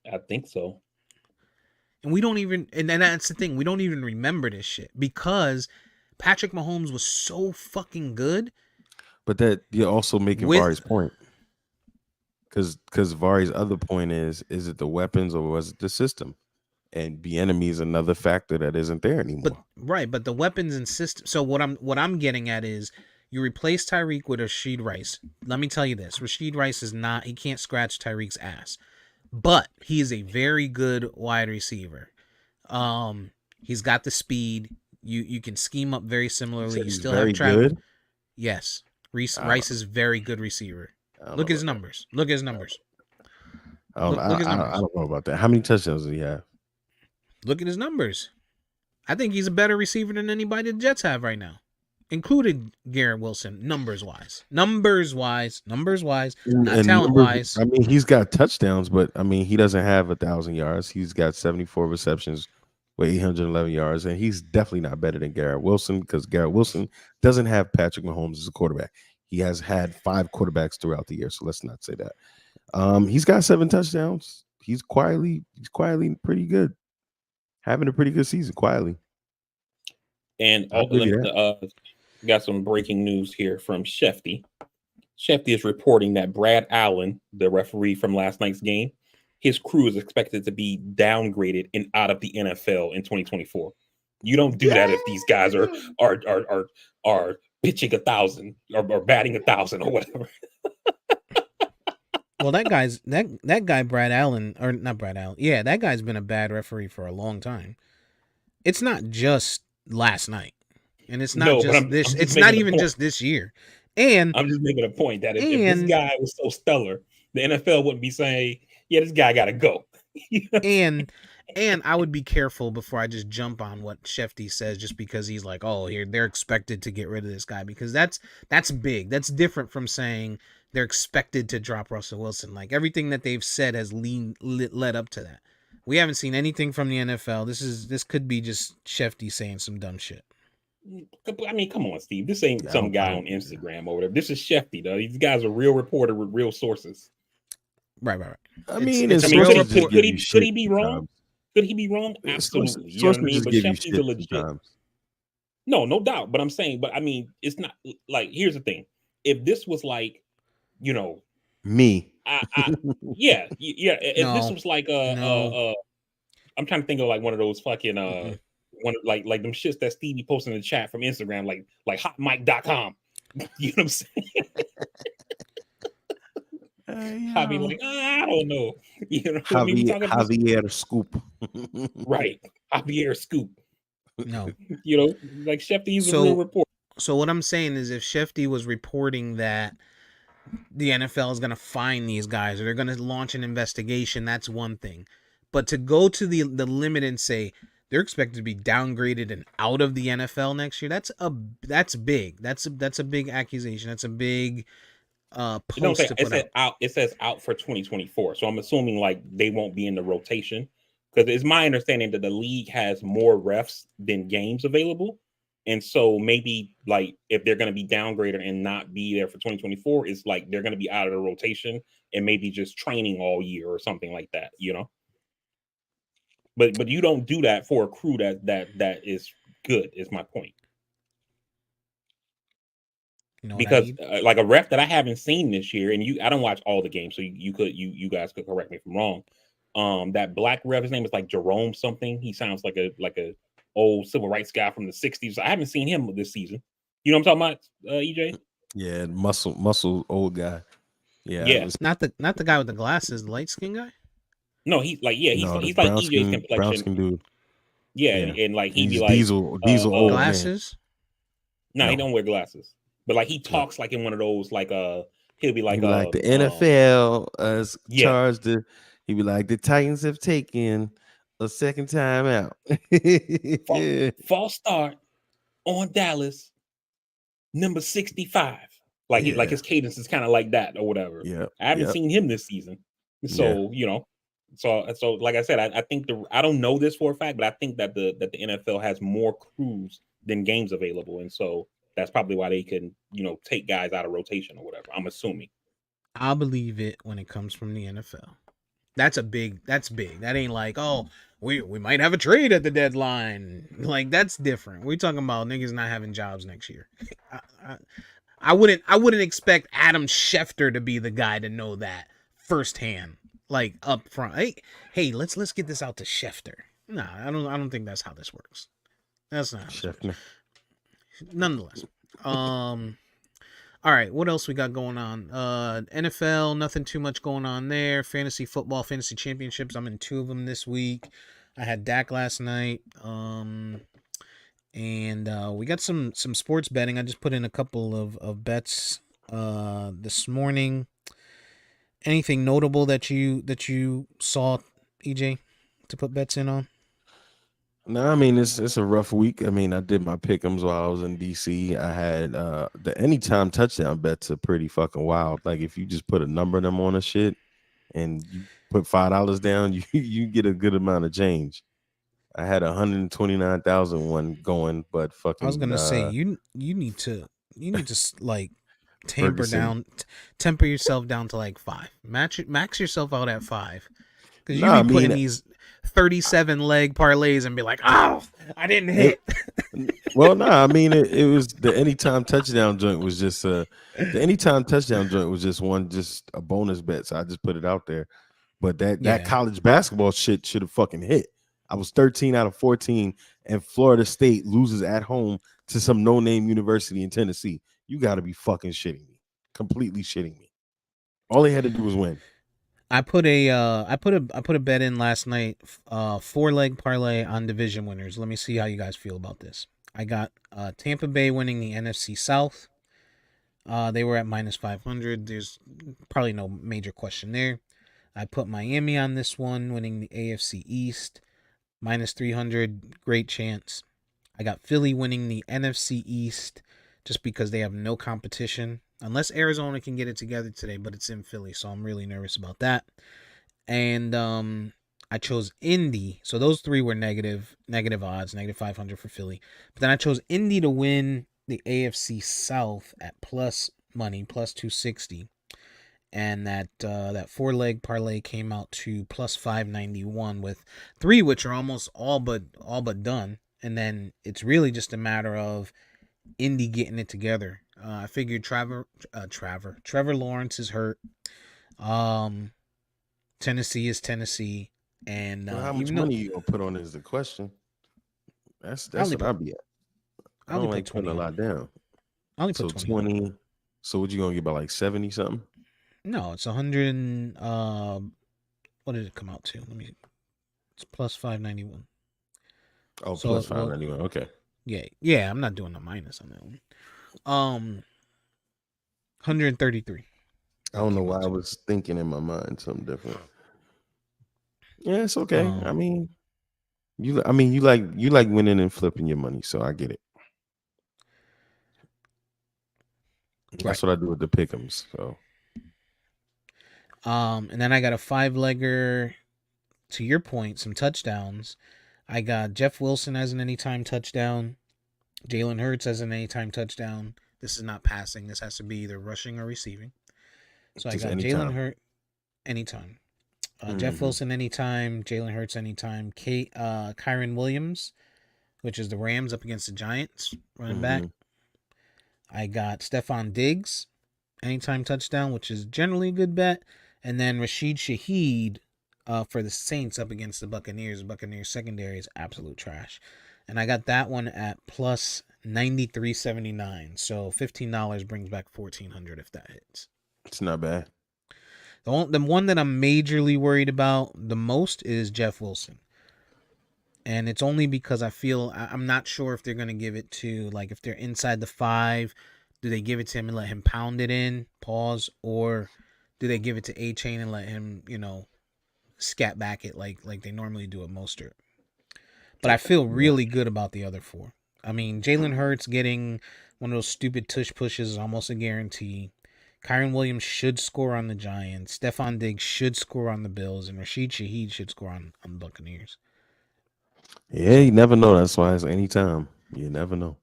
[SPEAKER 3] I think so.
[SPEAKER 1] And we don't even, and that's the thing, we don't even remember this shit because Patrick Mahomes was so fucking good.
[SPEAKER 2] But that you're also making Vari's point. Because Vari's other point is it the weapons or was it the system? And Bieniemy is another factor that isn't there anymore.
[SPEAKER 1] But the weapons and system. So what I'm getting at is you replace Tyreek with Rashid Rice. Let me tell you this: Rashid Rice he can't scratch Tyreek's ass, but he is a very good wide receiver. He's got the speed. You can scheme up very similarly. You still have Travis. Yes, Rice is a very good receiver. Look at his numbers.
[SPEAKER 2] I don't know about that. How many touchdowns does he have?
[SPEAKER 1] Look at his numbers. I think he's a better receiver than anybody the Jets have right now, including Garrett Wilson, numbers wise, not talent wise.
[SPEAKER 2] I mean, he's got touchdowns, but I mean, he doesn't have 1,000 yards. He's got 74 receptions with 811 yards, and he's definitely not better than Garrett Wilson because Garrett Wilson doesn't have Patrick Mahomes as a quarterback. He has had 5 quarterbacks throughout the year, so let's not say that. He's got 7 touchdowns. He's quietly pretty good. Having a pretty good season quietly.
[SPEAKER 3] And got some breaking news here from Shefty. Shefty is reporting that Brad Allen, the referee from last night's game, his crew is expected to be downgraded and out of the NFL in 2024. You don't do that if these guys are pitching 1,000 or batting 1,000 or whatever.
[SPEAKER 1] Well, that guy Brad Allen, or not Brad Allen. Yeah, that guy's been a bad referee for a long time. It's not just last night, and it's not this. It's not even just this year. And
[SPEAKER 3] I'm just making a point that if this guy was so stellar, the NFL wouldn't be saying, "Yeah, this guy got to go."
[SPEAKER 1] And I would be careful before I just jump on what Shefty says, just because he's like, "Oh, here they're expected to get rid of this guy," because that's big. That's different from saying they're expected to drop Russell Wilson. Like everything that they've said has led up to that. We haven't seen anything from the NFL. This could be just Shefty saying some dumb shit.
[SPEAKER 3] I mean, come on, Steve. This ain't some guy on Instagram or whatever. This is Shefty, though. These guys are real reporter with real sources.
[SPEAKER 1] Right.
[SPEAKER 2] I mean,
[SPEAKER 3] could he be wrong? Could he be wrong? Absolutely. You know what I mean? But Shefty's a legit. No doubt. But I'm saying, I mean, it's not like, here's the thing. If this was like,
[SPEAKER 2] me.
[SPEAKER 3] Yeah. If this was like I'm trying to think of like one of those fucking one like them shits that Stevie posted in the chat from Instagram, like hotmic.com. You know what I'm saying? I'll be like, I don't know. You know what I mean? We talking about
[SPEAKER 2] Javier Scoop.
[SPEAKER 3] right. Javier Scoop.
[SPEAKER 1] No.
[SPEAKER 3] You know, like Shefty's a real report.
[SPEAKER 1] So what I'm saying is, if Shefty was reporting that the NFL is going to fine these guys or they're going to launch an investigation, that's one thing. But to go to the limit and say they're expected to be downgraded and out of the NFL next year, that's big. That's a big accusation. That's a big post to put
[SPEAKER 3] out. It says out for 2024. So I'm assuming like they won't be in the rotation, because it's my understanding that the league has more refs than games available. And so maybe like if they're going to be downgraded and not be there for 2024, it's like they're going to be out of the rotation and maybe just training all year or something like that, you know. But you don't do that for a crew that is good, is my point. You know, because like a ref that I haven't seen this year, and I don't watch all the games, so you guys could correct me if I'm wrong. That black ref, his name is like Jerome something. He sounds like a old civil rights guy from the 60s. I haven't seen him this season. You know what I'm talking about, EJ?
[SPEAKER 2] Yeah, muscle old guy.
[SPEAKER 3] Yeah.
[SPEAKER 1] Not the guy with the glasses, the light skin guy?
[SPEAKER 3] No, he's like EJ's complexion.
[SPEAKER 2] Brown skin dude.
[SPEAKER 3] Yeah, and like he'd be like
[SPEAKER 2] diesel old
[SPEAKER 1] glasses.
[SPEAKER 3] No, he don't wear glasses. But like he talks like in one of those like he'll be like
[SPEAKER 2] the NFL charged the he'd be like the Titans have taken a second time out.
[SPEAKER 3] False start on Dallas, number 65. Like his cadence is kind of like that or whatever.
[SPEAKER 2] Yeah,
[SPEAKER 3] I haven't seen him this season, so you know, so like I said, I think I don't know this for a fact, but I think that the NFL has more crews than games available, and so that's probably why they can take guys out of rotation or whatever. I'm assuming.
[SPEAKER 1] I'll believe it when it comes from the NFL. That's big. That ain't like, oh, we might have a trade at the deadline. Like, that's different. We're talking about niggas not having jobs next year. I wouldn't expect Adam Schefter to be the guy to know that firsthand, like up front. Hey, let's get this out to Schefter. Nah, I don't think that's how this works. That's not Schefter. Nonetheless. All right, what else we got going on? NFL, nothing too much going on there. Fantasy football, fantasy championships. I'm in 2 of them this week. I had Dak last night. And we got some sports betting. I just put in a couple of bets this morning. Anything notable that you saw, EJ, to put bets in on?
[SPEAKER 2] No, I mean it's a rough week. I mean, I did my pick'ems while I was in DC. I had the anytime touchdown bets are pretty fucking wild. Like if you just put a number of them on a shit and you put $5 down, you get a good amount of change. I had 129,000 one going, but fucking.
[SPEAKER 1] I was gonna say you need to like temper yourself down to like 5. Max yourself out at 5, because you be putting these 37 leg parlays and be like, oh, I didn't hit.
[SPEAKER 2] Well, no, I mean it was the anytime touchdown joint was just a bonus bet, so I just put it out there. But that college basketball shit should have fucking hit. I was 13 out of 14, and Florida State loses at home to some no-name university in Tennessee. You got to be fucking shitting me, completely shitting me. All they had to do was win.
[SPEAKER 1] I put a bet in last night, 4-leg parlay on division winners. Let me see how you guys feel about this. I got Tampa Bay winning the NFC South. They were at -500. There's probably no major question there. I put Miami on this one, winning the AFC East, -300. Great chance. I got Philly winning the NFC East just because they have no competition. Unless Arizona can get it together today, but it's in Philly, so I'm really nervous about that. And I chose Indy. So those 3 were negative odds, -500 for Philly. But then I chose Indy to win the AFC South at plus money, +260. And that 4-leg parlay came out to +591 with 3, which are almost all but done. And then it's really just a matter of Indy getting it together. I figured Trevor Lawrence is hurt. Tennessee is Tennessee, and
[SPEAKER 2] how much money you gonna put on is the question. That's what I'll be at. I don't like putting a lot down.
[SPEAKER 1] I only put
[SPEAKER 2] 20. So what you gonna get by like 70 something?
[SPEAKER 1] No, it's 100 and what did it come out to? It's plus 591.
[SPEAKER 2] Oh,
[SPEAKER 1] So
[SPEAKER 2] plus 591. Okay.
[SPEAKER 1] yeah, I'm not doing a minus on that one. 133.
[SPEAKER 2] I don't know why I was thinking in my mind something different. Yeah, it's okay. I
[SPEAKER 1] Um,
[SPEAKER 2] mean, you like winning and flipping your money, so I get it. That's
[SPEAKER 1] Right.
[SPEAKER 2] what I do with the pick'ems. So
[SPEAKER 1] And then I got a 5-legger. To your point, some touchdowns. I got Jeff Wilson as an anytime touchdown. Jalen Hurts as an anytime touchdown. This is not passing. This has to be either rushing or receiving. So I
[SPEAKER 2] just
[SPEAKER 1] got
[SPEAKER 2] anytime.
[SPEAKER 1] Jalen Hurts anytime. Jeff Wilson anytime. Jalen Hurts anytime. Kyron Williams, which is the Rams up against the Giants, running back. I got Stephon Diggs anytime touchdown, which is generally a good bet. And then Rashid Shaheed for the Saints up against the Buccaneers. The Buccaneers secondary is absolute trash. And I got that one at plus 93.79. So $15 brings back $1,400 if that hits.
[SPEAKER 2] It's not bad.
[SPEAKER 1] The one that I'm majorly worried about the most is Jeff Wilson. And it's only because I feel I'm not sure if they're going to give it to, like, if they're inside the 5, do they give it to him and let him pound it in, pause, or do they give it to A-Chain and let him, scat back it like they normally do at Mostert? But I feel really good about the other 4. I mean, Jalen Hurts getting one of those stupid tush pushes is almost a guarantee. Kyron Williams should score on the Giants. Stephon Diggs should score on the Bills. And Rashid Shaheed should score on the Buccaneers.
[SPEAKER 2] Yeah, you never know. That's why it's anytime. You never know.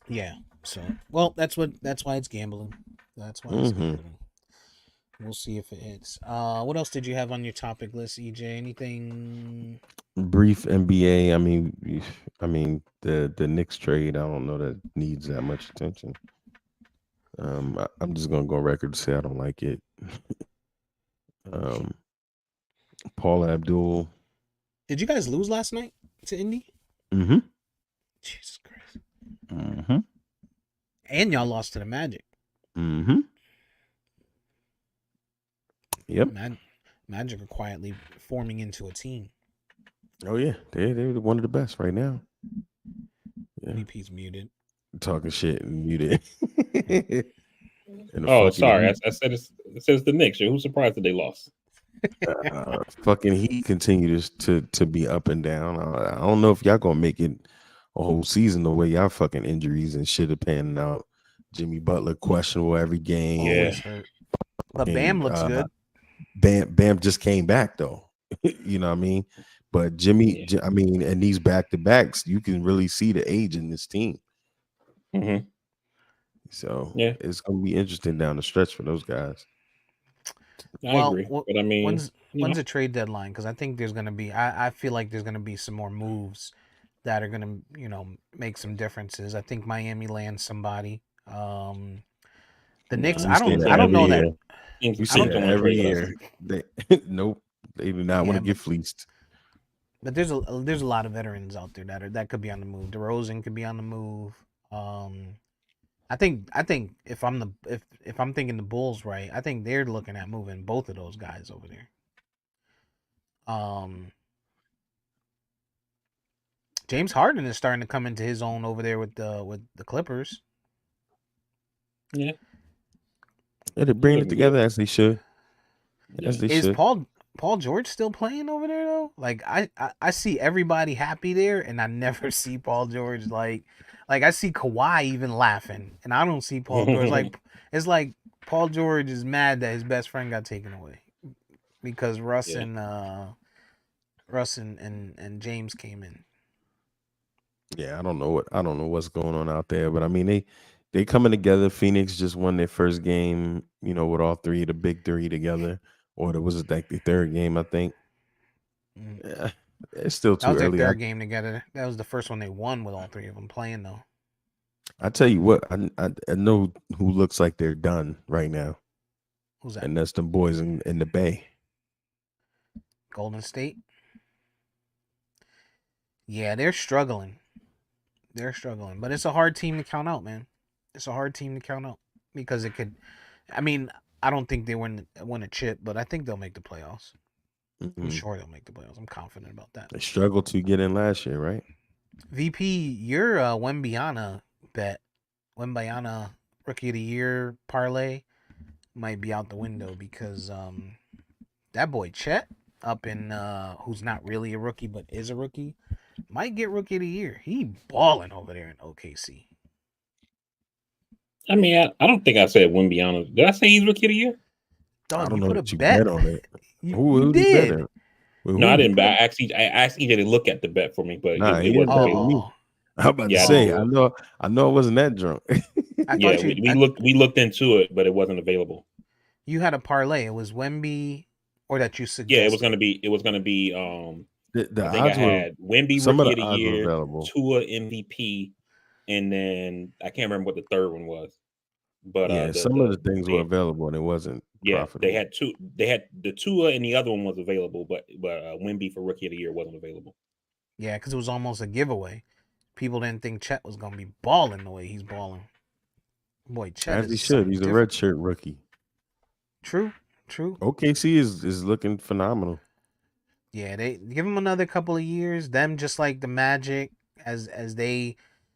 [SPEAKER 1] Yeah. So, well, that's why it's gambling. That's why it's gambling. We'll see if it hits. What else did you have on your topic list, EJ? Anything
[SPEAKER 2] brief NBA? I mean the Knicks trade. I don't know that needs that much attention. I'm just gonna go on record to say I don't like it. Paul Abdul.
[SPEAKER 1] Did you guys lose last night to Indy? Jesus Christ. And y'all lost to the Magic.
[SPEAKER 2] Yep.
[SPEAKER 1] Magic are quietly forming into a team.
[SPEAKER 2] Oh yeah, they're one of the best right now.
[SPEAKER 1] Yeah. VP's muted.
[SPEAKER 2] Talking shit and muted.
[SPEAKER 3] Oh, sorry. I said it's the Knicks. Who's surprised that they lost?
[SPEAKER 2] Fucking Heat continues to be up and down. I don't know if y'all gonna make it a whole season the way y'all fucking injuries and shit are panning out. Jimmy Butler questionable every game.
[SPEAKER 3] Yeah.
[SPEAKER 1] But Bam looks good.
[SPEAKER 2] Bam just came back though. You know what I mean? But Jimmy, I mean, and these back-to-backs, you can really see the age in this team. So it's gonna be interesting down the stretch for those guys.
[SPEAKER 3] I agree, but I mean,
[SPEAKER 1] when's the trade deadline? Because I think there's gonna be, I feel like there's gonna be some more moves that are gonna, make some differences. I think Miami lands somebody. The Knicks, I don't know that.
[SPEAKER 2] You see that every year. Nope, they do not want to get fleeced.
[SPEAKER 1] But there's a lot of veterans out there that could be on the move. DeRozan could be on the move. I think if I'm thinking the Bulls right, I think they're looking at moving both of those guys over there. James Harden is starting to come into his own over there with the Clippers.
[SPEAKER 3] Yeah.
[SPEAKER 2] They're bringing it together as they should.
[SPEAKER 1] Is Paul George still playing over there though? Like I see everybody happy there, and I never see Paul George like I see Kawhi even laughing, and I don't see Paul George like it's like Paul George is mad that his best friend got taken away because Russ and James came in.
[SPEAKER 2] Yeah, I don't know what's going on out there, but I mean they coming together. Phoenix just won their first game, with all three of the big three together. Or was it like the third game, I think? Yeah, it's still too early.
[SPEAKER 1] That was their third game together. That was the first one they won with all three of them playing, though.
[SPEAKER 2] I tell you what, I know who looks like they're done right now.
[SPEAKER 1] Who's that?
[SPEAKER 2] And that's the boys in the Bay.
[SPEAKER 1] Golden State? Yeah, they're struggling. But it's a hard team to count out, man. It's a hard team to count out because it could... I mean, I don't think they win a chip, but I think they'll make the playoffs. I'm
[SPEAKER 2] Mhm.
[SPEAKER 1] sure they'll make the playoffs. I'm confident about that.
[SPEAKER 2] They struggled to get in last year, right?
[SPEAKER 1] VP, your Wembyana bet, Wembyana Rookie of the Year parlay might be out the window because that boy Chet up in who's not really a rookie but is a rookie might get Rookie of the Year. He balling over there in OKC.
[SPEAKER 3] I mean, I don't think I said Wimbiana. Did I say he's rookie of the year?
[SPEAKER 2] I
[SPEAKER 1] Dog,
[SPEAKER 2] don't
[SPEAKER 1] you
[SPEAKER 2] know
[SPEAKER 1] put a
[SPEAKER 2] that you
[SPEAKER 1] bet.
[SPEAKER 2] bet on it.
[SPEAKER 1] You
[SPEAKER 2] Who did he bet
[SPEAKER 1] did.
[SPEAKER 2] on? With
[SPEAKER 3] No, I
[SPEAKER 2] who?
[SPEAKER 3] didn't. But I asked EJ to look at the bet for me, but
[SPEAKER 2] Nah,
[SPEAKER 3] it
[SPEAKER 2] he didn't
[SPEAKER 3] wasn't
[SPEAKER 2] bet with
[SPEAKER 3] available.
[SPEAKER 2] me. I'm about to
[SPEAKER 3] Yeah, I
[SPEAKER 2] say,
[SPEAKER 3] didn't
[SPEAKER 2] I
[SPEAKER 3] do it.
[SPEAKER 2] know I wasn't that drunk.
[SPEAKER 1] I
[SPEAKER 3] Yeah,
[SPEAKER 1] thought
[SPEAKER 3] we looked into it, but it wasn't available.
[SPEAKER 1] you had a parlay. It was Wemby, or that you
[SPEAKER 3] Yeah,
[SPEAKER 1] suggested.
[SPEAKER 3] it was gonna be
[SPEAKER 2] The
[SPEAKER 3] I think I
[SPEAKER 2] odds were
[SPEAKER 3] had Wemby
[SPEAKER 2] some of
[SPEAKER 3] rookie
[SPEAKER 2] the
[SPEAKER 3] of the
[SPEAKER 2] odds were
[SPEAKER 3] year,
[SPEAKER 2] available.
[SPEAKER 3] Tua MVP, and then I can't remember what the third one was. But
[SPEAKER 2] Yeah, some of the things were available and it wasn't profitable.
[SPEAKER 3] they had two. They had the Tua and the other one was available, but Wemby for rookie of the year wasn't available.
[SPEAKER 1] Yeah, because it was almost a giveaway. People didn't think Chet was gonna be balling the way he's balling. Boy, Chet
[SPEAKER 2] As he
[SPEAKER 1] is
[SPEAKER 2] should.
[SPEAKER 1] something
[SPEAKER 2] He's a
[SPEAKER 1] different.
[SPEAKER 2] redshirt rookie.
[SPEAKER 1] True.
[SPEAKER 2] OKC is looking phenomenal.
[SPEAKER 1] Yeah, they give him another couple of years. Them just like the Magic, as their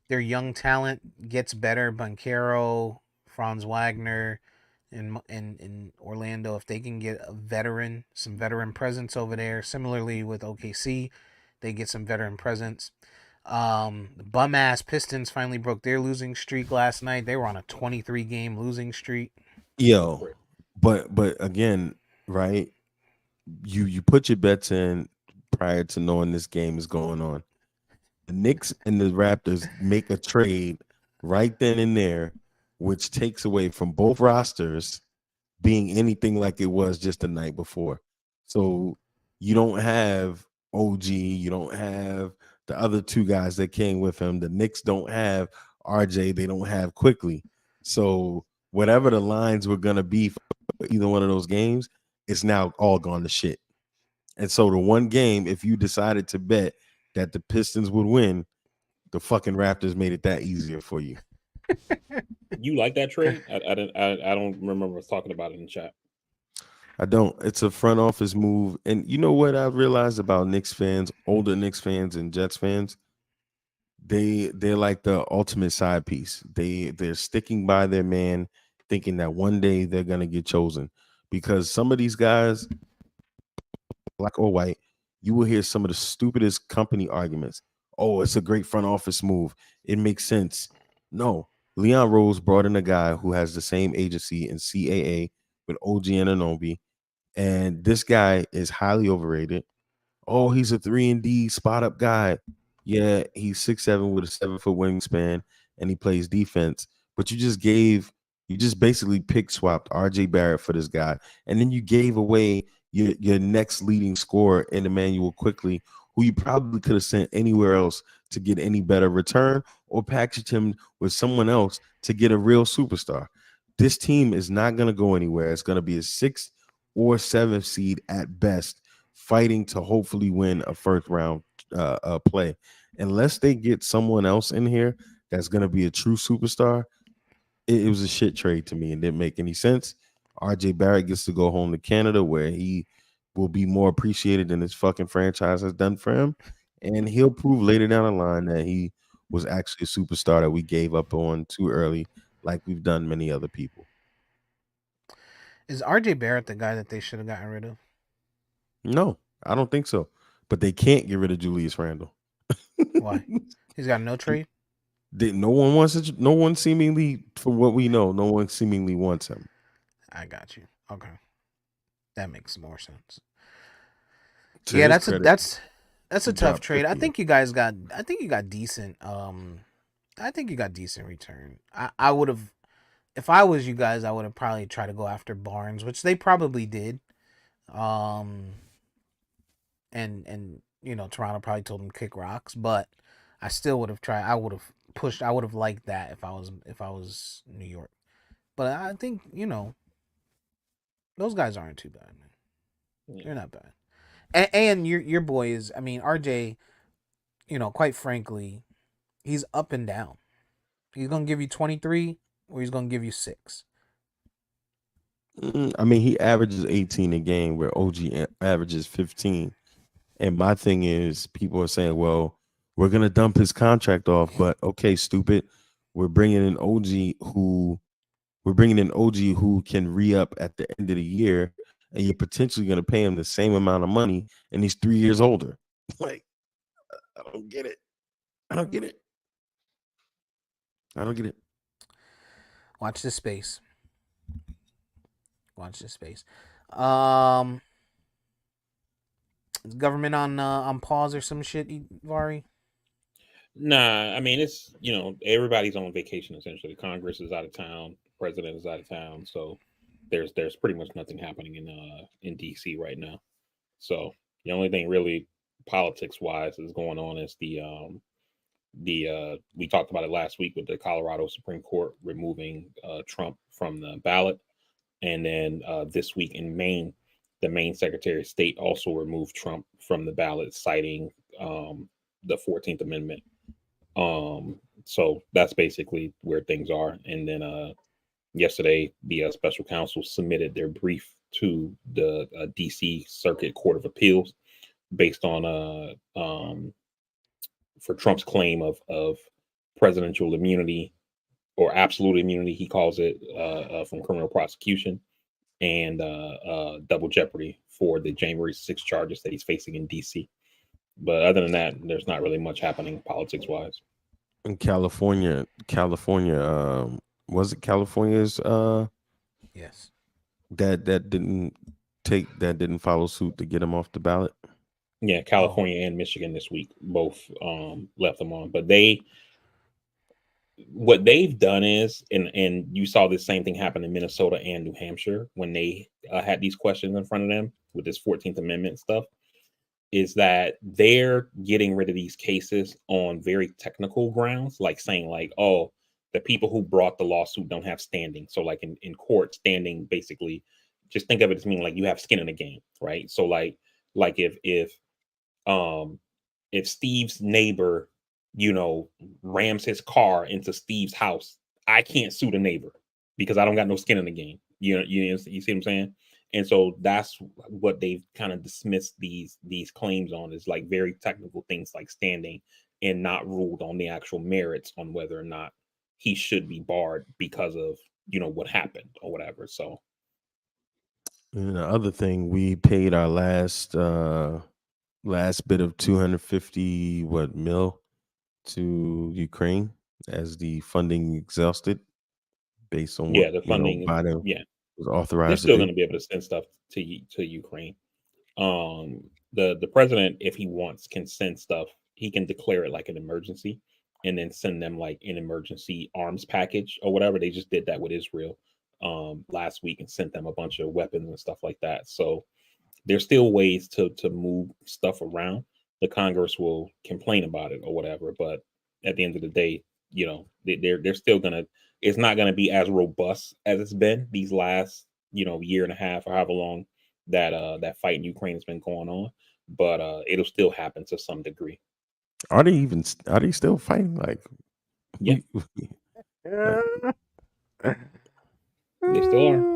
[SPEAKER 1] young talent gets better. Banchero, Franz Wagner, in Orlando, if they can get some veteran presence over there. Similarly with OKC, they get some veteran presence. The bum ass Pistons finally broke their losing streak last night. They were on a 23 game losing streak.
[SPEAKER 2] Yo, but again, right? You put your bets in prior to knowing this game is going on. The Knicks and the Raptors make a trade right then and there, which takes away from both rosters being anything like it was just the night before. So you don't have OG, you don't have the other two guys that came with him. The Knicks don't have RJ, they don't have Quickly. So whatever the lines were gonna be for either one of those games, it's now all gone to shit. And so the one game, if you decided to bet that the Pistons would win, the fucking Raptors made it that easier for you.
[SPEAKER 3] You like that trade? I don't remember us talking about it in chat.
[SPEAKER 2] I don't. It's a front office move. And you know what I realized about Knicks fans, older Knicks fans and Jets fans? They're like the ultimate side piece. They're sticking by their man, thinking that one day they're gonna get chosen. Because some of these guys, black or white, you will hear some of the stupidest company arguments. Oh, it's a great front office move. It makes sense. No, Leon Rose brought in a guy who has the same agency in CAA with OG Anunoby, and this guy is highly overrated. Oh, he's a 3-and-D spot up guy. Yeah, he's 6'7" with a 7-foot wingspan, and he plays defense. But you just basically pick swapped RJ Barrett for this guy, and then you gave away your next leading scorer in Emmanuel Quickly, who you probably could have sent anywhere else to get any better return, or packaged him with someone else to get a real superstar. This team is not going to go anywhere. It's going to be a 6th or 7th seed at best, fighting to hopefully win a first round play. Unless they get someone else in here that's going to be a true superstar, it was a shit trade to me and didn't make any sense. RJ Barrett gets to go home to Canada where he will be more appreciated than his fucking franchise has done for him. And he'll prove later down the line that he was actually a superstar that we gave up on too early, like we've done many other people.
[SPEAKER 1] Is RJ Barrett the guy that they should have gotten rid of?
[SPEAKER 2] No, I don't think so. But they can't get rid of Julius Randle.
[SPEAKER 1] Why? He's got no trade?
[SPEAKER 2] No one wants it. No one seemingly, from what we know, no one seemingly wants him.
[SPEAKER 1] I got you. Okay. That makes more sense.
[SPEAKER 2] To
[SPEAKER 1] Yeah,
[SPEAKER 2] his
[SPEAKER 1] that's
[SPEAKER 2] credit,
[SPEAKER 1] a
[SPEAKER 2] he
[SPEAKER 1] tough
[SPEAKER 2] dropped
[SPEAKER 1] trade.
[SPEAKER 2] 50.
[SPEAKER 1] I think you got decent return. I would have, if I was you guys, I would have probably tried to go after Barnes, which they probably did. And Toronto probably told him kick rocks, but I still would have tried. I would have pushed. I would have liked that if I was New York. But I think those guys aren't too bad, man.
[SPEAKER 3] Yeah.
[SPEAKER 1] They're not bad. And your boy is. I mean, RJ. Quite frankly, he's up and down. He's gonna give you 23, or he's gonna give you 6.
[SPEAKER 2] I mean, he averages 18 a game, where OG averages 15. And my thing is, people are saying, "Well, we're gonna dump his contract off," but okay, stupid. We're bringing in OG who can re-up at the end of the year, and you're potentially going to pay him the same amount of money, and he's 3 years older. Like, I don't get it. I don't get it. I don't get it.
[SPEAKER 1] Watch this space. Watch this space. Is government on pause or some shit, Vari?
[SPEAKER 3] Nah, I mean it's everybody's on vacation essentially. Congress is out of town, president is out of town, so there's pretty much nothing happening in DC right now. So the only thing really politics wise is going on is the we talked about it last week with the Colorado Supreme Court removing Trump from the ballot, and then this week in Maine, the Maine Secretary of State also removed Trump from the ballot, citing the 14th Amendment. So that's basically where things are. And then yesterday, the special counsel submitted their brief to the DC Circuit Court of Appeals based on for Trump's claim of presidential immunity or absolute immunity, he calls it, from criminal prosecution, and double jeopardy for the January 6th charges that he's facing in DC. But other than that, there's not really much happening politics wise.
[SPEAKER 2] In California, was it California's
[SPEAKER 1] Yes.
[SPEAKER 2] that didn't follow suit to get him off the ballot?
[SPEAKER 3] Yeah, California and Michigan this week both left them on, but what they've done is, and you saw this same thing happen in Minnesota and New Hampshire when they had these questions in front of them with this 14th Amendment stuff, is that they're getting rid of these cases on very technical grounds, like saying like, oh, the people who brought the lawsuit don't have standing. So like in court, standing basically, just think of it as meaning like you have skin in the game, right? So like if Steve's neighbor, rams his car into Steve's house, I can't sue the neighbor because I don't got no skin in the game. You see what I'm saying? And so that's what they've kind of dismissed these claims on, is like very technical things like standing, and not ruled on the actual merits on whether or not he should be barred because of what happened or whatever. So
[SPEAKER 2] And the other thing, we paid our last bit of 250 mil to Ukraine as the funding exhausted, based on what
[SPEAKER 3] the funding,
[SPEAKER 2] Biden was authorized.
[SPEAKER 3] They're still going to be able to send stuff to Ukraine. The president, if he wants, can send stuff. He can declare it like an emergency and then send them like an emergency arms package or whatever. They just did that with Israel last week and sent them a bunch of weapons and stuff like that. So there's still ways to move stuff around. The Congress will complain about it or whatever, but at the end of the day, they're still gonna. It's not gonna be as robust as it's been these last year and a half or however long that fight in Ukraine has been going on. But it'll still happen to some degree.
[SPEAKER 2] Are they still fighting? Like,
[SPEAKER 3] yeah, they still are.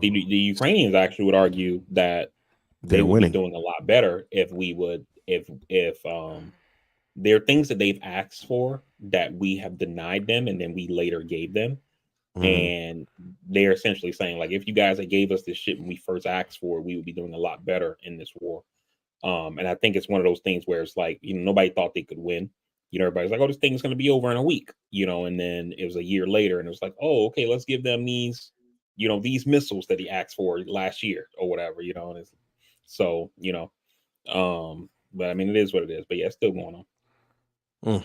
[SPEAKER 3] The Ukrainians actually would argue that they would be doing a lot better if there are things that they've asked for that we have denied them and then we later gave them. Mm-hmm. And they're essentially saying, like, if you guys had gave us this shit when we first asked for it, we would be doing a lot better in this war. And I think it's one of those things where it's like, nobody thought they could win. Everybody's like, oh, this thing's going to be over in a week, and then it was a year later and it was like, oh, okay, let's give them these missiles that he asked for last year or whatever, and it's, so, but I mean, it is what it is, but yeah, it's still going on.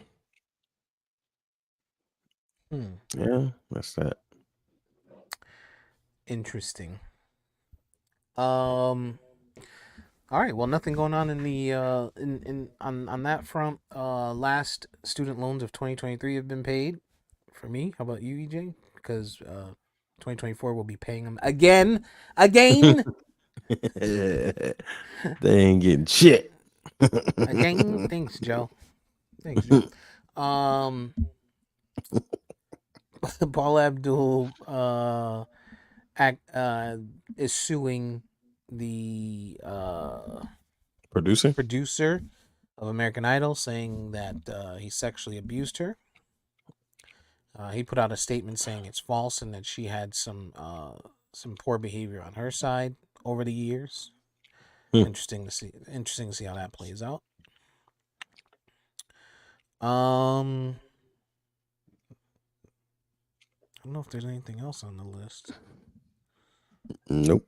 [SPEAKER 2] Yeah, that's that.
[SPEAKER 1] Interesting. All right, well, nothing going on in the on that front. Last student loans of 2023 have been paid for me. How about you, EJ? Because 2024 will be paying them again.
[SPEAKER 2] They ain't getting shit.
[SPEAKER 1] Again. Thanks, Joe. Paul Abdul is suing the
[SPEAKER 2] Producer?
[SPEAKER 1] producer of American Idol, saying that he sexually abused her. He put out a statement saying it's false and that she had some poor behavior on her side over the years. Interesting to see how that plays out. I don't know if there's anything else on the list.
[SPEAKER 2] Nope.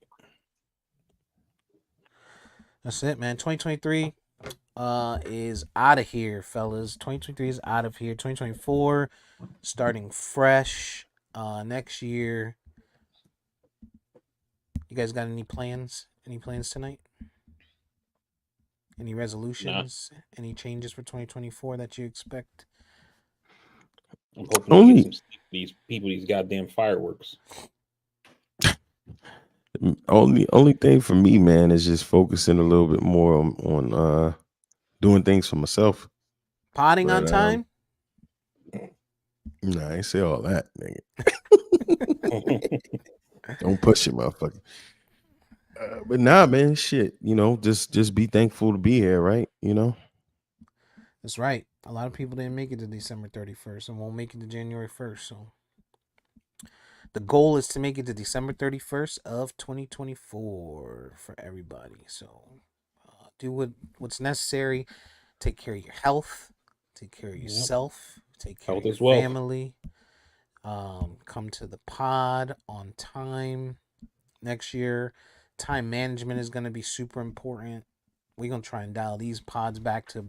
[SPEAKER 1] That's it, man. 2023 is out of here, fellas. 2023 is out of here. 2024 starting fresh next year. You guys got any plans? Any plans tonight? Any resolutions? Nah. Any changes for 2024 that you expect?
[SPEAKER 3] I'm hoping to get these people these goddamn fireworks.
[SPEAKER 2] Only thing for me, man, is just focusing a little bit more on doing things for myself.
[SPEAKER 1] Potting on time?
[SPEAKER 2] Nah, I ain't say all that, nigga. Don't push it, motherfucker. But nah, man, shit. You know, just be thankful to be here, right? You know.
[SPEAKER 1] That's right. A lot of people didn't make it to December 31st and won't make it to January 1st. So the goal is to make it to December 31st of 2024 for everybody. So do what's necessary. Take care of your health. Take care of yourself. Take care of your family. Come to the pod on time next year. Time management is going to be super important. We're going to try and dial these pods back to,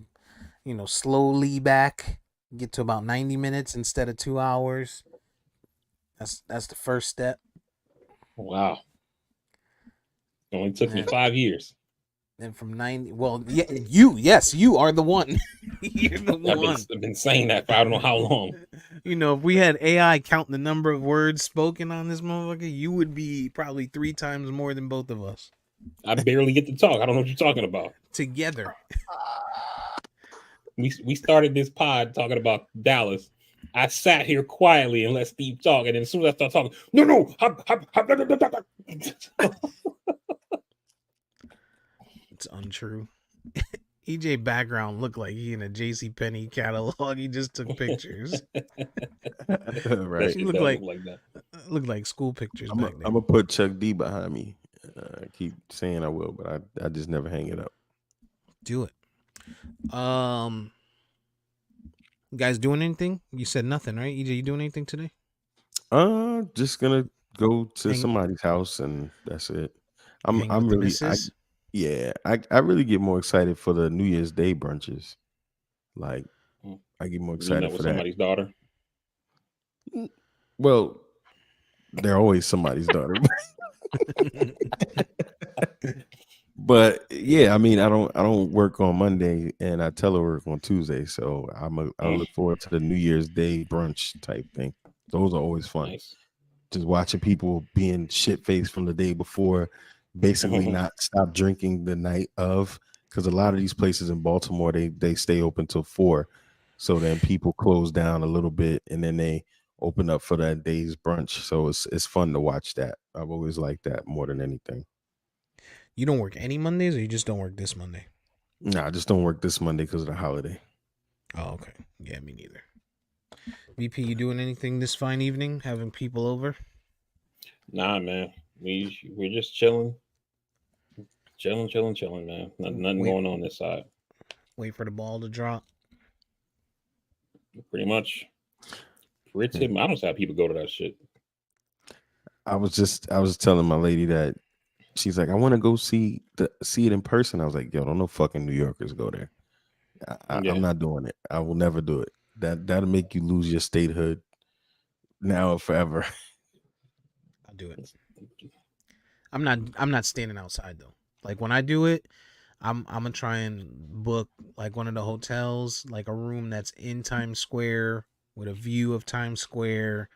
[SPEAKER 1] slowly back. Get to about 90 minutes instead of 2 hours. That's the first step.
[SPEAKER 3] Wow. It only took me 5 years.
[SPEAKER 1] And from 90, well, yeah, you are the one. You're the one.
[SPEAKER 3] I've been saying that for I don't know how long.
[SPEAKER 1] If we had AI counting the number of words spoken on this motherfucker, you would be probably 3 times more than both of us.
[SPEAKER 3] I barely get to talk. I don't know what you're talking about.
[SPEAKER 1] Together.
[SPEAKER 3] We started this pod talking about Dallas. I sat here quietly and let Steve talk, and then as soon as I start talking, no.
[SPEAKER 1] It's untrue. EJ background looked like he in a JCPenney catalog. He just took pictures.
[SPEAKER 2] Right.
[SPEAKER 1] He looked like school pictures.
[SPEAKER 2] I'm gonna put Chuck D behind me. I keep saying I will, but I just never hang it up.
[SPEAKER 1] Do it. You guys doing anything? You said nothing, right? EJ, you doing anything today?
[SPEAKER 2] Just gonna go to somebody's house and that's it. I'm really I really get more excited for the New Year's Day brunches. Like I get more excited for that.
[SPEAKER 3] Somebody's daughter.
[SPEAKER 2] Well, they're always somebody's daughter. But yeah, I mean, I don't work on Monday and I telework on Tuesday, so I look forward to the New Year's Day brunch type thing. Those are always fun. Nice. Just watching people being shit faced from the day before, basically not stop drinking the night of, because a lot of these places in Baltimore they stay open till 4, so then people close down a little bit and then they open up for that day's brunch. So it's fun to watch that. I've always liked that more than anything.
[SPEAKER 1] You don't work any Mondays, or you just don't work this Monday?
[SPEAKER 2] Nah, I just don't work this Monday because of the holiday.
[SPEAKER 1] Oh, okay. Yeah, me neither. VP, you doing anything this fine evening? Having people over?
[SPEAKER 3] Nah, man. We're just chilling, man. Nothing going on this side.
[SPEAKER 1] Wait for the ball to drop.
[SPEAKER 3] Pretty much. I don't see how people go to that shit.
[SPEAKER 2] I was telling my lady that. She's like, I want to go see it in person. I was like, yo, don't no fucking New Yorkers go there. I'm not doing it. I will never do it. That'll make you lose your statehood now or forever.
[SPEAKER 1] I'll do it. I'm not standing outside though. Like when I do it, I'm gonna try and book like one of the hotels, like a room that's in Times Square with a view of Times Square.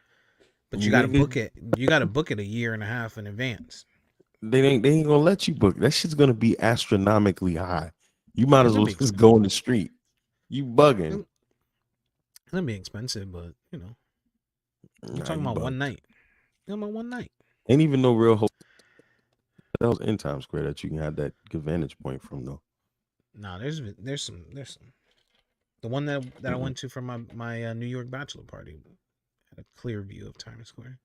[SPEAKER 1] But you gotta book it. You gotta book it a year and a half in advance.
[SPEAKER 2] They ain't gonna let you book. That shit's gonna be astronomically high. You might as well just go in the street. You bugging.
[SPEAKER 1] It's gonna be expensive, but you're talking about one night. You're talking about one night.
[SPEAKER 2] Ain't even no real hotels in Times Square that you can have that good vantage point from, though.
[SPEAKER 1] No, there's some. The one that I
[SPEAKER 2] Mm-mm.
[SPEAKER 1] went to for my New York bachelor party had a clear view of Times Square.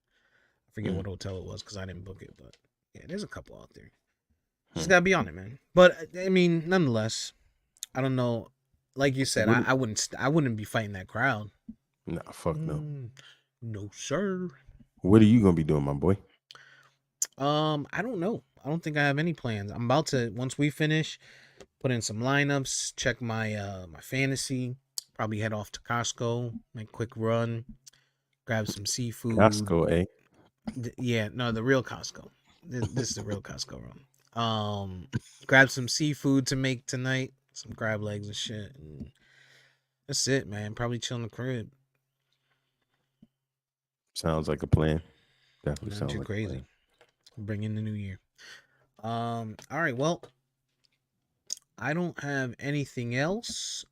[SPEAKER 1] I forget what hotel it was because I didn't book it, but yeah, there's a couple out there. Just gotta be on it, man. But I mean, nonetheless, I don't know. Like you said, I wouldn't be fighting that crowd.
[SPEAKER 2] Nah, fuck no.
[SPEAKER 1] No, sir.
[SPEAKER 2] What are you gonna be doing, my boy?
[SPEAKER 1] I don't know. I don't think I have any plans. I'm about to, once we finish, put in some lineups, check my my fantasy, probably head off to Costco, make a quick run, grab some seafood.
[SPEAKER 2] Costco, eh?
[SPEAKER 1] Yeah, no, the real Costco. This is the real Costco run. Grab some seafood to make tonight, some crab legs and shit. And that's it, man. Probably chill in the crib.
[SPEAKER 2] Sounds like a plan. Definitely
[SPEAKER 1] Not
[SPEAKER 2] sounds
[SPEAKER 1] too
[SPEAKER 2] like
[SPEAKER 1] crazy.
[SPEAKER 2] a plan.
[SPEAKER 1] Bring in the new year. All right, well, I don't have anything else.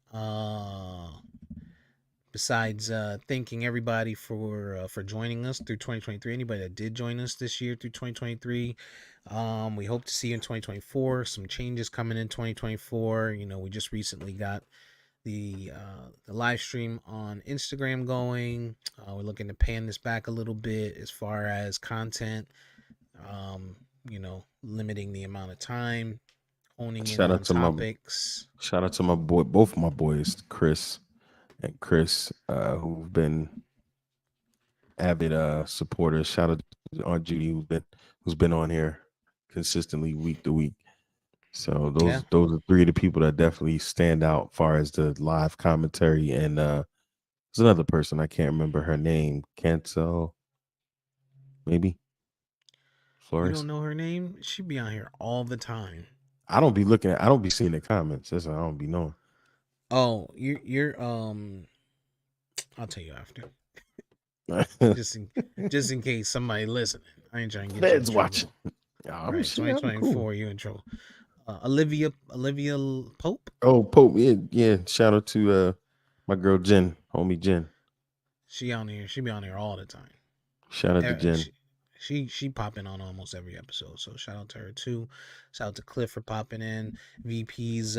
[SPEAKER 1] Besides thanking everybody for joining us through 2023. Anybody that did join us this year through 2023. We hope to see you in 2024. Some changes coming in 2024. You know, we just recently got the live stream on Instagram going. We're looking to pan this back a little bit as far as content. You know, limiting the amount of time, honing in
[SPEAKER 2] Shout
[SPEAKER 1] on
[SPEAKER 2] out to
[SPEAKER 1] topics.
[SPEAKER 2] Shout out to my boy, both my boys, Chris and Chris, who've been avid supporters. Shout out to Aunt Judy, who's been on here consistently week to week. So those are three of the people that definitely stand out as far as the live commentary. And there's another person, I can't remember her name. Cancel, maybe. Flores.
[SPEAKER 1] You don't know her name? She be on here all the time.
[SPEAKER 2] I don't be seeing the comments. That's what I don't be knowing.
[SPEAKER 1] Oh, you're I'll tell you after. just in case somebody listening. I ain't trying to get
[SPEAKER 2] Feds
[SPEAKER 1] you
[SPEAKER 2] watching.
[SPEAKER 1] Right, 2024, cool. You in trouble. Olivia Pope.
[SPEAKER 2] Oh, Pope, yeah. Shout out to my girl Jen, homie Jen.
[SPEAKER 1] She on here. She be on here all the time.
[SPEAKER 2] Shout out to Jen.
[SPEAKER 1] She popping on almost every episode, so shout out to her too. Shout out to Cliff for popping in. VP's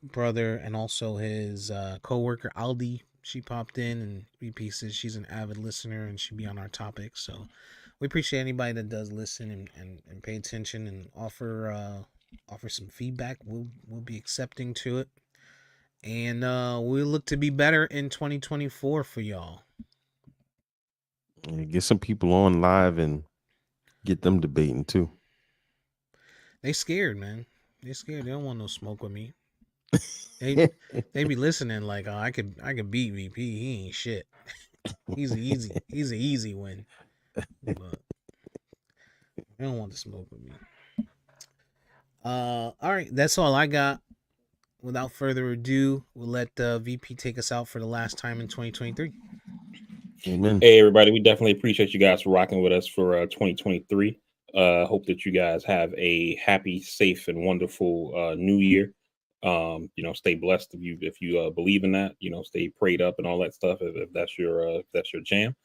[SPEAKER 1] brother and also his co-worker Aldi. She popped in, and VP says she's an avid listener and she be on our topic. So we appreciate anybody that does listen and pay attention and offer some feedback. We'll be accepting to it, and we'll look to be better in 2024 for y'all.
[SPEAKER 2] Yeah, get some people on live and get them debating too.
[SPEAKER 1] They scared, man. They scared. They don't want no smoke with me. They be listening like, oh, I could beat VP. He ain't shit. He's an easy win. But they don't want to smoke with me. All right, that's all I got. Without further ado, we'll let VP take us out for the last time in 2023.
[SPEAKER 2] Amen.
[SPEAKER 3] Hey everybody, we definitely appreciate you guys for rocking with us for 2023. Hope that you guys have a happy, safe, and wonderful new year. You know, stay blessed if you believe in that. You know, stay prayed up and all that stuff if that's your jam.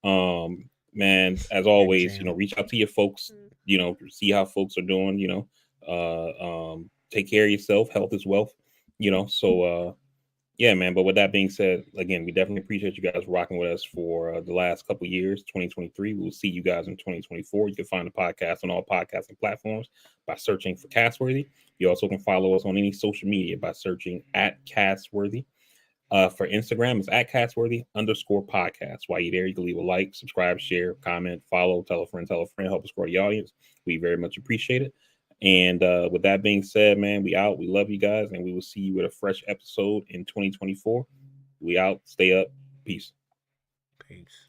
[SPEAKER 3] Man, as always, you know, reach out to your folks. You know, see how folks are doing. You know, take care of yourself. Health is wealth. You know, so yeah, man. But with that being said, again, we definitely appreciate you guys rocking with us for the last couple of years, 2023. We'll see you guys in 2024. You can find the podcast on all podcasting platforms by searching for Castworthy. You also can follow us on any social media by searching at Castworthy. For Instagram, it's at Castworthy_podcast. While you're there, you can leave a like, subscribe, share, comment, follow, tell a friend, help us grow the audience. We very much appreciate it. And with that being said, man, we out. We love you guys, and we will see you with a fresh episode in 2024. We out. Stay up. Peace.
[SPEAKER 1] Peace.